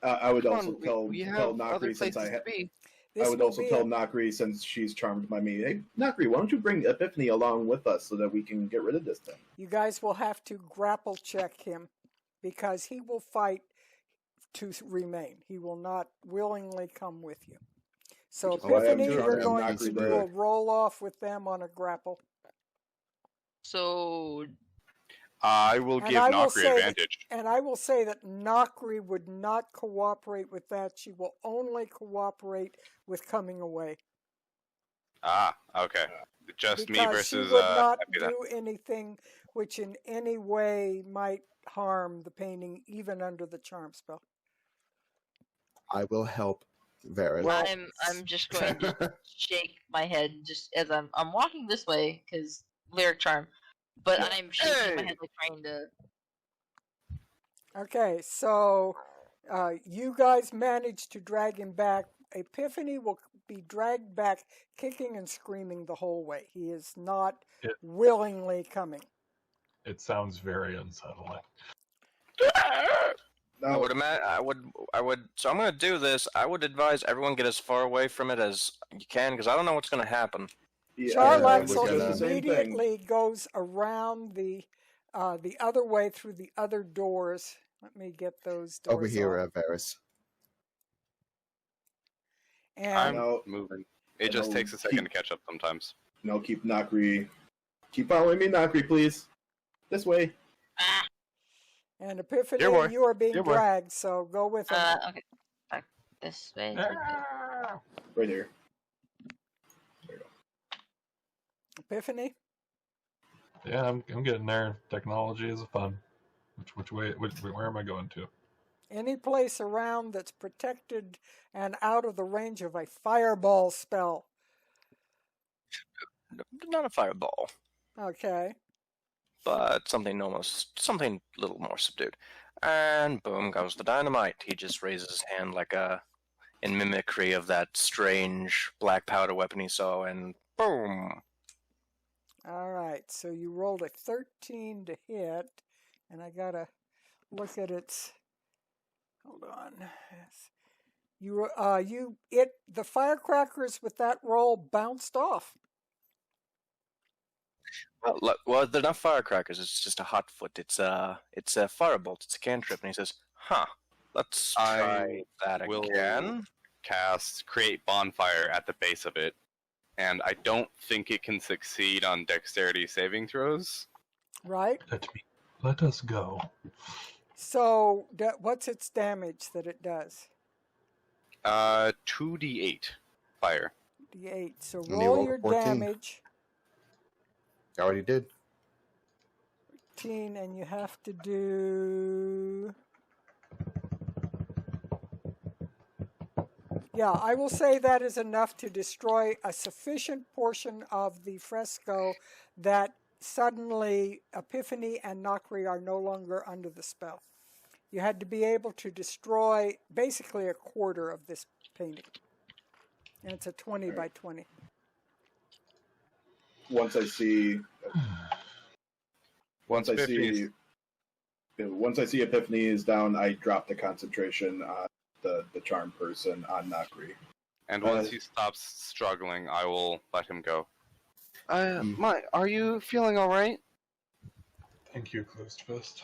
I would also We tell have other Nakri since places to be. This I would will also be tell Nakri since she's charmed by me. Hey, Nakri, why don't you bring Epiphany along with us so that we can get rid of this thing? you guys will have to grapple check him because he will fight to remain. He will not willingly come with you. So Oh, I have Epiphany, to you're charm going Nakri to do there. a roll off with them on a grapple. So, I will And give I will Nakri say advantage. And I will say that Nakri would not cooperate with that. She will only cooperate with coming away. Ah, okay. Just me Because versus she would not Epi then. do anything which in any way might harm the painting, even under the charm spell. I will help Varys. Well- I'm just going to shake my head just as I'm walking this way because lyric charm, but Yeah. I'm shaking my Hey! head like trying to. Okay, so you guys managed to drag him back. Epiphany will be dragged back, kicking and screaming the whole way. He is not Yeah. willingly coming. It sounds very unsettling. I Now, would imagine. I would. So I'm going to do this. I would advise everyone get as far away from it as you can, because I don't know what's going to happen. yeah, Charlaxle we're gonna- immediately goes around the other way through the other doors. Let me get those doors Over here, off. Varys. And I'm No. moving. It No, just takes a second to catch up sometimes. no, keep Nakri. Keep following me, Nakri, please. This way. and Epiphany, Dear boy. you are being Dear boy. dragged, so go with him. Okay, back this way. Right here. Epiphany, Yeah, I'm getting there. Technology is fun. Which way? Where am I going to? any place around that's protected and out of the range of a fireball spell. Not a fireball, Okay. but something a little more subdued. And boom goes the dynamite. He just raises his hand like in mimicry of that strange black powder weapon he saw, and boom. All right. So you rolled a 13 to hit, and I gotta look at its. Hold on. Yes. The firecrackers with that roll bounced off. Well, they're not firecrackers. It's just a hot foot. It's a firebolt. It's a cantrip. And he says, "Huh. Let's try that will again." Cast Create Bonfire at the base of it, and I don't think it can succeed on dexterity saving throws. Right. Let us go. So what's its damage that it does? 2d8 fire. D8. So And you roll rolled your 14. damage. I already did. 14, and you have to do. Yeah, I will say that is enough to destroy a sufficient portion of the fresco that suddenly Epiphany and Nakri are no longer under the spell. You had to be able to destroy basically a quarter of this painting. And it's a 20 by 20. Once I see Epiphany is down, I drop the concentration on the charm person on Nakri. And once he stops struggling, I will let him go. Mm. Are you feeling alright? Thank you, Closed Fist.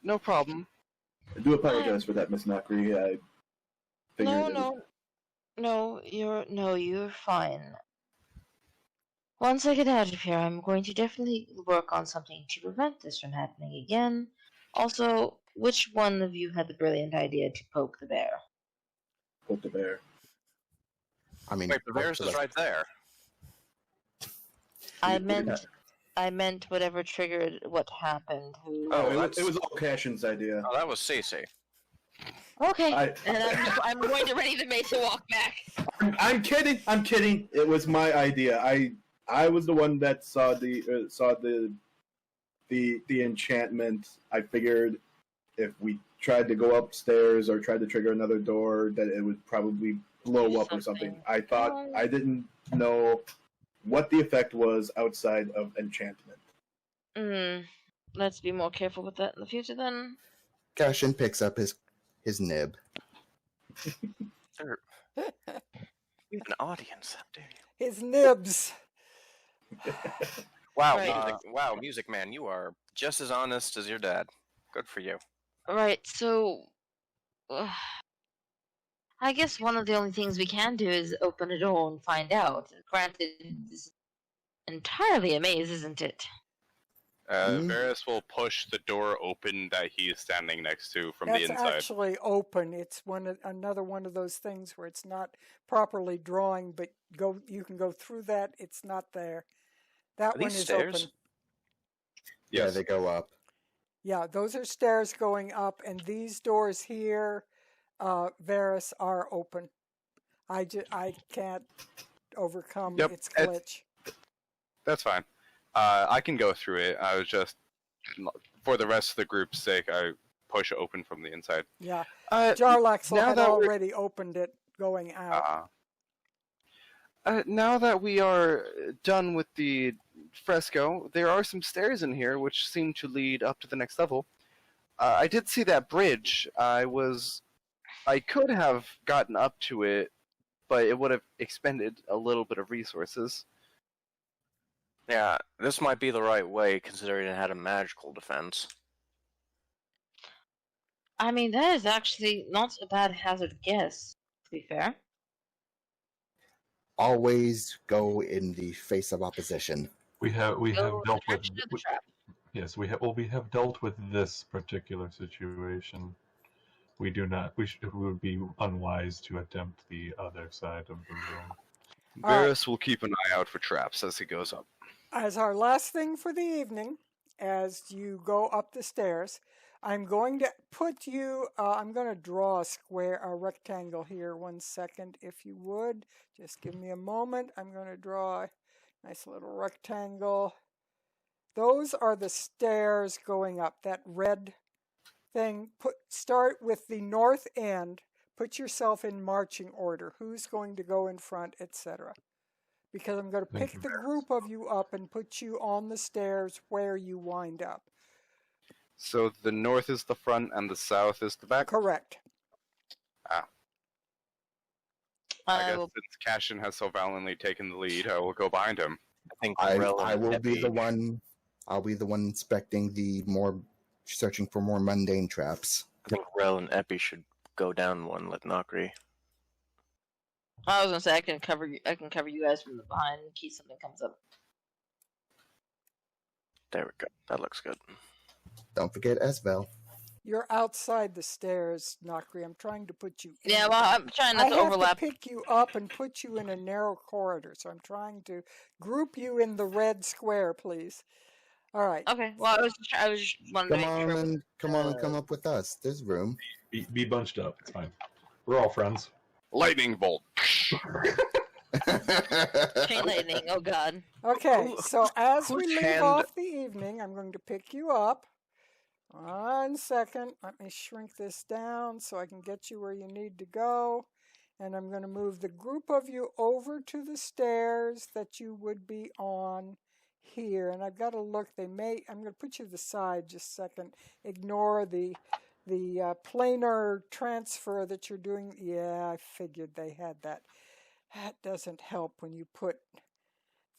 No problem. I do apologize for that, Miss Nakri. I figured You're fine. Once I get out of here, I'm going to definitely work on something to prevent this from happening again. Also, which one of you had the brilliant idea to poke the bear? Poke the bear. I mean, Wait, the bear's is right there. I meant whatever triggered what happened. It was all Cashin's idea. Oh, that was Cece. Okay. And I'm going to ready the mace to walk back. I'm kidding. I'm kidding. It was my idea. I was the one that saw the enchantment. I figured if we tried to go upstairs or tried to trigger another door, that it would probably blow up or something. I thought I didn't know what the effect was outside of enchantment. Let's be more careful with that in the future then. Cashin picks up his nib. Sir, you have an audience. How dare you? His nibs. Wow, Right. Music Man, you are just as honest as your dad. Good for you. Alright, so... I guess one of the only things we can do is open a door and find out. Granted, this is entirely a maze, isn't it? Varys will push the door open that he is standing next to from the That's inside. actually open. It's another one of those things where it's not properly drawing, but you can go through that. It's not there. That Are one these is stairs? open. Yeah, Yes. they go up. Yeah, those are stairs going up, and these doors here, Varys, are open. I can't overcome Yep, its glitch. That's fine. I can go through it. I was just, for the rest of the group's sake, I push open from the inside. Yeah, Uh, Jarlaxle now had that we're- already opened it going out. Now that we are done with the fresco, there are some stairs in here which seem to lead up to the next level. I did see that bridge. I could have gotten up to it, but it would have expended a little bit of resources. Yeah, this might be the right way, considering it had a magical defense. I mean, that is actually not a bad hazard guess, to be fair. Always go in the face of opposition. We have Go dealt with attach to the trap. yes, we have dealt with this particular situation. We do not. We would be unwise to attempt the other side of the room. All right. Varys will keep an eye out for traps as he goes up. As our last thing for the evening, as you go up the stairs, I'm going to put you, I'm going to draw a rectangle here. 1 second, if you would. Just give me a moment. I'm going to draw a nice little rectangle. Those are the stairs going up, that red thing. Start with the north end. Put yourself in marching order. Who's going to go in front, etc. Because I'm going to Thank pick you, the Varys. group of you up and put you on the stairs where you wind up. So the north is the front and the south is the back? Correct. I I guess will since Cashin has so valiantly taken the lead, I will go behind him. I think I Rel and will be Epi- the one. I'll be the one inspecting searching for more mundane traps. I think Rel and Epi should go down one. Let Nakri. I was gonna say I can cover you guys from the behind in case something comes up. There we go. That looks good. Don't forget Esbel. You're outside the stairs, Nakri. I'm trying to put you in. Yeah, well, I'm trying not I to have overlap. to pick you up and put you in a narrow corridor, so I'm trying to group you in the red square, please. All right. Okay, well, I was just wanted to Come on and come up with us. There's room. Be bunched up. It's fine. We're all friends. Lightning bolt. chain lightning. Oh God. Okay, so as we whose leave hand- off the evening, I'm going to pick you up. 1 second. Let me shrink this down so I can get you where you need to go. And I'm going to move the group of you over to the stairs that you would be on here. And I've got to look. I'm going to put you to the side just a second. Ignore the planar transfer that you're doing. Yeah, I figured they had that. That doesn't help when you put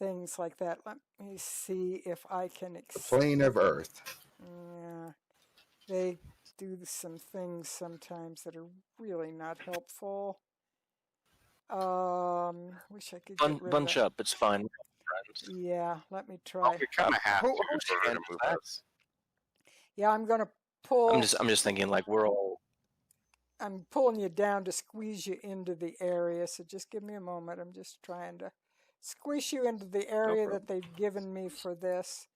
things like that. Let me see if I can Plane of Earth. yeah, they do some things sometimes that are really not helpful. Wish I could get rid Bunch of up. It's fine. Friends. Yeah, let me Well, try. we kind of have to Who's in order to handle move that? us. Yeah, I'm gonna pull. I'm just thinking like we're all. I'm pulling you down to squeeze you into the area. So just give me a moment. I'm just trying to squeeze you into the area problem. that they've given me for this,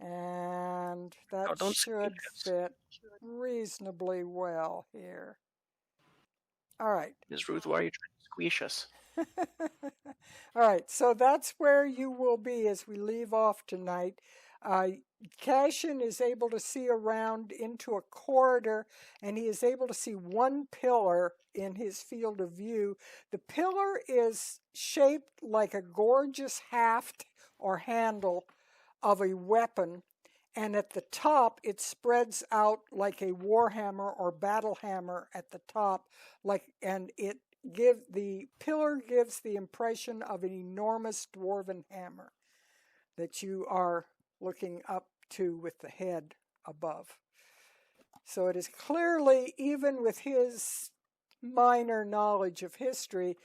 and that Oh, don't should squeeze us. fit reasonably well here. All right. Ms. Ruth, why are you trying to squeeze us? All right, so that's where you will be as we leave off tonight. Cashin is able to see around into a corridor, and he is able to see one pillar in his field of view. The pillar is shaped like a gorgeous haft or handle of a weapon, and at the top it spreads out like a warhammer or battle hammer at the top, and the pillar gives the impression of an enormous dwarven hammer that you are looking up to with the head above. So it is clearly, even with his minor knowledge of history,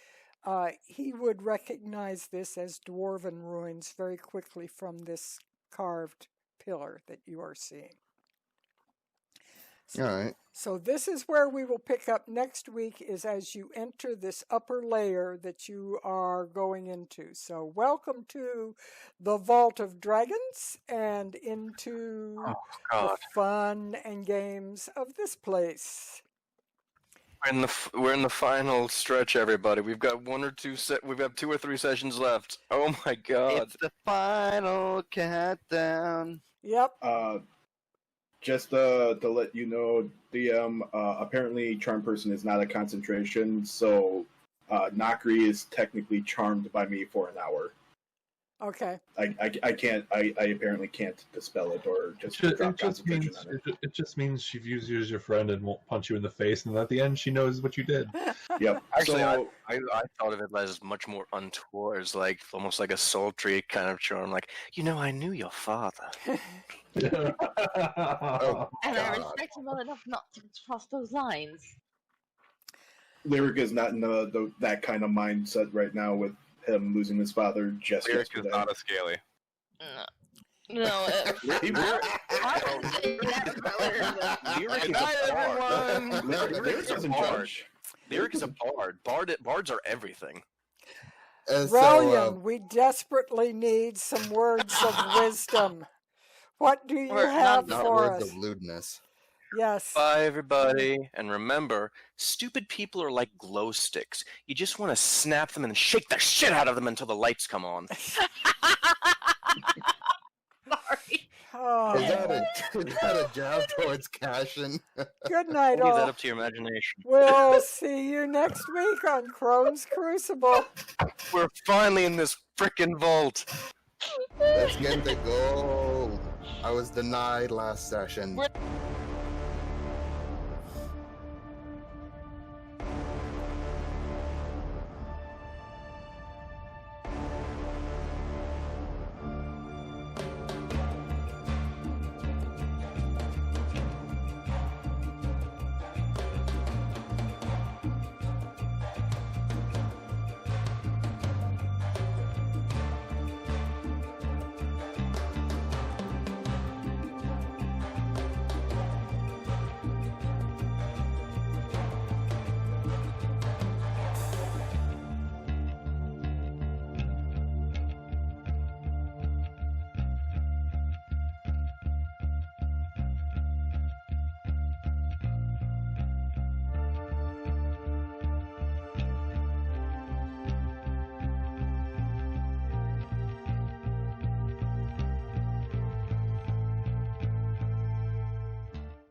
he would recognize this as dwarven ruins very quickly from this carved pillar that you are seeing. All right. So this is where we will pick up next week, is as you enter this upper layer that you are going into. So welcome to the Vault of Dragons and into the fun and games of this place. We're in the final stretch, everybody. We've got we've got 2 or 3 sessions left. Oh my god! It's the final countdown. Yep. Just to let you know, DM, apparently Charm Person is not a concentration, so Nakri is technically charmed by me for an hour. Okay. I can't. I apparently can't dispel it or just drop concentration on it. It just means she views you as your friend and won't punch you in the face, and at the end she knows what you did. Yep. Actually, So, I thought of it as much more untoward, as like almost like a sultry kind of charm. Like, I knew your father. Oh, And I God. respect him well enough not to cross those lines. Lyric is not in that kind of mindset right now with him losing his father just Lyric is yesterday. not a scaly. No. Lyric is a bard. Lyric is a bard. Bards are everything. Brilliant. We desperately need some words of wisdom. What do you have Not for words us? of lewdness. Yes. Bye, everybody. And remember, stupid people are like glow sticks. You just want to snap them and shake the shit out of them until the lights come on. Sorry. Oh. Is that a jab towards Cashin? Good night, Leave that all. up to your imagination. We'll see you next week on Crone's Crucible. We're finally in this frickin' vault. Let's get the gold. I was denied last session.